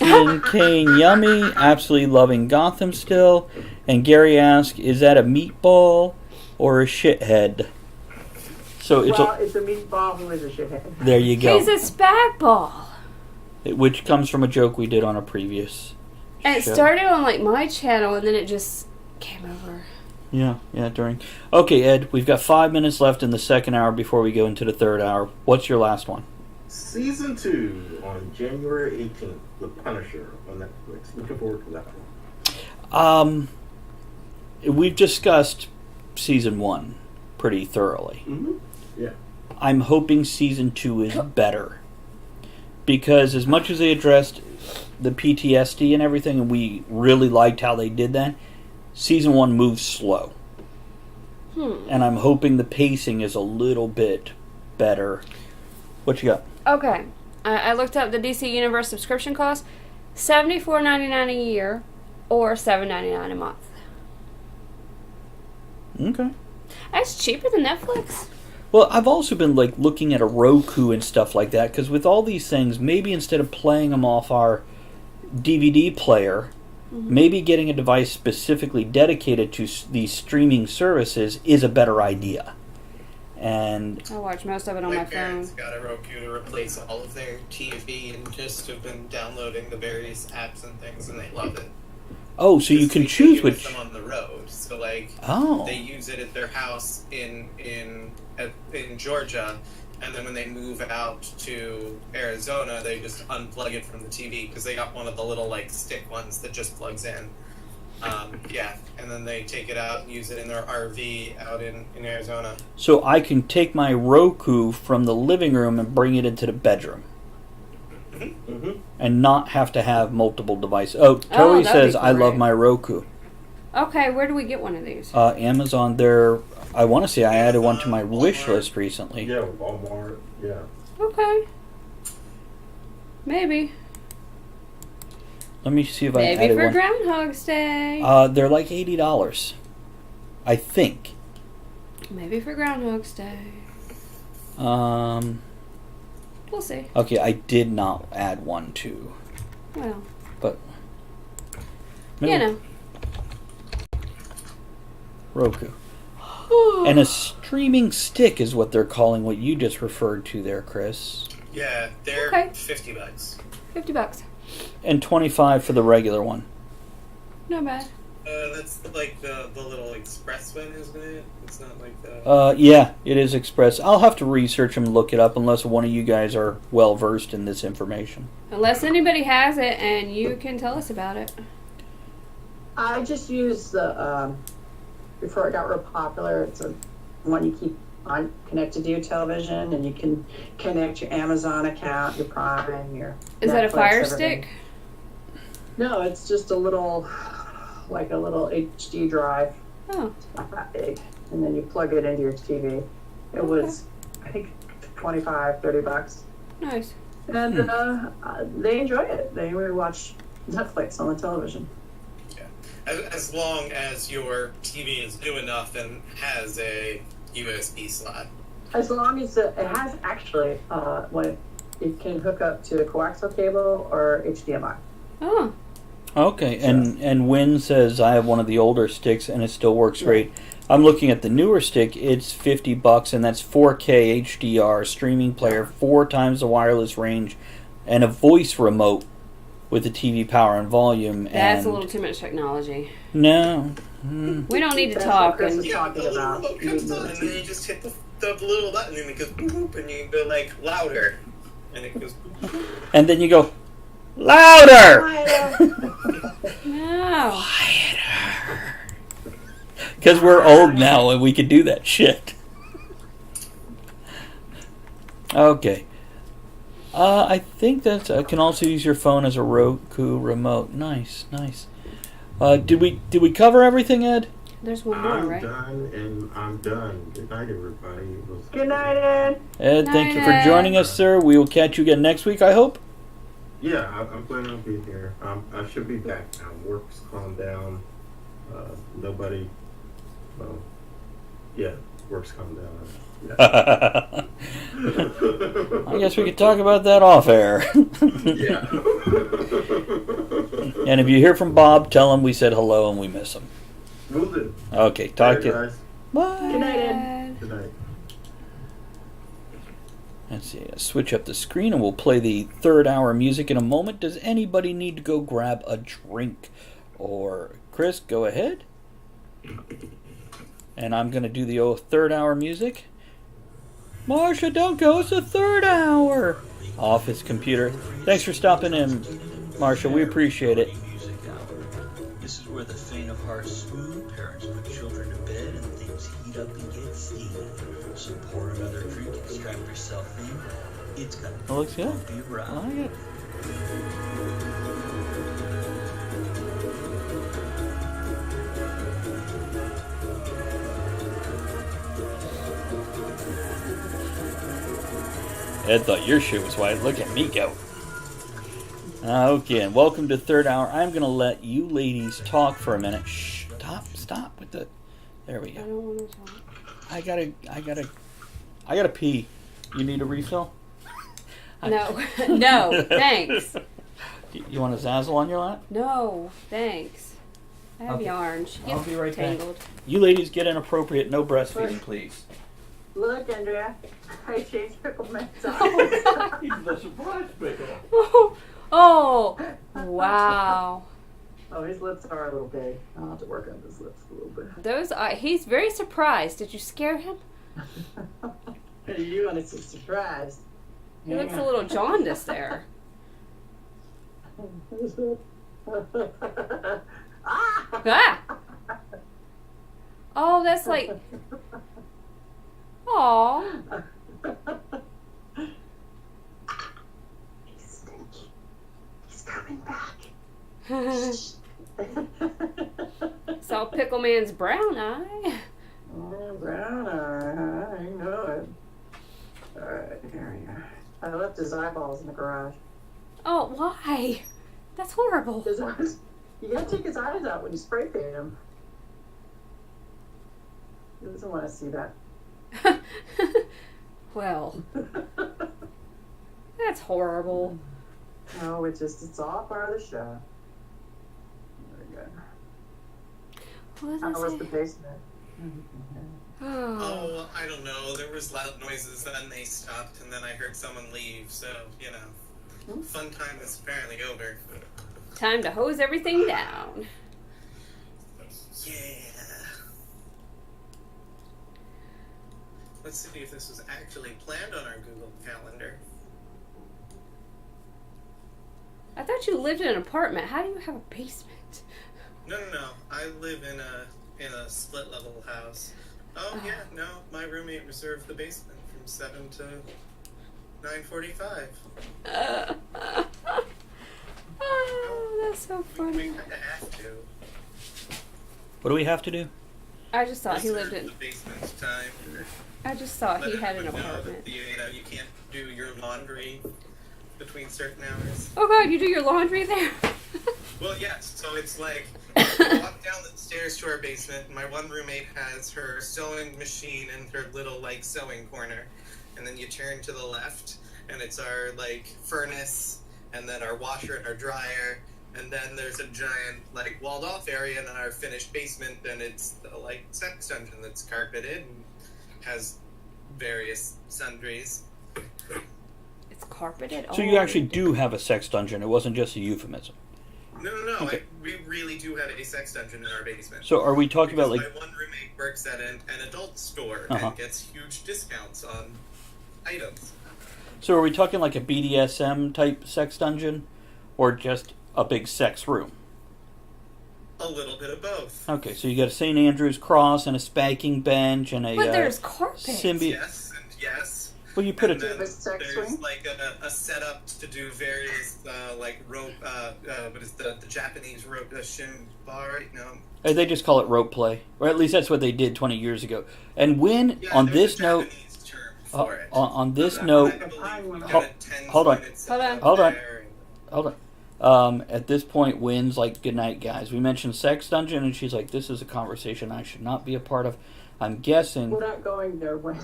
Ian Kane, yummy. Absolutely loving Gotham still. And Gary asks, is that a meatball or a shithead? So it's It's a meatball who is a shithead. there you go. He's a spag ball. Which comes from a joke we did on a previous And it show. started on like my channel and then it just came over. Yeah, during. Okay, Ed, we've got 5 minutes left in the second hour before we go into the third hour. What's your last one? Season 2 on January 18th, The Punisher on Netflix. Looking forward to that one. We've discussed season 1 pretty thoroughly. Mm-hmm. Yeah. I'm hoping season 2 is better. Because as much as they addressed the PTSD and everything, and we really liked how they did that, season 1 moves slow. Hmm. And I'm hoping the pacing is a little bit better. What you got? Okay. I looked up the DC Universe subscription cost. $74.99 a year or $7.99 a month. Okay. That's cheaper than Netflix. Well, I've also been like looking at a Roku and stuff like that, because with all these things, maybe instead of playing them off our DVD player, maybe getting a device specifically dedicated to these streaming services is a better idea. And I watch most of it on my phone. parents got a Roku to replace all of their TV and just have been downloading the various apps and things, and they love it. oh, so you can They choose use which. them on the road. So like Oh, they use it at their house in Georgia, and then when they move out to Arizona, they just unplug it from the TV because they got one of the little like stick ones that just plugs in. And then they take it out and use it in their RV out in Arizona. so I can take my Roku from the living room and bring it into the bedroom. Mm-hmm. And not have to have multiple devices. Oh, Toey that'd says, be I love great. my Roku. Okay, where do we get one of these? Amazon, I want to say I added one to my Amazon, wish Walmart. list recently. Yeah, Walmart. Yeah. Okay. Maybe. Let me see if I Maybe added for one. Groundhog's Day. They're like $80. I think. Maybe for Groundhog's Day. Um, We'll see. okay, I did not add one to. Well, But. you know. Roku. And a streaming stick is what they're calling what you just referred to there, Chris. Yeah, they're Okay. $50. $50. And $25 for the regular one. Not bad. That's like the little express one, isn't it? It's not like the. Yeah, it is Express. I'll have to research them and look it up unless one of you guys are well versed in this information. Unless anybody has it and you can tell us about it. I just use the, before it got real popular, it's a one you keep on connected to your television, and you can connect your Amazon account, your Prime, your Is that a Netflix, Fire everything. Stick? No, it's just a little, like a little HD drive. Oh, It's not that big. And then you plug it into your TV. It was, I think, $25-$30. nice. And they enjoy it. They really watch Netflix on the television. As long as your TV is new enough and has a USB slot. As long as it has actually, when it can hook up to a coaxial cable or HDMI. Oh, Okay, and Win says I have one of the older sticks and it still works great. I'm looking at the newer stick. It's $50 and that's 4K HDR streaming player, 4 times the wireless range, and a voice remote with the TV power and volume. that's and a little too much technology. No. We don't need to That's talk. what Chris And was talking the about. little remote comes on, and then you just hit the little button, and it goes boop, boop, and you go like louder, and it goes boop, boop. And then you go louder no. because we're old now and we can do that shit. Okay. I think that I can also use your phone as a Roku remote. Nice. Did we cover everything, Ed? There's one more, I'm right? done, and I'm done. Good night, everybody. It was- Good night, Ed. Ed, thank you for Night, Ed. joining us, sir. We will catch you again next week, I hope. Yeah, I'm planning on being here. I should be back now. Work's calmed down. Nobody. Well, yeah, work's calmed down. Yeah. I guess we could talk about that off air. Yeah. And if you hear from Bob, tell him we said hello and we miss him. Will do. Okay, talk to you. guys. Bye. Good night, Ed. Good night. Let's see. Switch up the screen and we'll play the third hour music in a moment. Does anybody need to go grab a drink? Or Chris, go ahead. And I'm going to do the third hour music. Marsha, don't go. It's the third hour. Off his computer. Thanks for stopping in, Marsha. We appreciate it. Music hour. This is where the faint of heart swoon, parents put children to bed, and things heat up and get steamy. So pour another drink and strap yourself in. It's gonna It looks good. be I right. like it. Ed thought your shit was wide. Look at me go. Okay, and welcome to Third Hour. I'm going to let you ladies talk for a minute. Shh, stop with the... There we I go. don't want to talk. I gotta pee. You need a refill? No. No, thanks. You want a Zazzle on your lap? No, thanks. I have Okay. yarn. She I'll gets be right back. tangled. You ladies get inappropriate, no breastfeeding, please. Look, Andrea, I changed Pickle Man's eyes. He's the surprise pickle. Oh, wow. Oh, his lips are a little big. I'll have to work on his lips a little bit. Those are, he's very surprised. Did you scare him? You want to see surprised? He looks a little jaundiced there. Ah! Oh, that's like. Aw. He's stinky. He's coming back. Saw Pickle Man's brown eye. Oh, brown eye. I know it. Alright, here we go. I left his eyeballs in the garage. Oh, why? That's horrible. His eyes. You gotta take his eyes out when you spray paint him. He doesn't want to see that. Well, that's horrible. No, it's all part of the show. Very good. What How was is the it? basement? Oh. Oh, I don't know. There was loud noises, then they stopped, and then I heard someone leave. So, you know, fun time is apparently over. Time to hose everything down. Yeah. Let's see if this was actually planned on our Google Calendar. I thought you lived in an apartment. How do you have a basement? No. I live in a split level house. Oh yeah, no. My roommate reserved the basement from 7 to 9:45. Oh, that's so We funny. kind of have to. What do we have to do? I just thought he Reserve lived in. the basement time. I just thought he Let had an everyone know apartment. that you can't do your laundry between certain hours. Oh God, you do your laundry there? Well, yes. So it's like you walk down the stairs to our basement. My one roommate has her sewing machine in her little like sewing corner, and then you turn to the left, and it's our like furnace, and then our washer and our dryer, and then there's a giant like walled off area in our finished basement, and it's the like sex dungeon that's carpeted and has various sundries. It's carpeted. So you actually do have a sex dungeon. It wasn't just a euphemism. No. Okay. We really do have a sex dungeon in our basement. So are we talking about Because like... my one roommate works at an adult store Uh-huh. and gets huge discounts on items. So are we talking like a BDSM type sex dungeon? Or just a big sex room? A little bit of both. Okay, so you got a St. Andrew's cross and a spanking bench and a... But there's carpet. Yes and yes. Well, you put And it... then a sex there's swing? like a setup to do various like rope. What is the Japanese rope? Shin bar? No. They just call it rope play. Or at least that's what they did 20 years ago. And when, Yeah, on there's this a note... Japanese term for it. On this I note... believe we've got Hold- a 10 hold on. unit set Hold on. up Hold on. there. Hold on. At this point, Wynn's like, good night, guys. We mentioned sex dungeon, and she's like, this is a conversation I should not be a part of. I'm guessing... We're not going there when.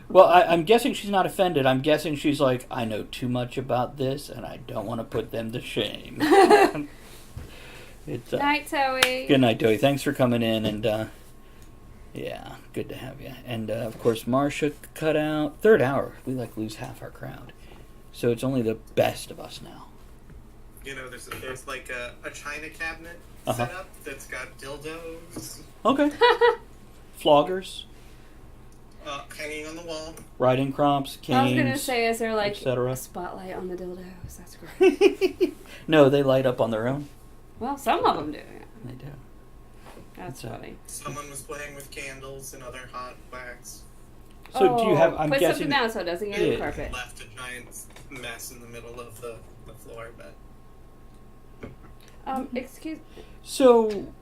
Well, I'm guessing she's not offended. I'm guessing she's like, I know too much about this, and I don't want to put them to shame. It's Night, Zoe. good night, Joey. Thanks for coming in, and yeah, good to have you. And of course, Marsha cut out. Third hour, we like lose half our crowd, so it's only the best of us now. You know, there's like a china cabinet Uh-huh. set up that's got dildos Okay. Floggers, hanging on the wall. riding crops, I was gonna canes. say, is there like etc.. a spotlight on the dildos? That's great. No, they light up on their own. Well, some of them do. They do. That's That's funny. Someone was playing with candles and other hot wax. So do you have? I'm put guessing. something down so it doesn't get in the Yeah. carpet. Left a giant mess in the middle of the floor, but Excuse. So,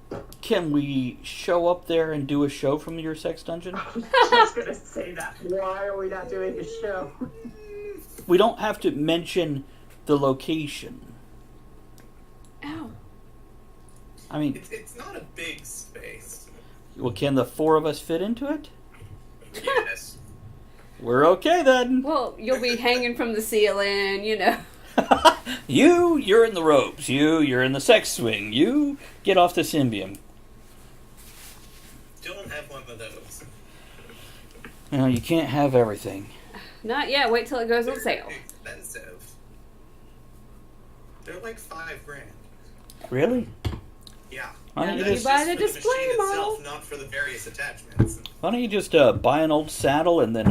can we show up there and do a show from your sex dungeon? I was just gonna say that. Why are we not doing a show? we don't have to mention the location. Ow. I mean, It's not a big space. well, can the four of us fit into it? Yes. We're okay then. Well, you'll be hanging from the ceiling, you know. You're in the ropes. You're in the sex swing. You get off the Symbian. Don't have one of those. No, you can't have everything. Not yet. Wait till it goes on They're sale. expensive. They're like $5,000. Really? Yeah. Why don't you You That's just, buy the for display machine model. itself, not for the various attachments. why don't you just buy an old saddle and then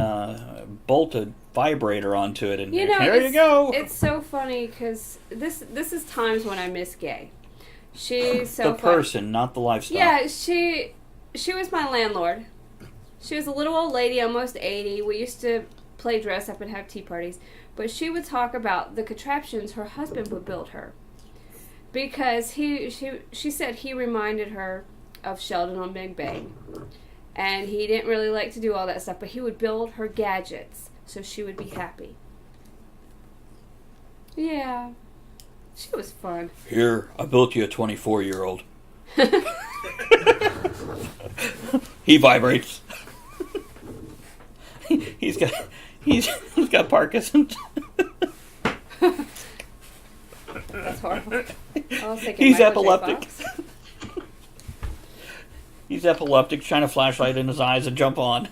bolt a vibrator onto it, and You know, here you go. It's so funny because this is times when I miss Gay. She's so The fun. person, not the lifestyle. Yeah, she was my landlord. She was a little old lady, almost 80. We used to play dress up and have tea parties. But she would talk about the contraptions her husband would build her. Because she said he reminded her of Sheldon on Big Bang. And he didn't really like to do all that stuff, but he would build her gadgets so she would be happy. Yeah. She was fun. Here, I built you a 24-year-old. He vibrates. he's got Parkinson's. That's horrible. I was thinking He's Michael J. epileptic. Fox. He's epileptic, shine a flashlight in his eyes and jump on.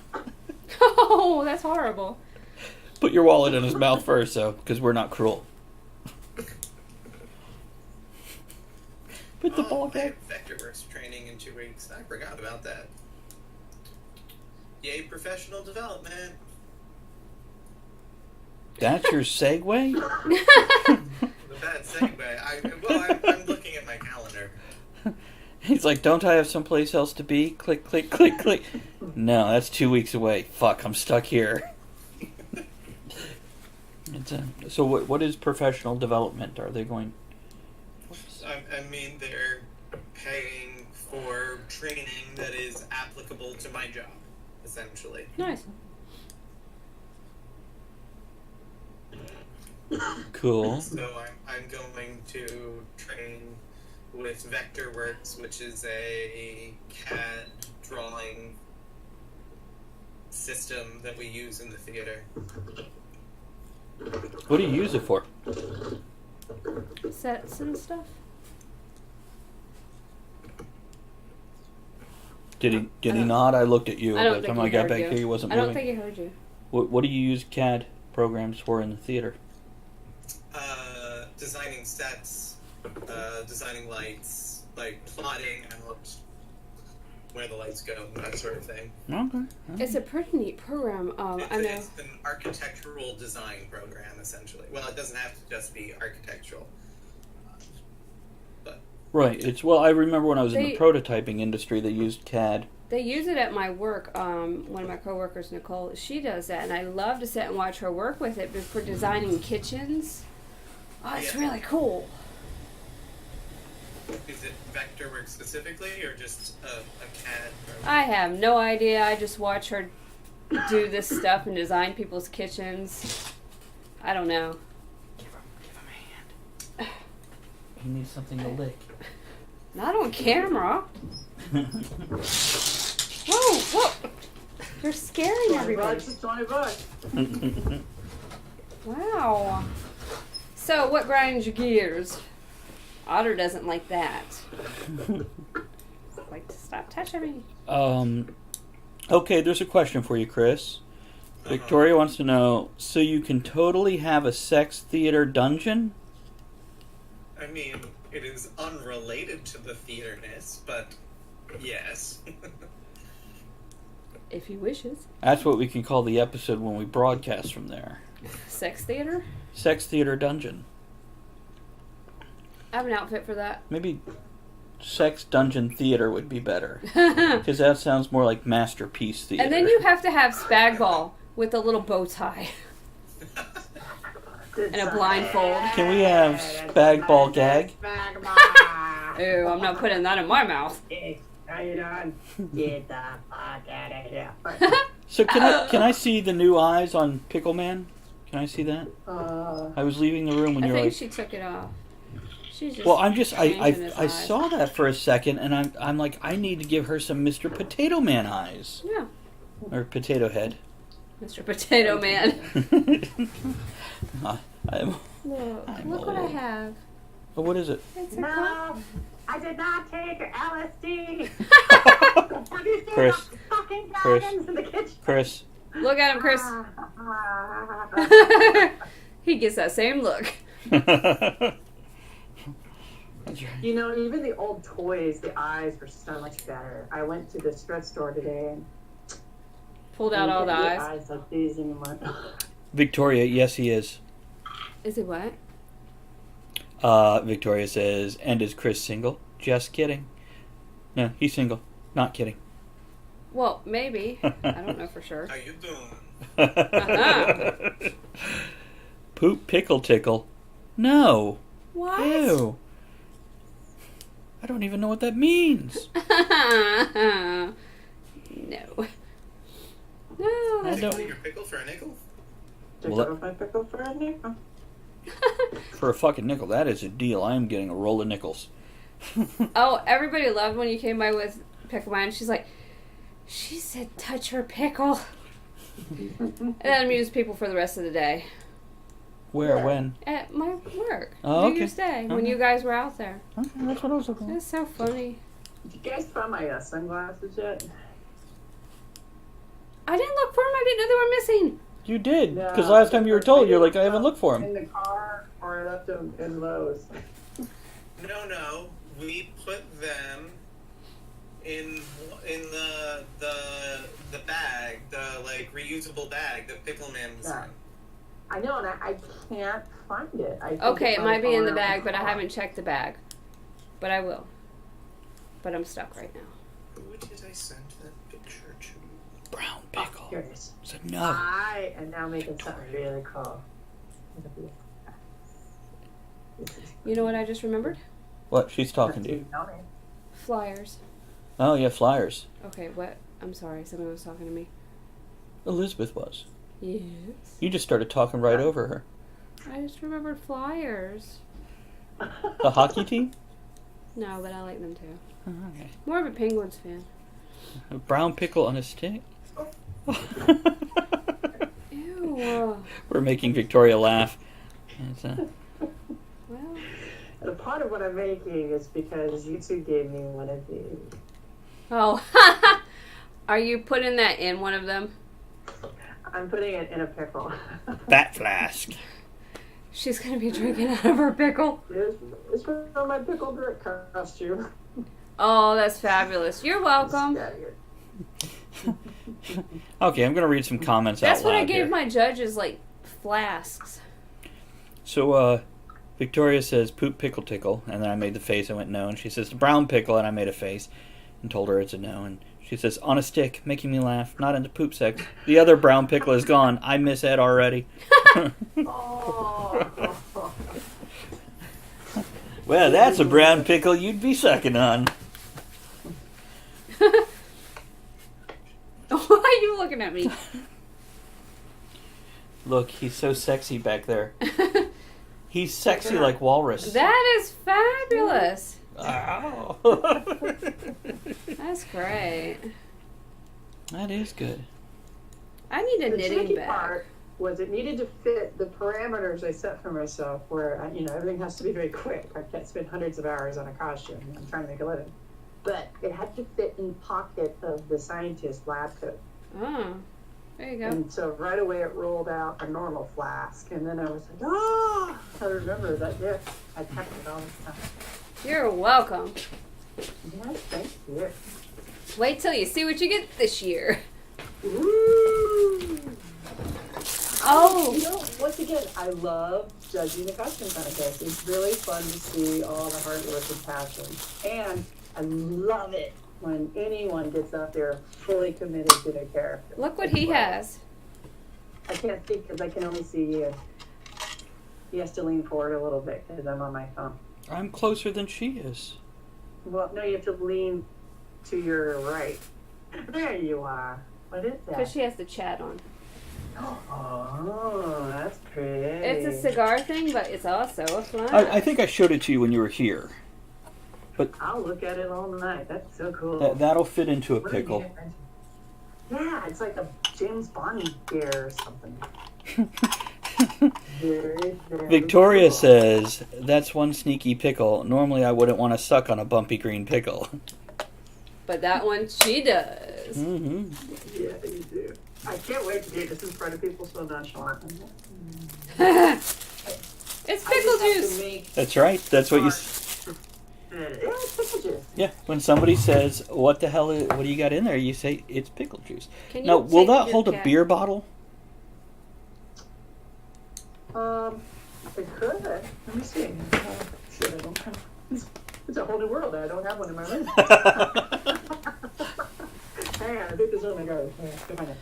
Oh, that's horrible. Put your wallet in his mouth first, though, because we're not cruel. Put the ball I back. have Vectorworks training in 2 weeks. I forgot about that. Yay, professional development. That's your segue? The bad segue. I'm looking at my calendar. He's like, don't I have someplace else to be? Click, click, click, click. No, that's 2 weeks away. Fuck, I'm stuck here. So what is professional development? Are they going... I mean, they're paying for training that is applicable to my job, essentially. Nice. Cool. So I'm going to train with Vectorworks, which is a CAD drawing system that we use in the theater. What do you use it for? Sets and stuff. Did he nod? I looked at you. I don't By the think time I he got heard back you. here, he wasn't I don't moving. think he heard you. What do you use CAD programs for in the theater? Designing sets, designing lights, like plotting out where the lights go, that sort of thing. Okay. It's a pretty neat program. I know. It's an architectural design program, essentially. Well, it doesn't have to just be architectural. But Right. I remember when I was in the They- prototyping industry, they used CAD. They use it at my work. One of my coworkers, Nicole, she does that, and I love to sit and watch her work with it. But for designing kitchens, oh, it's Yeah. really cool. is it Vectorworks specifically, or just a CAD program? I have no idea. I just watch her do this stuff and design people's kitchens. I don't know. Give him a hand. He needs something to lick. Not on camera. Whoa, whoa! You're scaring everybody. $20. Wow. So, what grinds your gears? Otter doesn't like that. Like to stop touching me. Okay, there's a question for you, Chris. Victoria wants to know, so you can totally have a sex theater dungeon? I mean, it is unrelated to the theaterness, but yes. If he wishes. That's what we can call the episode when we broadcast from there. Sex theater? Sex theater dungeon. I have an outfit for that. Maybe sex dungeon theater would be better. Because that sounds more like masterpiece theater. And then you have to have Spagball with a little bow tie and a blindfold. Can we have Spagball gag? Ew, I'm not putting that in my mouth. How you doing? Get the fuck out of here. So can I see the new eyes on Pickle Man? Can I see that? Uh, I was leaving the room when I you were think like. she took it off. She's just Well, I'm just changing his I eyes. saw that for a second, and I'm like, I need to give her some Mr. Potato Man eyes Yeah, or Potato Head. Mr. Potato Man. I'm, Look, I'm look what I old. have. oh, what is it? It's a No, I did not take LSD. Have you seen Chris. the fucking Chris. dragons in the kitchen? Chris. Look at him, Chris. He gets that same look. That's right. You know, even the old toys, the eyes were so much better. I went to the thrift store today and Pulled out all the you can't eyes. get eyes like these anymore. Victoria, yes, he is. Is it what? Victoria says, and is Chris single? Just kidding. No, he's single. Not kidding. Well, maybe. I don't know for sure. How you doing? Poop pickle tickle. No. What? Ew. I don't even know what that means. No. No. I That's don't- funny. Your pickle for a nickel? Took Well, off my pickle for a nickel. For a fucking nickel, that is a deal. I am getting a roll of nickels. Oh, everybody loved when you came by with pickle wine. She's like, she said, touch her pickle. And that amused people for the rest of the day. Where? Yeah. When? At my work. Oh, New Year's okay. Day, when Okay. you guys were out there. Okay, that's what I was looking for. That's so funny. Did you guys find my sunglasses yet? I didn't look for them. I didn't know they were missing. You did, No, because last time you were told, you're like, I haven't looked for In him. the car, or I left them in Lowe's. No. We put them in the bag, the like reusable bag that Pickle Man was Yeah. in. I know, and I can't find it. I think Okay, it's it on might be in the car. bag, but I haven't checked the bag. But I will. But I'm stuck right now. Who did I send that picture to? Brown Oh, pickle. here it is. Said no. I am now making something really cool. You know what I just remembered? What? She's talking to you. Tell me. Flyers. Oh, yeah, flyers. Okay, what? I'm sorry. Someone was talking to me. Elizabeth was. Yes. You just started talking right over her. I just remembered flyers. The hockey team? No, but I like them too. Oh, okay. More of a Penguins fan. A brown pickle on a stick? Ew. We're making Victoria laugh. It's, Well, And a part of what I'm making is because you two gave me one of these. oh. Are you putting that in one of them? I'm putting it in a pickle. Bat flask. She's going to be drinking out of her pickle. It's from my pickle drink costume. Oh, that's fabulous. You're welcome. Okay, I'm going to read some comments That's out what loud I gave here. my judges, like, flasks. So, Victoria says, poop pickle tickle, and then I made the face, I went no, and she says, brown pickle, and I made a face, and told her it's a no, and she says, on a stick, making me laugh, not into poop sex. The other brown pickle is gone. I miss Ed already. Oh. Well, that's a brown pickle you'd be sucking on. Why are you looking at me? Look, he's so sexy back there. He's sexy like walrus. That is fabulous. Ow. That's great. That is good. I need a The knitting tricky bag. part was it needed to fit the parameters I set for myself, where everything has to be very quick. I can't spend hundreds of hours on a costume. I'm trying to make a living, but it had to fit in the pocket of the scientist lab coat. Oh, there you go. And so right away it rolled out a normal flask, and then I was like, oh, I remember that gift. I kept it all the time. You're welcome. Yes, thank you. Wait till you see what you get this year. Ooh. Oh. You know, once again, I love judging the costume contest. It's really fun to see all the hard work and passion. And I love it when anyone gets out there fully committed to their character. Look what he has. I can't speak because I can only see you. He has to lean forward a little bit because I'm on my phone. I'm closer than she is. Well, no, you have to lean to your right. There you are. What is that? Because she has the chat on. Oh, that's pretty. It's a cigar thing, but it's also a flag. I think I showed it to you when you were here. I'll look at it all night. That's so cool. That'll fit into a What did you pickle. get into? Yeah, it's like a James Bond beer or something. Very, very Victoria cool. says, that's one sneaky pickle. Normally I wouldn't want to suck on a bumpy green pickle. But that one she does. Mm-hmm. Yeah, you do. I can't wait to do this in front of people so nonchalant. It's pickle juice. That's right. That's what you... Yeah, it's pickle juice. Yeah, when somebody says, what the hell, what do you got in there? You say, it's pickle juice. Can you Now, will take that your hold a cat? beer bottle? It could. Let me see. Shit, I don't have. It's a whole new world. I don't have one in my room. Hang on, I think this one I got it. Hang on, go find it.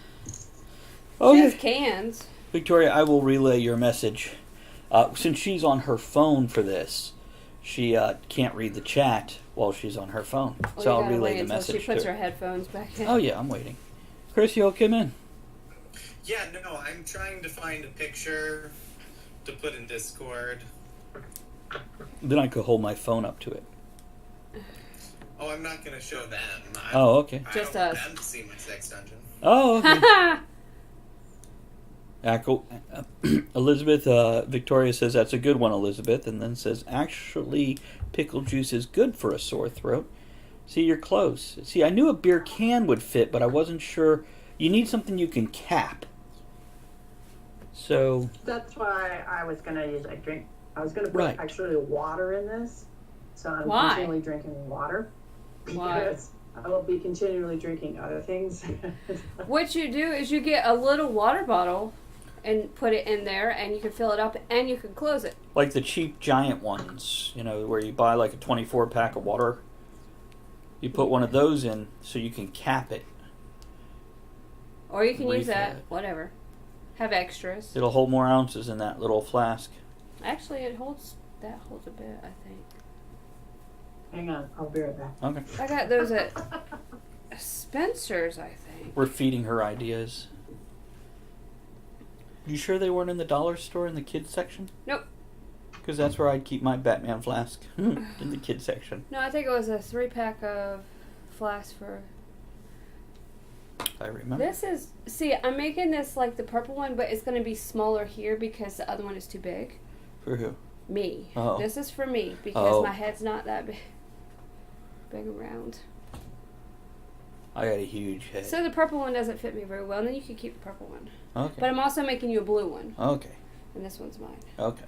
She has Okay. cans. Victoria, I will relay your message. Since she's on her phone for this, she can't read the chat while she's on her phone. Well, So you I'll gotta relay wait the until message she puts to her her. headphones back in. Oh, yeah, I'm waiting. Chris, you'll come in. Yeah, no, I'm trying to find a picture to put in Discord. Then I could hold my phone up to it. Oh, I'm not going to show them. Oh, okay. I Just don't want us. them to see my sex dungeon. Oh, okay. Elizabeth, Victoria says, that's a good one, Elizabeth. And then says, actually, pickle juice is good for a sore throat. See, you're close. See, I knew a beer can would fit, but I wasn't sure. You need something you can cap. So, That's why I was gonna use a drink. I was gonna put Right. actually water in this, so I'm Why? continually drinking water. Why? Because I will be continually drinking other things. What you do is you get a little water bottle and put it in there, and you can fill it up, and you can close it. like the cheap giant ones, you know, where you buy like a 24 pack of water. You put one of those in so you can cap it. Or you can use Refill that, it. whatever. Have extras. It'll hold more ounces in that little flask. Actually, holds a bit, I think. Hang on, I'll be right back. Okay. I got those at Spencer's, I think. We're feeding her ideas. You sure they weren't in the dollar store in the kids section? Nope. Because that's where I'd keep my Batman flask. In the kids section. No, I think it was a 3-pack of flasks for... I remember. This is... See, I'm making this like the purple one, but it's going to be smaller here because the other one is too big. For who? Me. Oh. This is for me because Oh. my head's not that big. Big and round. I got a huge head. So the purple one doesn't fit me very well, and then you can keep the purple one. Okay. But I'm also making you a blue one, Okay. and this one's mine. Okay.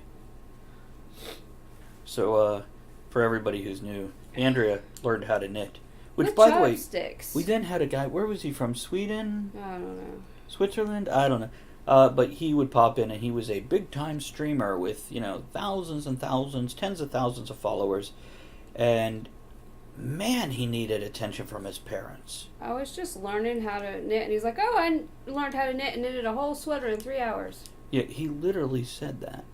So, for everybody who's new, Andrea learned how to knit. Which, With by the way, chopsticks. we then had a guy. Where was he from? Sweden? I don't know. Switzerland? I don't know. But he would pop in, and he was a big-time streamer with, you know, thousands and thousands, tens of thousands of followers. And, man, he needed attention from his parents. I was just learning how to knit, and he's like, "Oh, I learned how to knit and knitted a whole sweater in 3 hours." Yeah, he literally said that.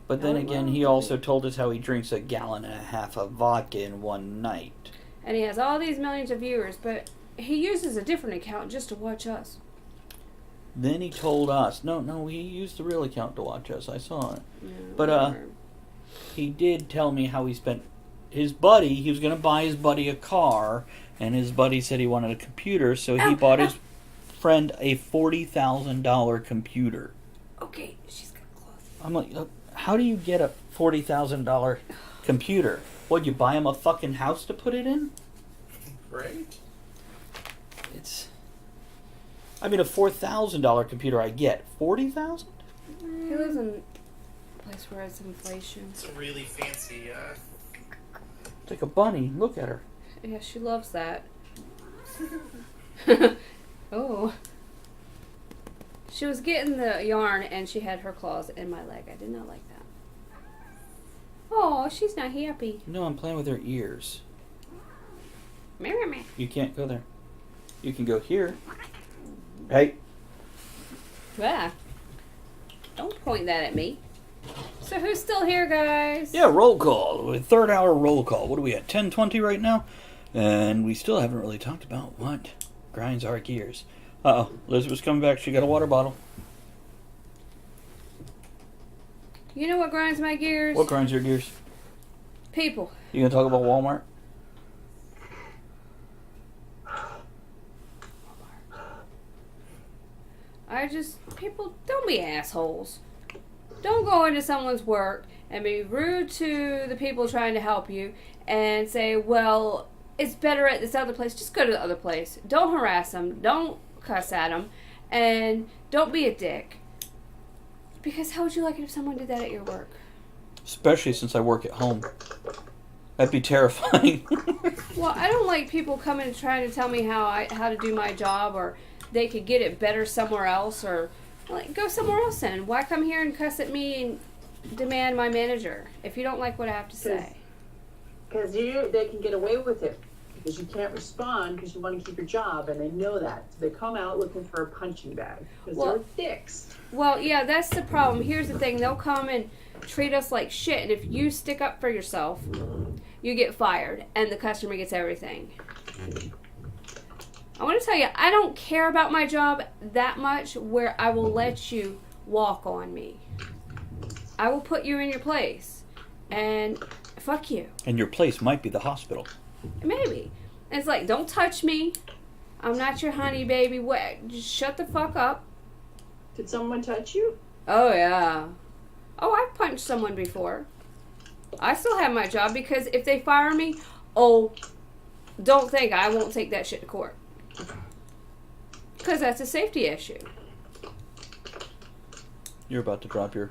But then Oh, again, wow. he also told us how he drinks 1.5 gallons of vodka in one night. And he has all these millions of viewers, but he uses a different account just to watch us. Then he told us, no, he used the real account to watch us. I saw it. Yeah, But, whatever. He did tell me how he spent he was going to buy his buddy a car, and his buddy said he wanted a computer, so he bought his friend a $40,000 computer. Okay, she's got clothes. I'm like, how do you get a $40,000 computer? What, you buy him a fucking house to put it in? Right? I mean, a $4,000 computer I get. $40,000? He lives in a place where it's inflation. It's a really fancy, It's like a bunny. Look at her. Yeah, she loves that. Oh. She was getting the yarn and she had her claws in my leg. I did not like that. Oh, she's not happy. No, I'm playing with her ears. Meh. You can't go there. You can go here. Hey. Ah. Don't point that at me. So who's still here, guys? Yeah, roll call. Third hour roll call. What are we at? 10:20 right now? And we still haven't really talked about what grinds our gears. Uh-oh. Elizabeth's coming back. She got a water bottle. You know what grinds my gears? What grinds your gears? People. You gonna talk about Walmart? People, don't be assholes. Don't go into someone's work and be rude to the people trying to help you and say, well, it's better at this other place. Just go to the other place. Don't harass them. Don't cuss at them. And don't be a dick. Because how would you like it if someone did that at your work? Especially since I work at home. That'd be terrifying. Well, I don't like people coming and trying to tell me how to do my job, or they could get it better somewhere else, or like, go somewhere else then. Why come here and cuss at me and demand my manager if you don't like what I have to say? Because they can get away with it. Because you can't respond because you want to keep your job, and they know that. So they come out looking for a punching bag because they're dicks. Well, yeah, that's the problem. Here's the thing. They'll come and treat us like shit, and if you stick up for yourself, you get fired, and the customer gets everything. I want to tell you, I don't care about my job that much where I will let you walk on me. I will put you in your place, and fuck you. And your place might be the hospital. Maybe. And it's like, don't touch me. I'm not your honey baby. What? Just shut the fuck up. Did someone touch you? Oh, yeah. Oh, I've punched someone before. I still have my job because if they fire me, don't think I won't take that shit to court. Because that's a safety issue. You're about to drop your...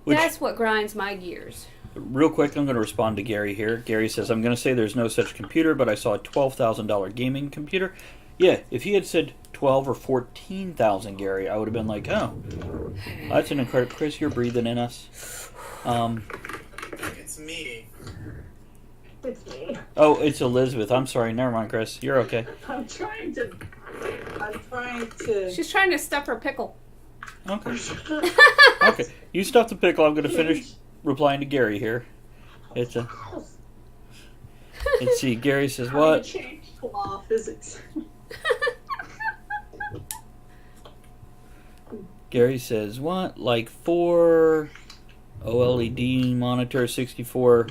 That's what grinds my gears. Real quick, I'm going to respond to Gary here. Gary says, I'm going to say there's no such computer, but I saw a $12,000 gaming computer. Yeah, if he had said 12 or 14,000, Gary, I would have been like, oh, that's an incredible... Chris, you're breathing in us. It's me. It's me. Oh, it's Elizabeth. I'm sorry. Never mind, Chris. You're okay. I'm trying to. She's trying to stuff her pickle. Okay. Okay. You stuff the pickle. I'm going to finish replying to Gary here. It's a... Let's see. Gary says, what? Change law physics. Gary says, what? Like 4 OLED monitor, 64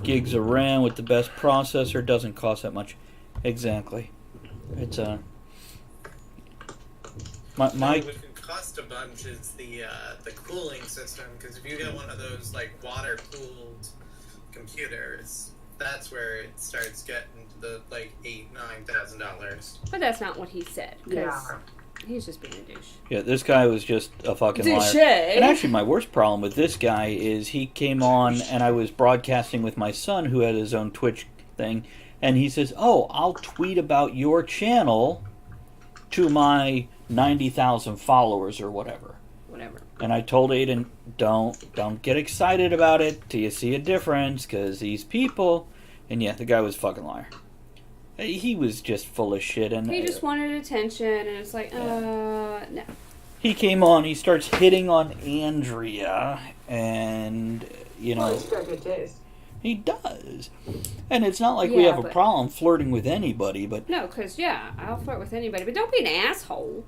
gigs of RAM with the best processor doesn't cost that much. Exactly. It's my What can cost a bunch is the cooling system, because if you get one of those like water cooled computers, that's where it starts getting to the like $8,000-$9,000. But that's not what he said. Yeah. He's just being a douche. Yeah, this guy was just a fucking Douche. liar. And actually, my worst problem with this guy is he came on and I was broadcasting with my son who had his own Twitch thing, and he says, "Oh, I'll tweet about your channel to my 90,000 followers or whatever." Whatever. And I told Aiden, don't get excited about it till you see a difference, because these people... And yeah, the guy was a fucking liar. He was just full of shit. And He just wanted attention, and it's like, no. he came on, he starts hitting on Andrea, and, you know... Well, he's got good taste. He does. And it's not like we have a problem flirting with anybody, but... No, because, yeah, I'll flirt with anybody, but don't be an asshole.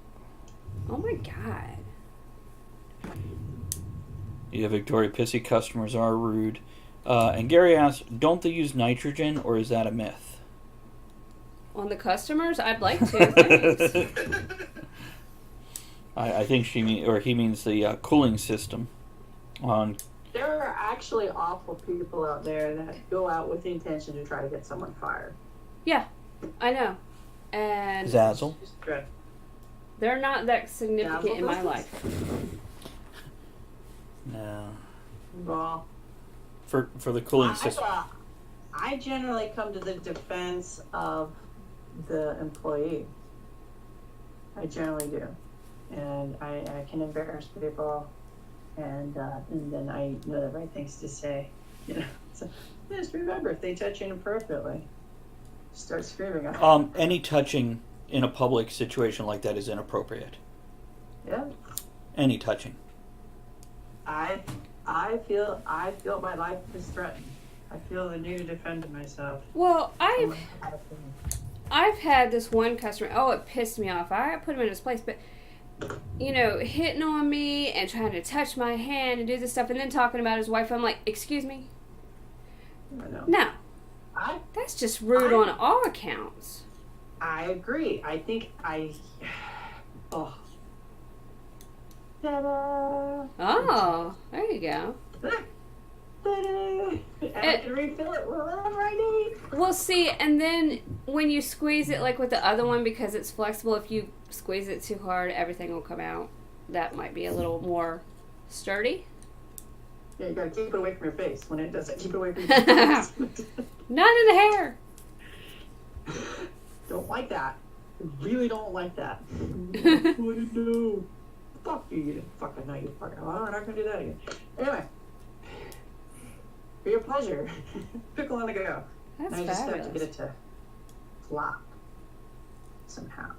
Oh, my God. Yeah, Victoria, pissy customers are rude. And Gary asks, don't they use nitrogen, or is that a myth? On the customers? I'd like to. Thanks. I think he means the cooling system. There are actually awful people out there that go out with the intention to try to get someone fired. Yeah, I know. And Zazzle. they're not that significant in my life. No. Well, For the cooling system. I generally come to the defense of the employee. I generally do. And I can embarrass people, and then I know the right things to say. You know, so just remember, if they touch you inappropriately, start screaming at them. Any touching in a public situation like that is inappropriate. Yeah. Any touching. I feel my life is threatened. I feel the need to defend myself. Well, I've had this one customer. Oh, it pissed me off. I put him in his place, but hitting on me and trying to touch my hand and do this stuff, and then talking about his wife. I'm like, excuse me? I know. No. I That's just rude on all accounts. agree. I think oh. Ta-da! Oh, there you go. Ta-da! And I can refill it whenever I need. Well, see, and then when you squeeze it, like with the other one, because it's flexible, if you squeeze it too hard, everything will come out. That might be a little more sturdy. Yeah, you gotta keep it away from your face. When it does it, keep it away from your face. Not in the hair. Don't like that. I really don't like that. What do you do? Fuck you, you didn't fucking know you fucking. Oh, I'm not gonna do that again. Anyway, for your pleasure, pickle on the go. That's I just have to fabulous. get it to flop somehow.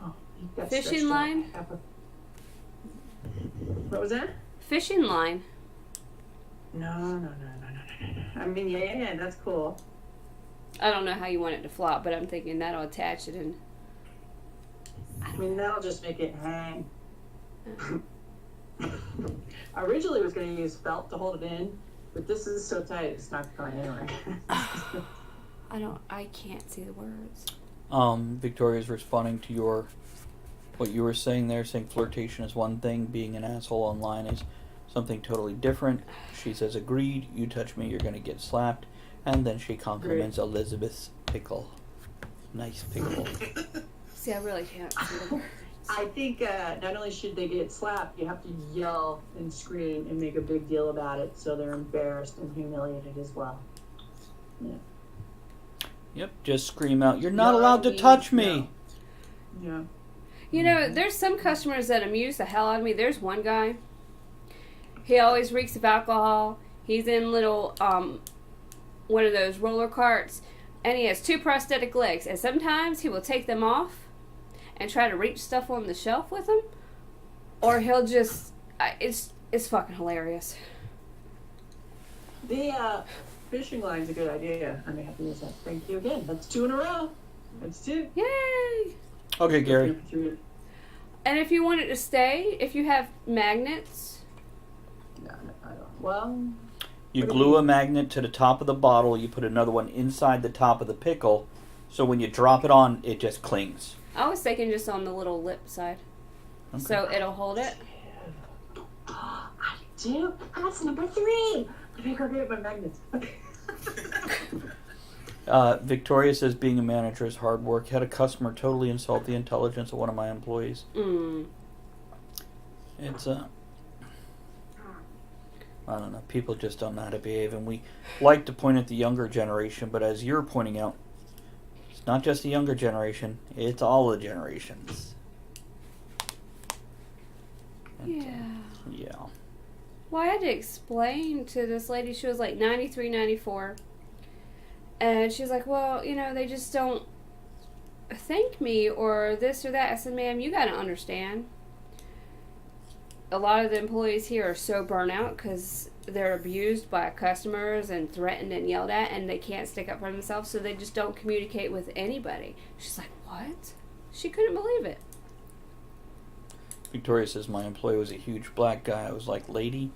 Oh, you got Fishing stretched out. line? What was that? Fishing line. No. I mean, yeah, that's cool. I don't know how you want it to flop, but I'm thinking that'll attach it and. I mean, that'll just make it hang. I originally was going to use felt to hold it in, but this is so tight it's not going anywhere. I can't see the words. Victoria's responding to what you were saying there, saying flirtation is one thing, being an asshole online is something totally different. She says, agreed, you touch me, you're going to get slapped. And then she compliments Elizabeth's pickle. Nice pickle. See, I really can't see the words. I think not only should they get slapped, you have to yell and scream and make a big deal about it so they're embarrassed and humiliated as well. Yeah. Yep, just scream out, you're not allowed to touch me! Yeah. There's some customers that amuse the hell out of me. There's one guy. He always reeks of alcohol. He's in little, one of those roller carts, and he has 2 prosthetic legs. And sometimes he will take them off and try to reach stuff on the shelf with them, or he'll just, it's fucking hilarious. The fishing line's a good idea. I may have to use that. Thank you again. That's 2 in a row. That's 2. Yay! Okay, Gary. And if you want it to stay, if you have magnets, No, I don't. Well, You glue a magnet to the top of the bottle, you put another one inside the top of the pickle, so when you drop it on, it just clings. I was thinking just on the little lip side. Okay. So it'll hold it. I do. That's number 3. Let me go get my magnets. Victoria says being a manager is hard work. Had a customer totally insult the intelligence of one of my employees. It's I don't know. People just don't know how to behave, and we like to point at the younger generation, but as you're pointing out, it's not just the younger generation, it's all the generations. Yeah. Yeah. Well, I had to explain to this lady, she was like 93, 94. And she's like, well, they just don't thank me or this or that. I said, ma'am, you got to understand. A lot of the employees here are so burnt out because they're abused by customers and threatened and yelled at, and they can't stick up for themselves, so they just don't communicate with anybody. She's like, what? She couldn't believe it. Victoria says my employee was a huge black guy. I was like, lady,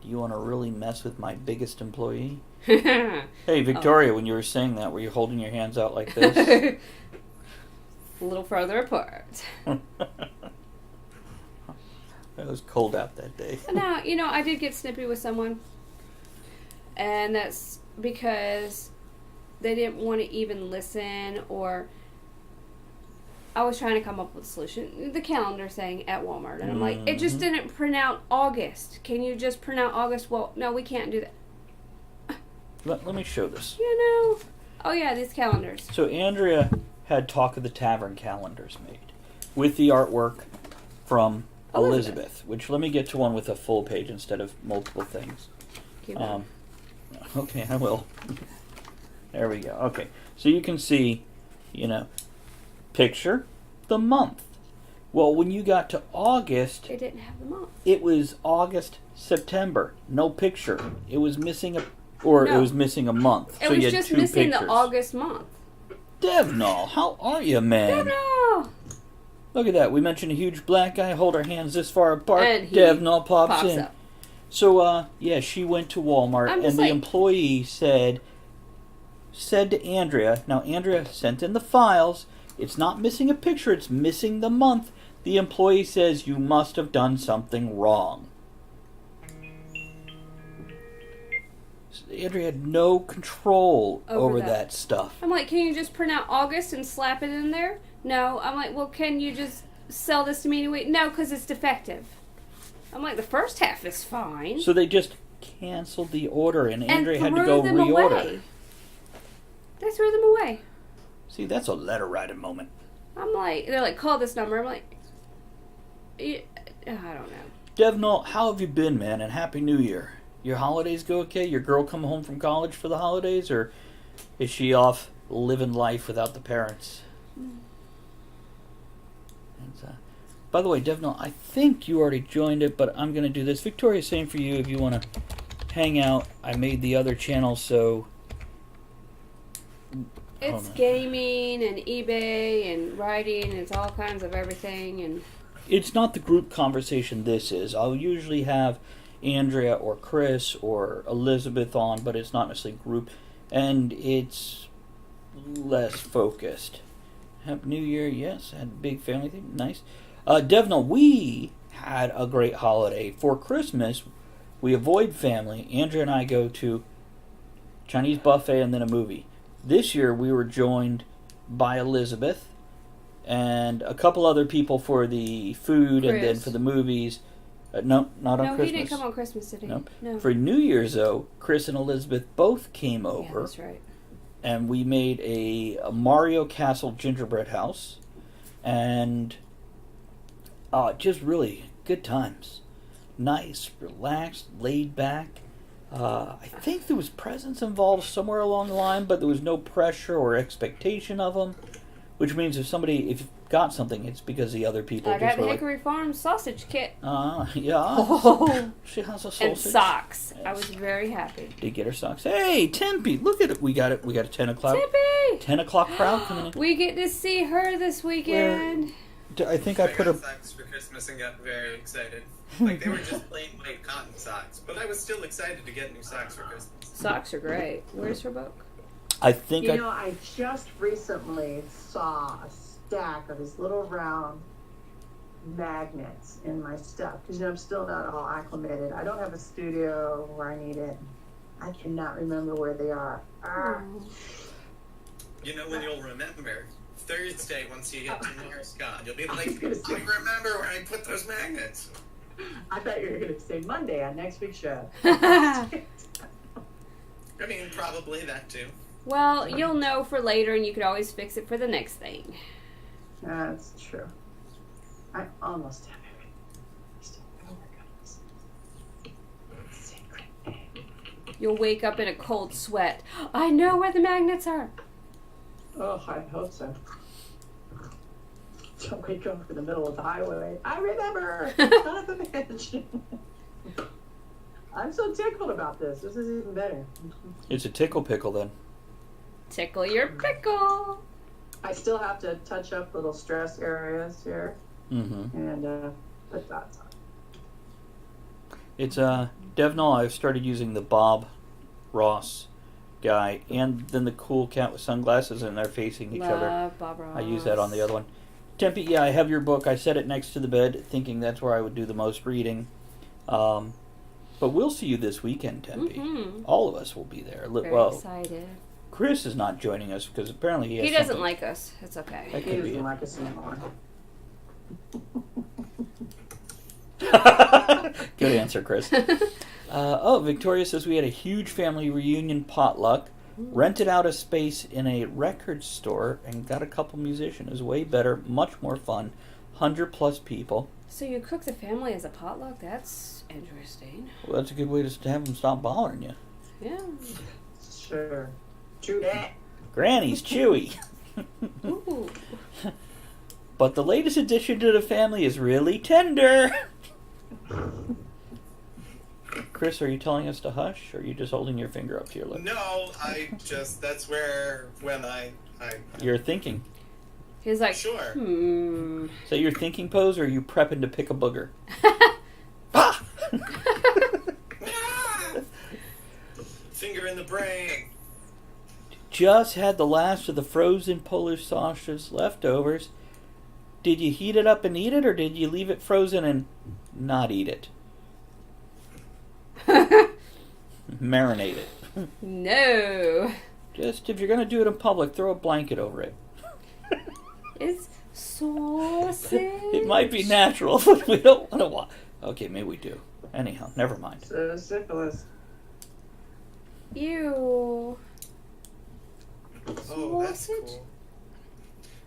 do you want to really mess with my biggest employee? Hey, Victoria, when you were saying that, were you holding your hands out like this? A little further apart. It was cold out that day. Now, I did get snippy with someone. And that's because they didn't want to even listen, or I was trying to come up with a solution. The calendar saying at Walmart. And I'm like, it just didn't print out August. Can you just print out August? Well, no, we can't do that. Let me show this. Oh yeah, these calendars. So Andrea had Talk of the Tavern calendars made with the artwork from Elizabeth, which let me get to one with a full page instead of multiple things. Okay, I will. There we go. Okay, so you can see, picture the month. Well, when you got to August, It didn't have the month. it was August, September. No picture. It was missing it was missing a month. It so you was had just 2 missing pictures. the August month. Devnall, how are you, man? No. Look at that. We mentioned a huge black guy. Hold our hands this far apart. And he Devnall pops in. up. So, yeah, she went to Walmart, I'm and just the like- employee said to Andrea, now Andrea sent in the files, it's not missing a picture, it's missing the month. The employee says, you must have done something wrong. Andrea had no control over that stuff. I'm like, can you just print out August and slap it in there? No. I'm like, well, can you just sell this to me anyway? No, because it's defective. I'm like, the first half is fine. So they just canceled the order, and Andrea had to threw go them reorder. away. They threw them away. See, that's a letter writing moment. I'm like, they're like, call this number. I'm like, I don't know. Devnall, how have you been, man? And Happy New Year. Your holidays go okay? Your girl come home from college for the holidays, or is she off living life without the parents? And, by the way, Devnall, I think you already joined it, but I'm going to do this. Victoria, same for you if you want to hang out. I made the other channel, so... It's gaming and eBay and writing. It's all kinds of everything. And it's not the group conversation this is. I'll usually have Andrea or Chris or Elizabeth on, but it's not necessarily group, and it's less focused. Happy New Year, yes. Had a big family thing, nice. Devnall, we had a great holiday. For Christmas, we avoid family. Andrea and I go to Chinese buffet and then a movie. This year, we were joined by Elizabeth and a couple other people for the food and then Chris. for the movies. No, not on no, Christmas. he didn't come on Christmas, did he? Nope. No. For New Year's, though, Chris and Elizabeth both came Yeah, over, that's right. and we made a Mario Castle gingerbread house, and just really good times. Nice, relaxed, laid back. I think there was presents involved somewhere along the line, but there was no pressure or expectation of them, which means if you've got something, it's because the other people I just got the were like, Hickory Farm sausage kit. yeah, Oh. she has a sausage. And socks. I Yes. was very happy. Did get her socks. Hey, Tempe, look at it. We got a 10 o'clock. Tippy! 10 o'clock crowd coming in. We get to see her this weekend. I think I put got a... socks for Christmas and got very excited. Like, they were just plain white cotton socks, but I was still excited to get new socks for Christmas. Socks are great. Where's her book? I think You know, I just recently saw a stack of these little round magnets in my stuff because I'm still not all acclimated. I don't have a studio where I need it. I cannot remember where they are. You know when you'll remember? Thursday, once you get to MarsCon, you'll be like, gonna say- I remember where I put those magnets. I thought you were going to say Monday on next week's show. I mean, probably that too. Well, you'll know for later, and you could always fix it for the next thing. That's true. I almost have everything. Still, oh my goodness. Secret name. You'll wake up in a cold sweat. I know where the magnets are. Oh, I hope so. Don't wake up in the middle of the highway. I remember! Son of a bitch! I'm so tickled about this. This is even better. it's a tickle pickle then. Tickle your pickle. I still have to touch up little stress areas here Mm-hmm. and put dots on. It's Devnall. I've started using the Bob Ross guy, and then the cool cat with sunglasses, and they're facing each other. Love Bob Ross. I use that on the other one. Tempe, yeah, I have your book. I set it next to the bed, thinking that's where I would do the most reading. But we'll see you this weekend, Tempe. Mhm. All of us will be there. Very Well, excited. Chris is not joining us because apparently he has He doesn't something. like us. It's okay. That He could be doesn't it. like us anymore. Good answer, Chris. Victoria says we had a huge family reunion potluck, rented out a space in a record store, and got a couple musicians. It was way better, much more fun. 100+ people. So you cook the family as a potluck? That's interesting. Well, that's a good way to have them stop bothering you. Yeah. Sure. True that. Granny's chewy. Ooh. But the latest addition to the family is really tender. Chris, are you telling us to hush, or are you just holding your finger up to your lip? No, that's where, when I You're thinking. He's like, Sure. Is that your thinking pose, or are you prepping to pick a booger? Finger in the brain. Just had the last of the frozen Polish sausage leftovers. Did you heat it up and eat it, or did you leave it frozen and not eat it? Marinate it. No. Just, if you're going to do it in public, throw a blanket over it. It's sausage. It might be natural, but we don't want to watch. Okay, maybe we do. Anyhow, never mind. So syphilis. Ew. Oh, that's Sausage? cool.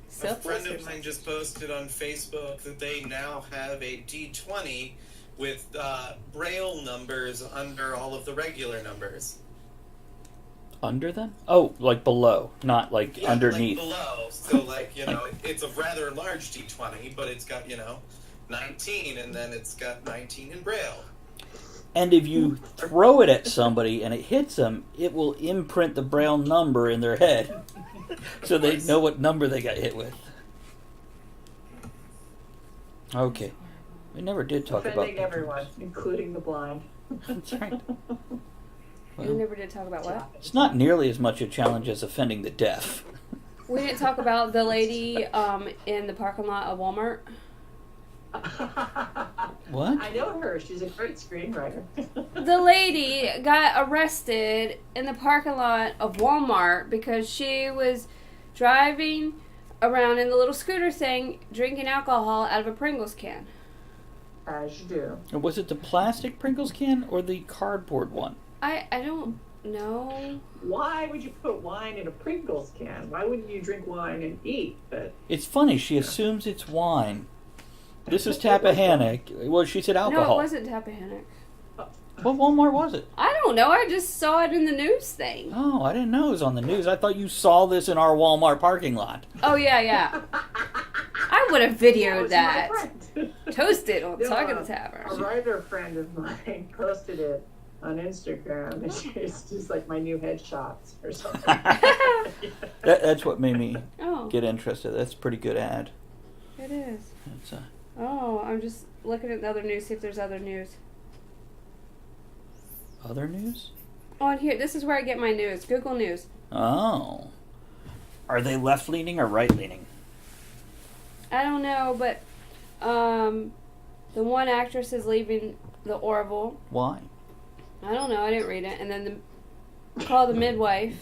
A Syphilis friend or of mine just posted on Facebook that they now have a D20 with Braille numbers under all of the regular numbers. Under them? Oh, like below, not like Yeah, underneath. like below. So, like, you know, it's a rather large D20, but it's got, 19, and then it's got 19 in Braille. And if you throw it at somebody and it hits them, it will imprint the Braille number in their head, so they know what number they got hit with. Okay, we never did talk about Offending everyone, including the blind. That's right. We Well, never did talk about what? it's not nearly as much a challenge as offending the deaf. We didn't talk about the lady in the parking lot of Walmart. What? I know her. She's a great screenwriter. The lady got arrested in the parking lot of Walmart because she was driving around in the little scooter thing, drinking alcohol out of a Pringles can. As you do. Or was it the plastic Pringles can or the cardboard one? I don't know. Why would you put wine in a Pringles can? Why wouldn't you drink wine and eat? But It's funny, she assumes it's wine. This is Tappahannock. Well, she said No, alcohol. it wasn't Tappahannock. What Walmart was it? I don't know. I just saw it in the news thing. Oh, I didn't know it was on the news. I thought you saw this in our Walmart parking lot. Oh, yeah. I would have videoed that. friend. Toasted on No, Talking the A Tavern. writer friend of mine posted it on Instagram, and it's just like my new headshots or something. That's what made me Oh, get interested. That's a pretty good ad. it is. It's, Oh, I'm just looking at the other news, see if there's other news. other news? On here, this is where I get my news. Google News. Oh. Are they left-leaning or right-leaning? I don't know, but the one actress is leaving the Orville. Why? I don't know. I didn't read it. And then call the midwife.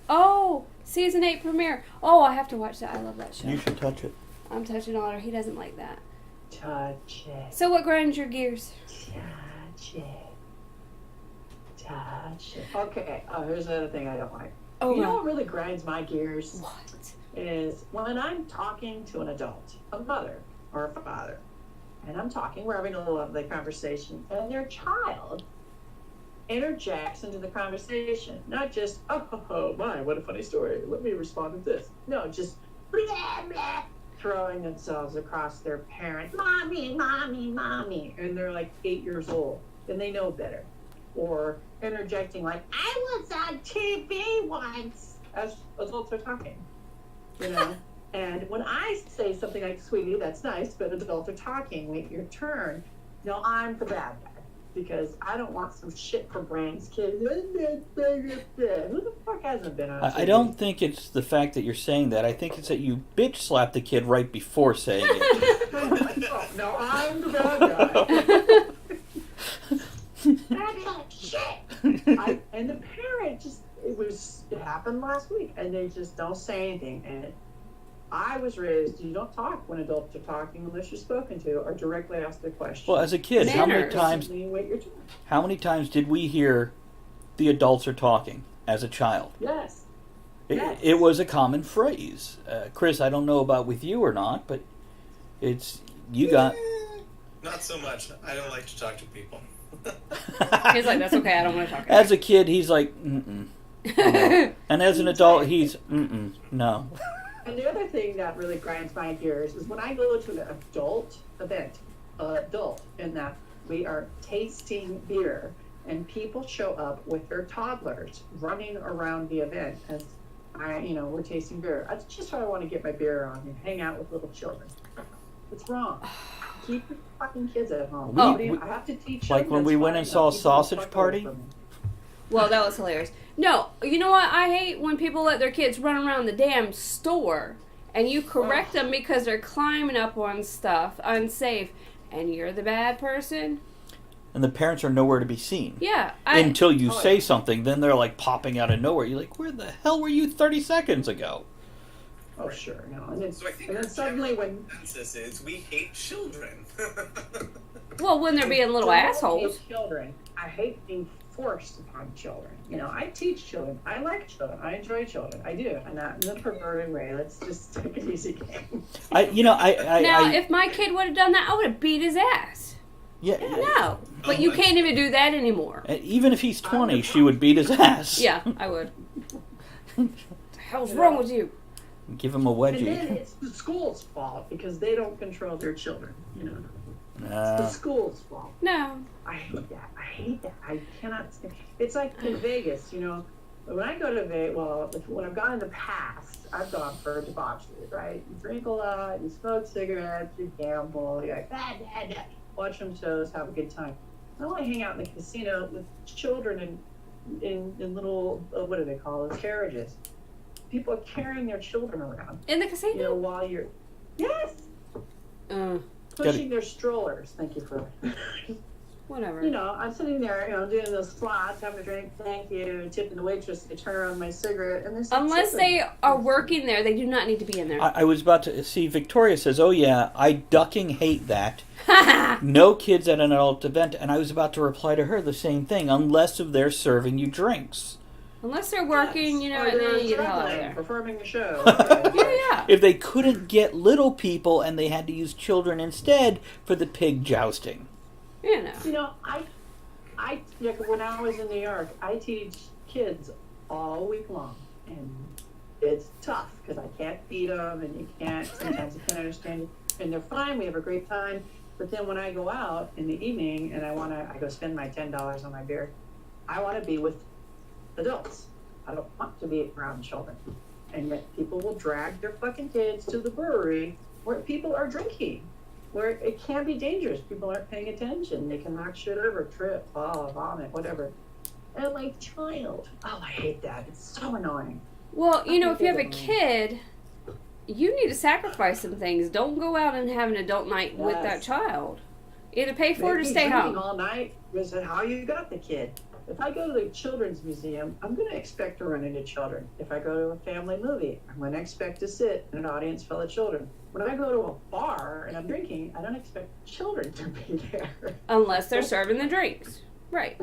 Oh, season 8 premiere. Oh, I have to watch that. I love that show. You should touch it. I'm touching on her. He doesn't like that. Touch it. So what grinds your gears? Touch it. Touch it. Okay, here's another thing I don't like. Oh, You know no. what really grinds my gears? What? Is when I'm talking to an adult, a mother or a father, and I'm talking, we're having a lovely conversation, and their child interjects into the conversation. Not just, oh my, what a funny story. Let me respond to this. No, just blah, blah, throwing themselves across their parent. Mommy, mommy, mommy. And they're like 8 years old, and they know better. Or interjecting like, I was on TV once, as adults are talking. You know, and when I say something like, sweetie, that's nice, but adults are talking, wait your turn. No, I'm the bad guy because I don't want some shit for brains kids. Who the fuck hasn't been on I TV? don't think it's the fact that you're saying that. I think it's that you bitch slapped the kid right before saying it. No, I'm the bad guy. Shit. And the parent just, it happened last week, and they just don't say anything. And I was raised, you don't talk when adults are talking unless you're spoken to or directly asked a question. Well, as a kid, how many Manners. times Simply wait your turn. how many times did we hear the adults are talking as a child? Yes. It, Yes. it was a common phrase. Chris, I don't know about with you or not, but it's you got. Not so much. I don't like to talk to people. He's like, that's okay. I don't want to talk. As a kid, he's like, mm-mm. No. And as an adult, he's, mm-mm, no. And the other thing that really grinds my gears is when I go to an adult event, in that we are tasting beer, and people show up with their toddlers running around the event. And we're tasting beer. That's just how I want to get my beer on and hang out with little children. It's wrong. Keep your fucking kids at home. I have to teach them. Like when we went and saw Sausage Party. Well, that was hilarious. No, you know what? I hate when people let their kids run around the damn store and you correct them because they're climbing up on stuff unsafe and you're the bad person. And the parents are nowhere to be seen. Yeah. Until you say something, then they're like popping out of nowhere. You're like, where the hell were you 30 seconds ago? Oh, sure. No. And then, So I think and then suddenly when... consensus is we hate children. Well, when they're being little I don't assholes. hate children. I hate being forced upon children. I teach children. I like children. I enjoy children. I do. And not in a perverted way. Let's just take it easy, game. Now, if my kid would have done that, I would have beat his ass. Yeah. No. But you can't even do that anymore. Even if he's 20, she would beat his ass. Yeah, I would. What the hell's wrong with you? Give him a And wedgie. then it's the school's fault because they don't control their children. It's the school's fault. No. I hate that. I cannot stand. It's like in Vegas, when I go to Vegas, when I've gone in the past, I've gone for debauchery, right? You drink a lot, you smoke cigarettes, you gamble, you're like, watch some shows, have a good time. I want to hang out in the casino with children in little, what do they call those, carriages. People are carrying their children around. In the casino? While you're, yes! Pushing their strollers. Thank you for whatever. I'm sitting there, doing those slots, having a drink, thank you, tipping the waitress, they turn around my cigarette, and there's unless they are working there, they do not need to be in there. I was about to see, Victoria says, oh yeah, I ducking hate that. No kids at an adult event, and I was about to reply to her the same thing, unless if they're serving you drinks. Unless they're working, and then you get the hell out of there. Performing the show. Yeah. If they couldn't get little people and they had to use children instead for the pig jousting. I when I was in New York, I teach kids all week long, and it's tough because I can't feed them, and sometimes you can't understand it, and they're fine. We have a great time, but then when I go out in the evening and I go spend my $10 on my beer, I want to be with adults. I don't want to be around children, and yet people will drag their fucking kids to the brewery where people are drinking, where it can be dangerous. People aren't paying attention. They can knock shit over, trip, fall, vomit, whatever. And I'm like, child. Oh, I hate that. It's so annoying. Well, if you have a kid, you need to sacrifice some things. Don't go out and have an adult night with that child. Either pay for it or stay home. All night was how you got the kid. If I go to the children's museum, I'm going to expect to run into children. If I go to a family movie, I'm going to expect to sit in an audience full of children. When I go to a bar and I'm drinking, I don't expect children to be there. Unless they're serving the drinks. Right.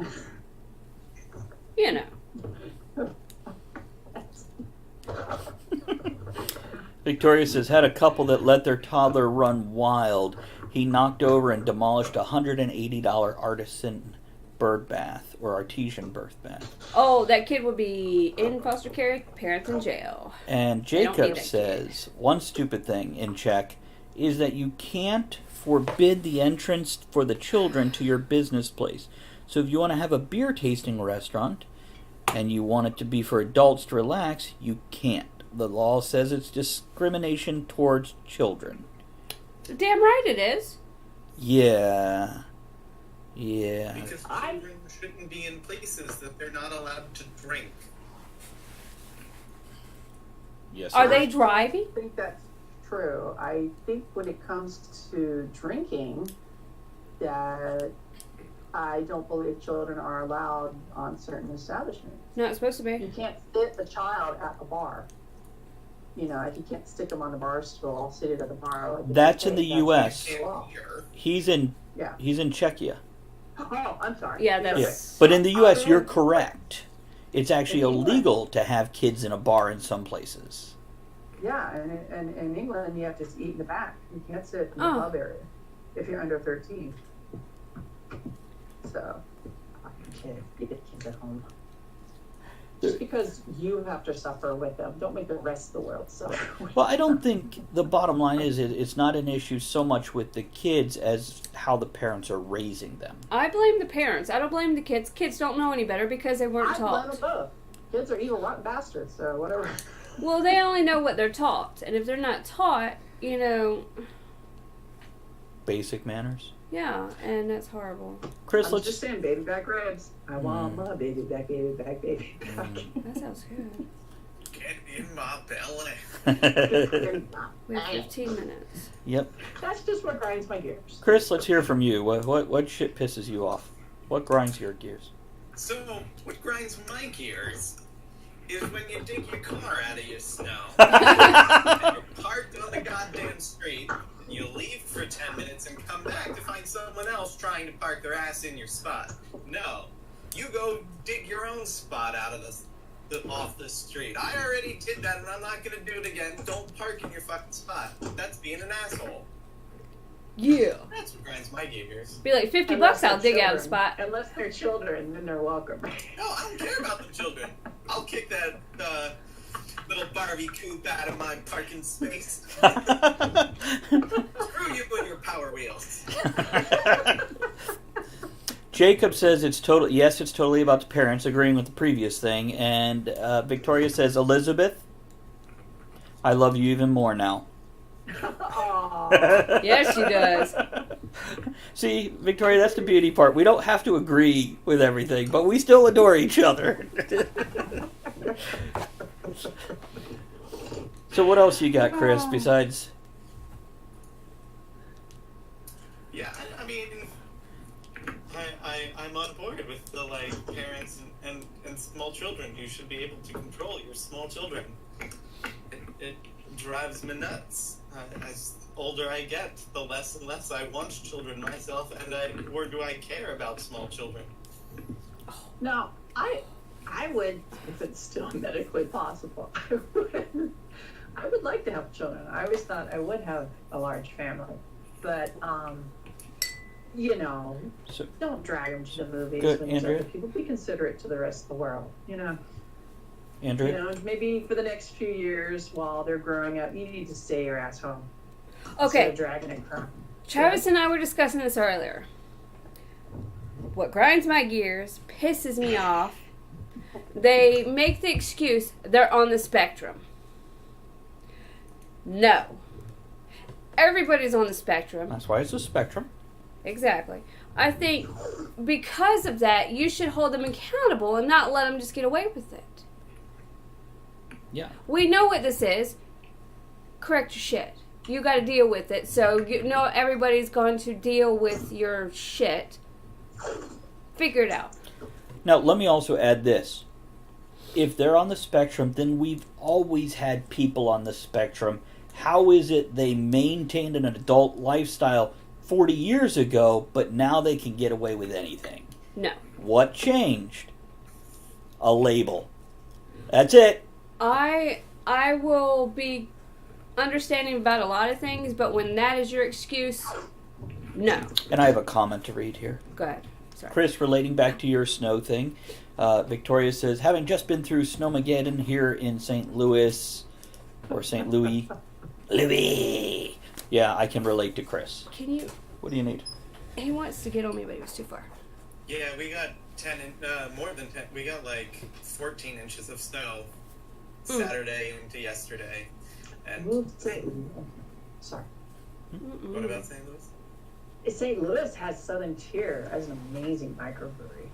Victoria says, had a couple that let their toddler run wild. He knocked over and demolished a $180 artisan bird bath or artesian birth bath. Oh, that kid would be in foster care, parents in jail. And Jacob says, one stupid thing in Czech is that you can't forbid the entrance for the children to your business place. So if you want to have a beer tasting restaurant and you want it to be for adults to relax, you can't. The law says it's discrimination towards children. Damn right it is. Yeah. Because children shouldn't be in places that they're not allowed to drink. Yes. Are they driving? I think that's true. I think when it comes to drinking, that I don't believe children are allowed on certain establishments. Not supposed to be. You can't sit a child at a bar. If you can't stick them on the bar stool, seated at the bar. That's in the U.S. He's in Yeah. He's in Czechia. Oh, I'm sorry. Yeah, that's... But in the U.S., you're correct. It's actually illegal to have kids in a bar in some places. Yeah, and in England, you have to eat in the back. You can't sit in the pub area if you're under 13. So, kids, you get kids at home. Just because you have to suffer with them, don't make the rest of the world suffer. Well, I don't think the bottom line is it's not an issue so much with the kids as how the parents are raising them. I blame the parents. I don't blame the kids. Kids don't know any better because they weren't taught. I blame them both. Kids are evil, rotten bastards, so whatever. Well, they only know what they're taught, and if they're not taught, Basic manners. yeah, and that's horrible. Chris, I'm let's just saying, baby back ribs. I want my baby back, baby back, baby back. That sounds good. Get in my belly. We have 15 minutes. Yep. That's just what grinds my gears. Chris, let's hear from you. What shit pisses you off? What grinds your gears? So, what grinds my gears is when you dig your car out of your snow. And you're parked on the goddamn street, you leave for 10 minutes and come back to find someone else trying to park their ass in your spot. No. You go dig your own spot out of off the street. I already did that and I'm not gonna do it again. Don't park in your fucking spot. That's being an asshole. Yeah. That's what grinds my gears. Be like, $50, Unless I'll they're dig out a children. spot. Unless they're children, then they're welcome. No, I don't care about the children. I'll kick that little Barbie coupe out of my parking space. Screw you and your Power Wheels. Jacob says it's totally about the parents, agreeing with the previous thing. And Victoria says, Elizabeth, I love you even more now. Aww. Yes, she does. See, Victoria, that's the beauty part. We don't have to agree with everything, but we still adore each other. So what else you got, Chris, besides... Yeah, I mean, I'm on board with the, parents and small children. You should be able to control your small children. It drives me nuts. As older I get, the less and less I want children myself, or do I care about small children? No, I would, if it's still medically possible, I would like to have children. I always thought I would have a large family, but So- don't drag them to the movies Good, when there's Andrea? other people. Be considerate to the rest of the world. Andrew? Maybe for the next few years while they're growing up, you need to stay your ass home. Instead Okay, of dragging it from. Travis and I were discussing this earlier. What grinds my gears, pisses me off, they make the excuse they're on the spectrum. No. Everybody's on the spectrum. That's why it's a spectrum. Exactly. I think because of that, you should hold them accountable and not let them just get away with it. Yeah. We know what this is. Correct your shit. You got to deal with it. So everybody's going to deal with your shit. Figure it out. Now, let me also add this. If they're on the spectrum, then we've always had people on the spectrum. How is it they maintained an adult lifestyle 40 years ago, but now they can get away with anything? No. What changed? A label. That's it. I will be understanding about a lot of things, but when that is your excuse, no. And I have a comment to read here. Go ahead. Sorry. Chris, relating back to your snow thing, Victoria says, having just been through Snowmageddon here in St. Louis, or St. Louis. Louis! Yeah, I can relate to Chris. Can you... What do you need? He wants to get on me, but he was too far. Yeah, we got more than 10. We got 14 inches of snow Saturday into yesterday. And Sorry. what about St. Louis? St. Louis has Southern Tier as an amazing microbrewery.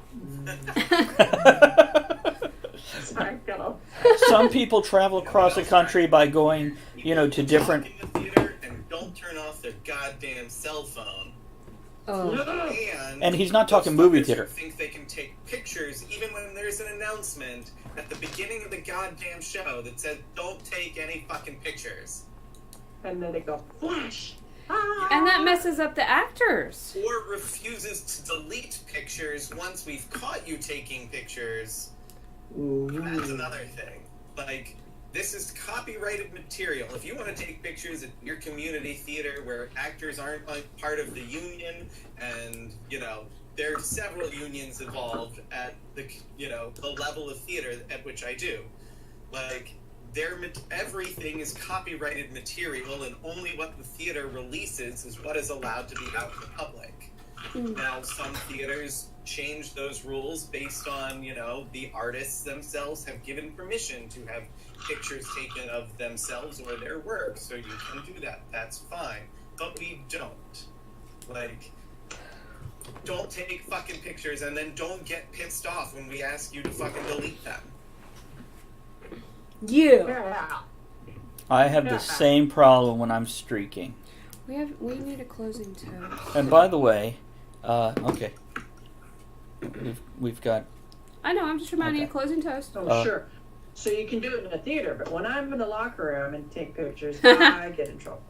Sorry, go. Some people travel across the country by going, to different... Walk in the theater and don't turn off their goddamn cell phone. Oh. And he's not talking those movie fuckers theater. who think they can take pictures even when there's an announcement at the beginning of the goddamn show that said, don't take any fucking pictures. And then they go, flash! And that messes up the actors. Or refuses to delete pictures once we've caught you taking pictures. That's another thing. This is copyrighted material. If you want to take pictures at your community theater where actors aren't part of the union, and there are several unions involved at the level of theater at which I do. Everything is copyrighted material, and only what the theater releases is what is allowed to be out in the public. Now, some theaters change those rules based on, the artists themselves have given permission to have pictures taken of themselves or their work. So you can do that. That's fine. But we don't. Like, don't take fucking pictures and then don't get pissed off when we ask you to fucking delete them. You. Yeah. I have the same problem when I'm streaking. We need a closing toast. And by the way, okay, we've got. I know. I'm just reminding Okay. you, closing toast. Oh, sure. So you can do it in a theater, but when I'm in the locker room and take pictures, I get in trouble.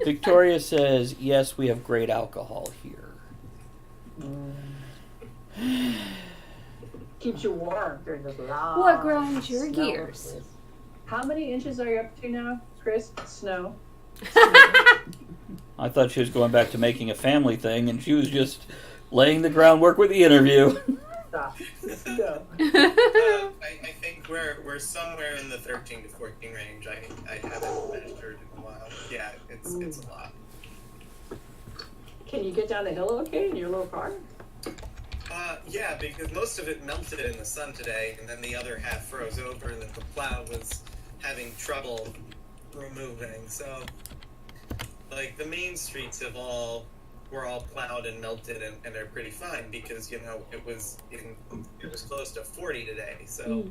Victoria says, yes, we have great alcohol here. Keeps you warm during this long. What grinds your snow. gears? How many inches are you up to now, Chris? Snow. I thought she was going back to making a family thing, and she was just laying the groundwork with the interview. Stop. Snow. I think we're somewhere in the 13 to 14 range. I haven't measured in a while. Yeah, it's a lot. Can you get down the hill okay in your little car? Yeah, because most of it melted in the sun today, and then the other half froze over, and then the plow was having trouble removing. So, like, the main streets were all plowed and melted, and they're pretty fine because it was close to 40 today. So,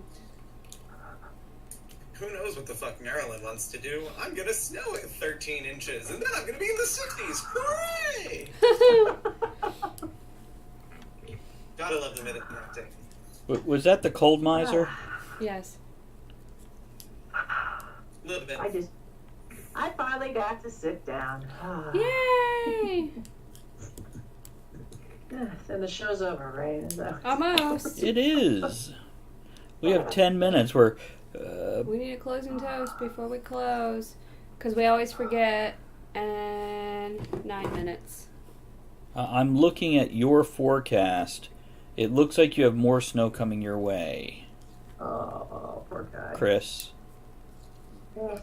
who knows what the fuck Maryland wants to do? I'm gonna snow at 13 inches, and then I'm gonna be in the 60s. Hooray! Gotta love the minute acting. Was that the cold miser? Yes. A little bit. I finally got to sit down. Yay! And the show's over, right? So, Almost. It is. We have 10 minutes. We're. We need a closing toast before we close, because we always forget. And 9 minutes. I'm looking at your forecast. It looks like you have more snow coming your way, poor guy. Chris. When?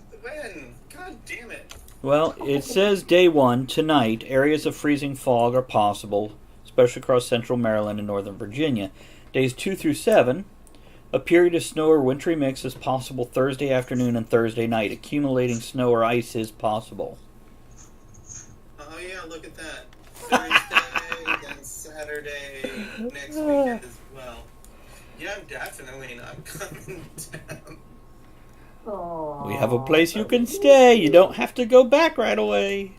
God damn it. Well, it says day 1, tonight, areas of freezing fog are possible, especially across central Maryland and northern Virginia. Days 2 through 7, a period of snow or wintry mix is possible Thursday afternoon and Thursday night. Accumulating snow or ice is possible. Oh yeah, look at that. Thursday and Saturday next weekend as well. Yeah, I'm definitely not coming down. Oh. We have a place you can stay. You don't have to go back right away.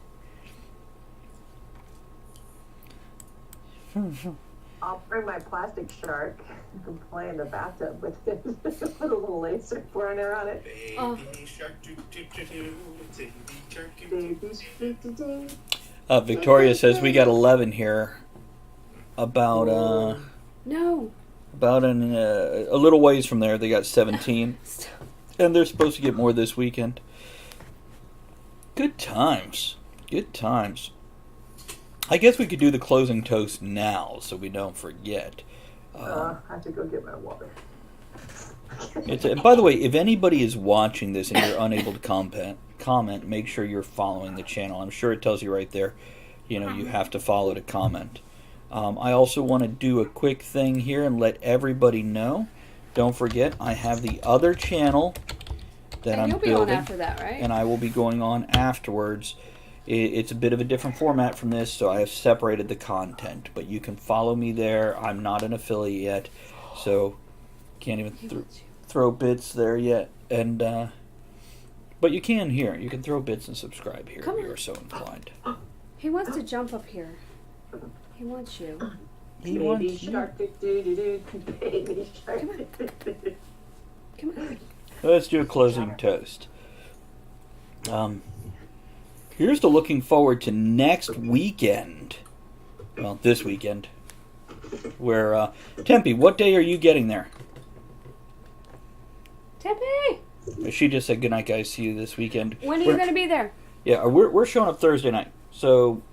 I'll bring my plastic shark and play in the bathtub with it. Put a little laser pointer on it. Baby shark doo doo doo doo. Baby shark doo doo Baby doo. shark doo. Victoria says we got 11 here. About No. a little ways from there, they got 17, and they're supposed to get more this weekend. Good times. Good times. I guess we could do the closing toast now, so we don't forget. I have to go get my water. And by the way, if anybody is watching this and you're unable to comment, make sure you're following the channel. I'm sure it tells you right there. You have to follow to comment. I also want to do a quick thing here and let everybody know. Don't forget, I have the other channel that I'm you'll be building, on after that, right? and I will be going on afterwards. It's a bit of a different format from this, so I have separated the content. But you can follow me there. I'm not an affiliate yet, so can't even throw bits there yet. And but you can here. You can throw bits and subscribe here if you are so inclined. He wants to jump up here. He wants you. He Baby wants you. shark doo doo doo doo. Baby shark doo doo doo. Come on. Let's do a closing toast. Here's to looking forward to next weekend. Well, this weekend. Where, Tempe, what day are you getting there? Tempe! She just said, good night, guys. See you this weekend. When are you going to be there? Yeah, we're showing up Thursday night. So,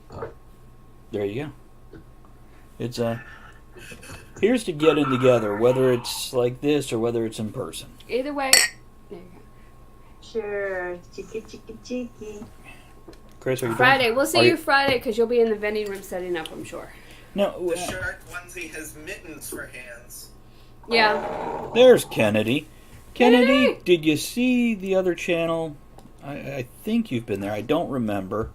there you go. It's, here's to getting together, whether it's like this or whether it's in person. Either way. There you go. Sure. Cheeky, cheeky, cheeky. Chris, are you Friday. We'll Are see you Friday because you'll be in the vending room setting up, I'm sure. No, The shark onesie has mittens for hands. Yeah. there's Kennedy. Kennedy, Kennedy! did you see the other channel? I think you've been there. I don't remember.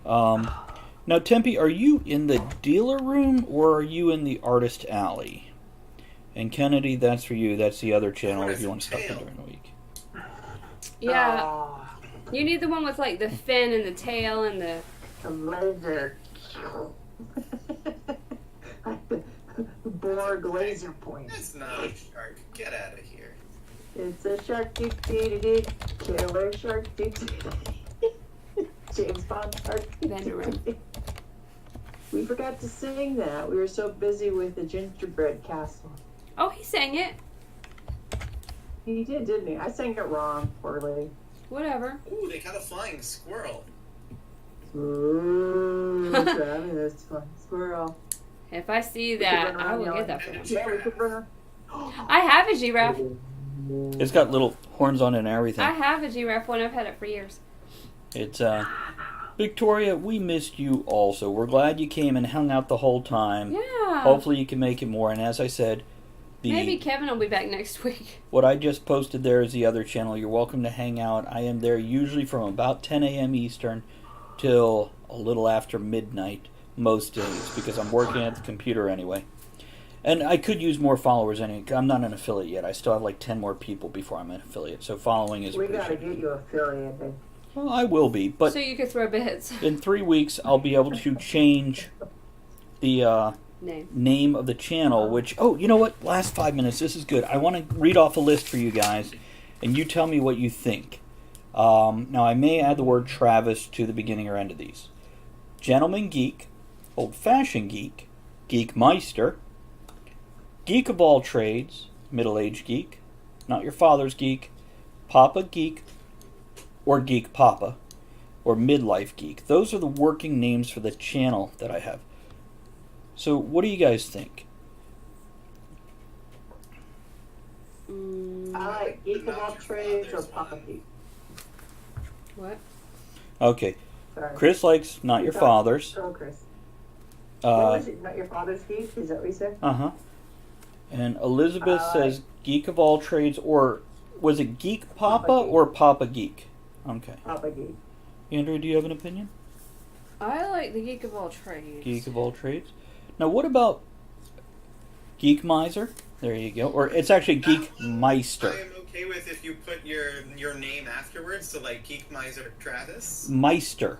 Now, Tempe, are you in the dealer room or are you in the artist alley? And Kennedy, that's for you. That's the other channel if you want to stop in during the week. Yeah. Oh, You need the one with like the fin and the tail and the. the laser. Borg laser point. That's not a shark. Get out of here. It's a shark doo doo doo, killer shark doo doo. James Bond shark doo Vanderroom. doo. We forgot to sing that. We were so busy with the gingerbread castle. Oh, he sang it. He did, didn't he? I sang it wrong, poorly. Whatever. Ooh, they got a flying squirrel. Ooh, fabulous fun squirrel. If I see that, I will get that for him. Yeah, we could run. I have a giraffe. It's got little horns on it and everything. I have a giraffe one. I've had it for years. It's, Victoria, we missed you also. We're glad you came and hung out the whole time. Yeah. Hopefully you can make it more. And as I said, Maybe Kevin will be back next week. what I just posted there is the other channel. You're welcome to hang out. I am there usually from about 10 a.m. Eastern till a little after midnight most days because I'm working at the computer anyway. And I could use more followers anyway. I'm not an affiliate yet. I still have like 10 more people before I'm an affiliate. So following is We gotta appreciated. get you affiliated. Well, I will be, but So you could throw bits. in 3 weeks I'll be able to change the Name. name of the channel, which, oh, you know what? Last 5 minutes, this is good. I want to read off a list for you guys, and you tell me what you think. Now, I may add the word Travis to the beginning or end of these. Gentleman Geek, Old Fashioned Geek, Geek Meister, Geek of All Trades, Middle Age Geek, Not Your Father's Geek, Papa Geek, or Geek Papa, or Midlife Geek. Those are the working names for the channel that I have. So, what do you guys think? I like Geek of All Trades or Papa Geek. What? Okay, Sorry. Chris likes Not Your Father's. Oh, Chris. What Uh was it? Not Your Father's Geek? Is that what you said? huh. And Elizabeth says Geek of All Trades, or was it Geek Papa Papa Geek. or Papa Geek? Okay. Papa Geek. Andrew, do you have an opinion? I like the Geek of All Trades. Geek of All Trades. Now, what about Geek Miser? There you go. Or it's actually Geek I Meister. am okay with if you put your name afterwards, so like Geek Miser Travis. Meister.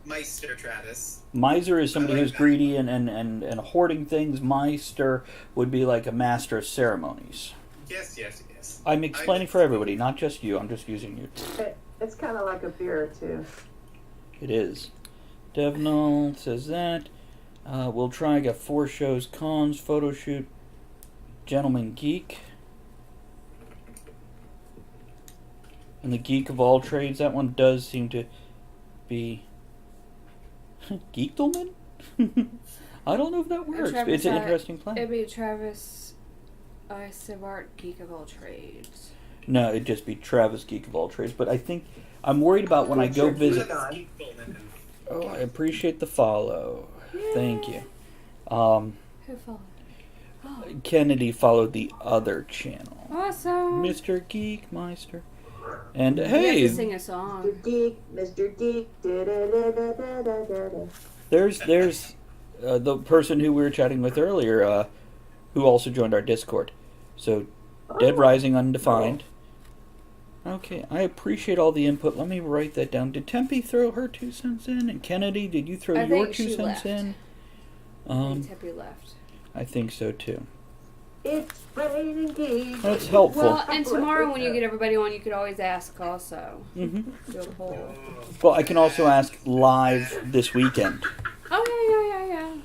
Meister Travis. Miser is somebody I like who's that. greedy and hoarding things. Meister would be like a master of ceremonies. Yes, yes, yes. I'm explaining for everybody, not just you. I'm just using you. It's kind of like a beer, too. It is. Devnall says that. We'll try. Got 4 shows, cons, photo shoot, Gentleman Geek. And the Geek of All Trades, that one does seem to be Geekdelman? I don't know if that works. Travis, It's an interesting plan. It'd be Travis Isivart, Geek of All Trades. No, it'd just be Travis Geek of All Trades. But I think I'm worried about when I go visit. Geek Bowman. Oh, I appreciate the follow. Thank you. Who followed? Oh, Kennedy followed the other channel, awesome. Mr. Geek Meister. And You have to hey, sing a song. Mr. Geek, Mr. Geek. Da-da-da-da-da-da-da. there's the person who we were chatting with earlier, who also joined our Discord. So, Dead Rising Undefined. Okay, I appreciate all the input. Let me write that down. Did Tempe throw her 2 cents in? And Kennedy, did you throw I your think 2 she cents left. in? Tempe left. I think so too. It's raining geek. That's helpful. Well, and tomorrow when you get everybody on, you could always ask also. hmm Do a poll. Well, I can also ask live this weekend. Oh, yeah.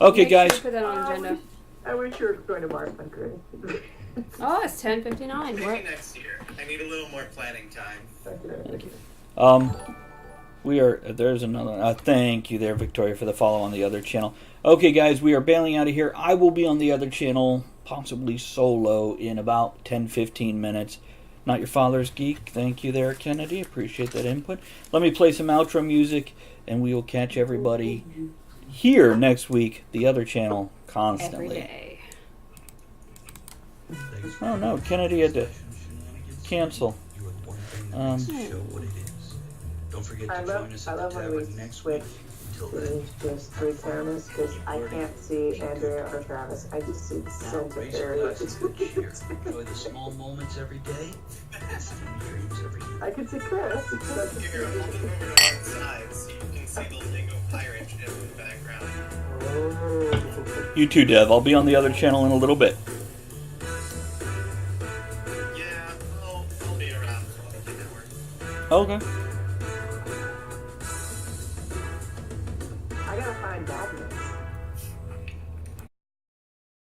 Okay, Make sure guys. you put that on the agenda. I wish you were going to Marksman Crew. Oh, it's 10:59. Maybe next year. I need a little more planning time. We are. There's another. Thank you there, Victoria, for the follow on the other channel. Okay, guys, we are bailing out of here. I will be on the other channel, possibly solo, in about 10-15 minutes. Not Your Father's Geek. Thank you there, Kennedy. Appreciate that input. Let me play some outro music, and we will catch everybody here next week, the other channel Every constantly. day. Thanks for Oh no, Kennedy had to shenanigans. cancel. You are one thing that makes the Hmm. show what it is. Don't forget I to love- join us I at the love when we tavern next week. switch Until to then, just three cameras because I can't see Andrea or Travis. I just see the now center raise your area. glasses and cheer. Enjoy the small moments every day and steamy dreams every night. I can see Chris. Here, I'm holding over to one side so you can see the Lego pirate ship in the background. Oh. You too, Dev. I'll be on the other channel in a little bit. Yeah, I'll be around for the network. Okay. I gotta find Magnus.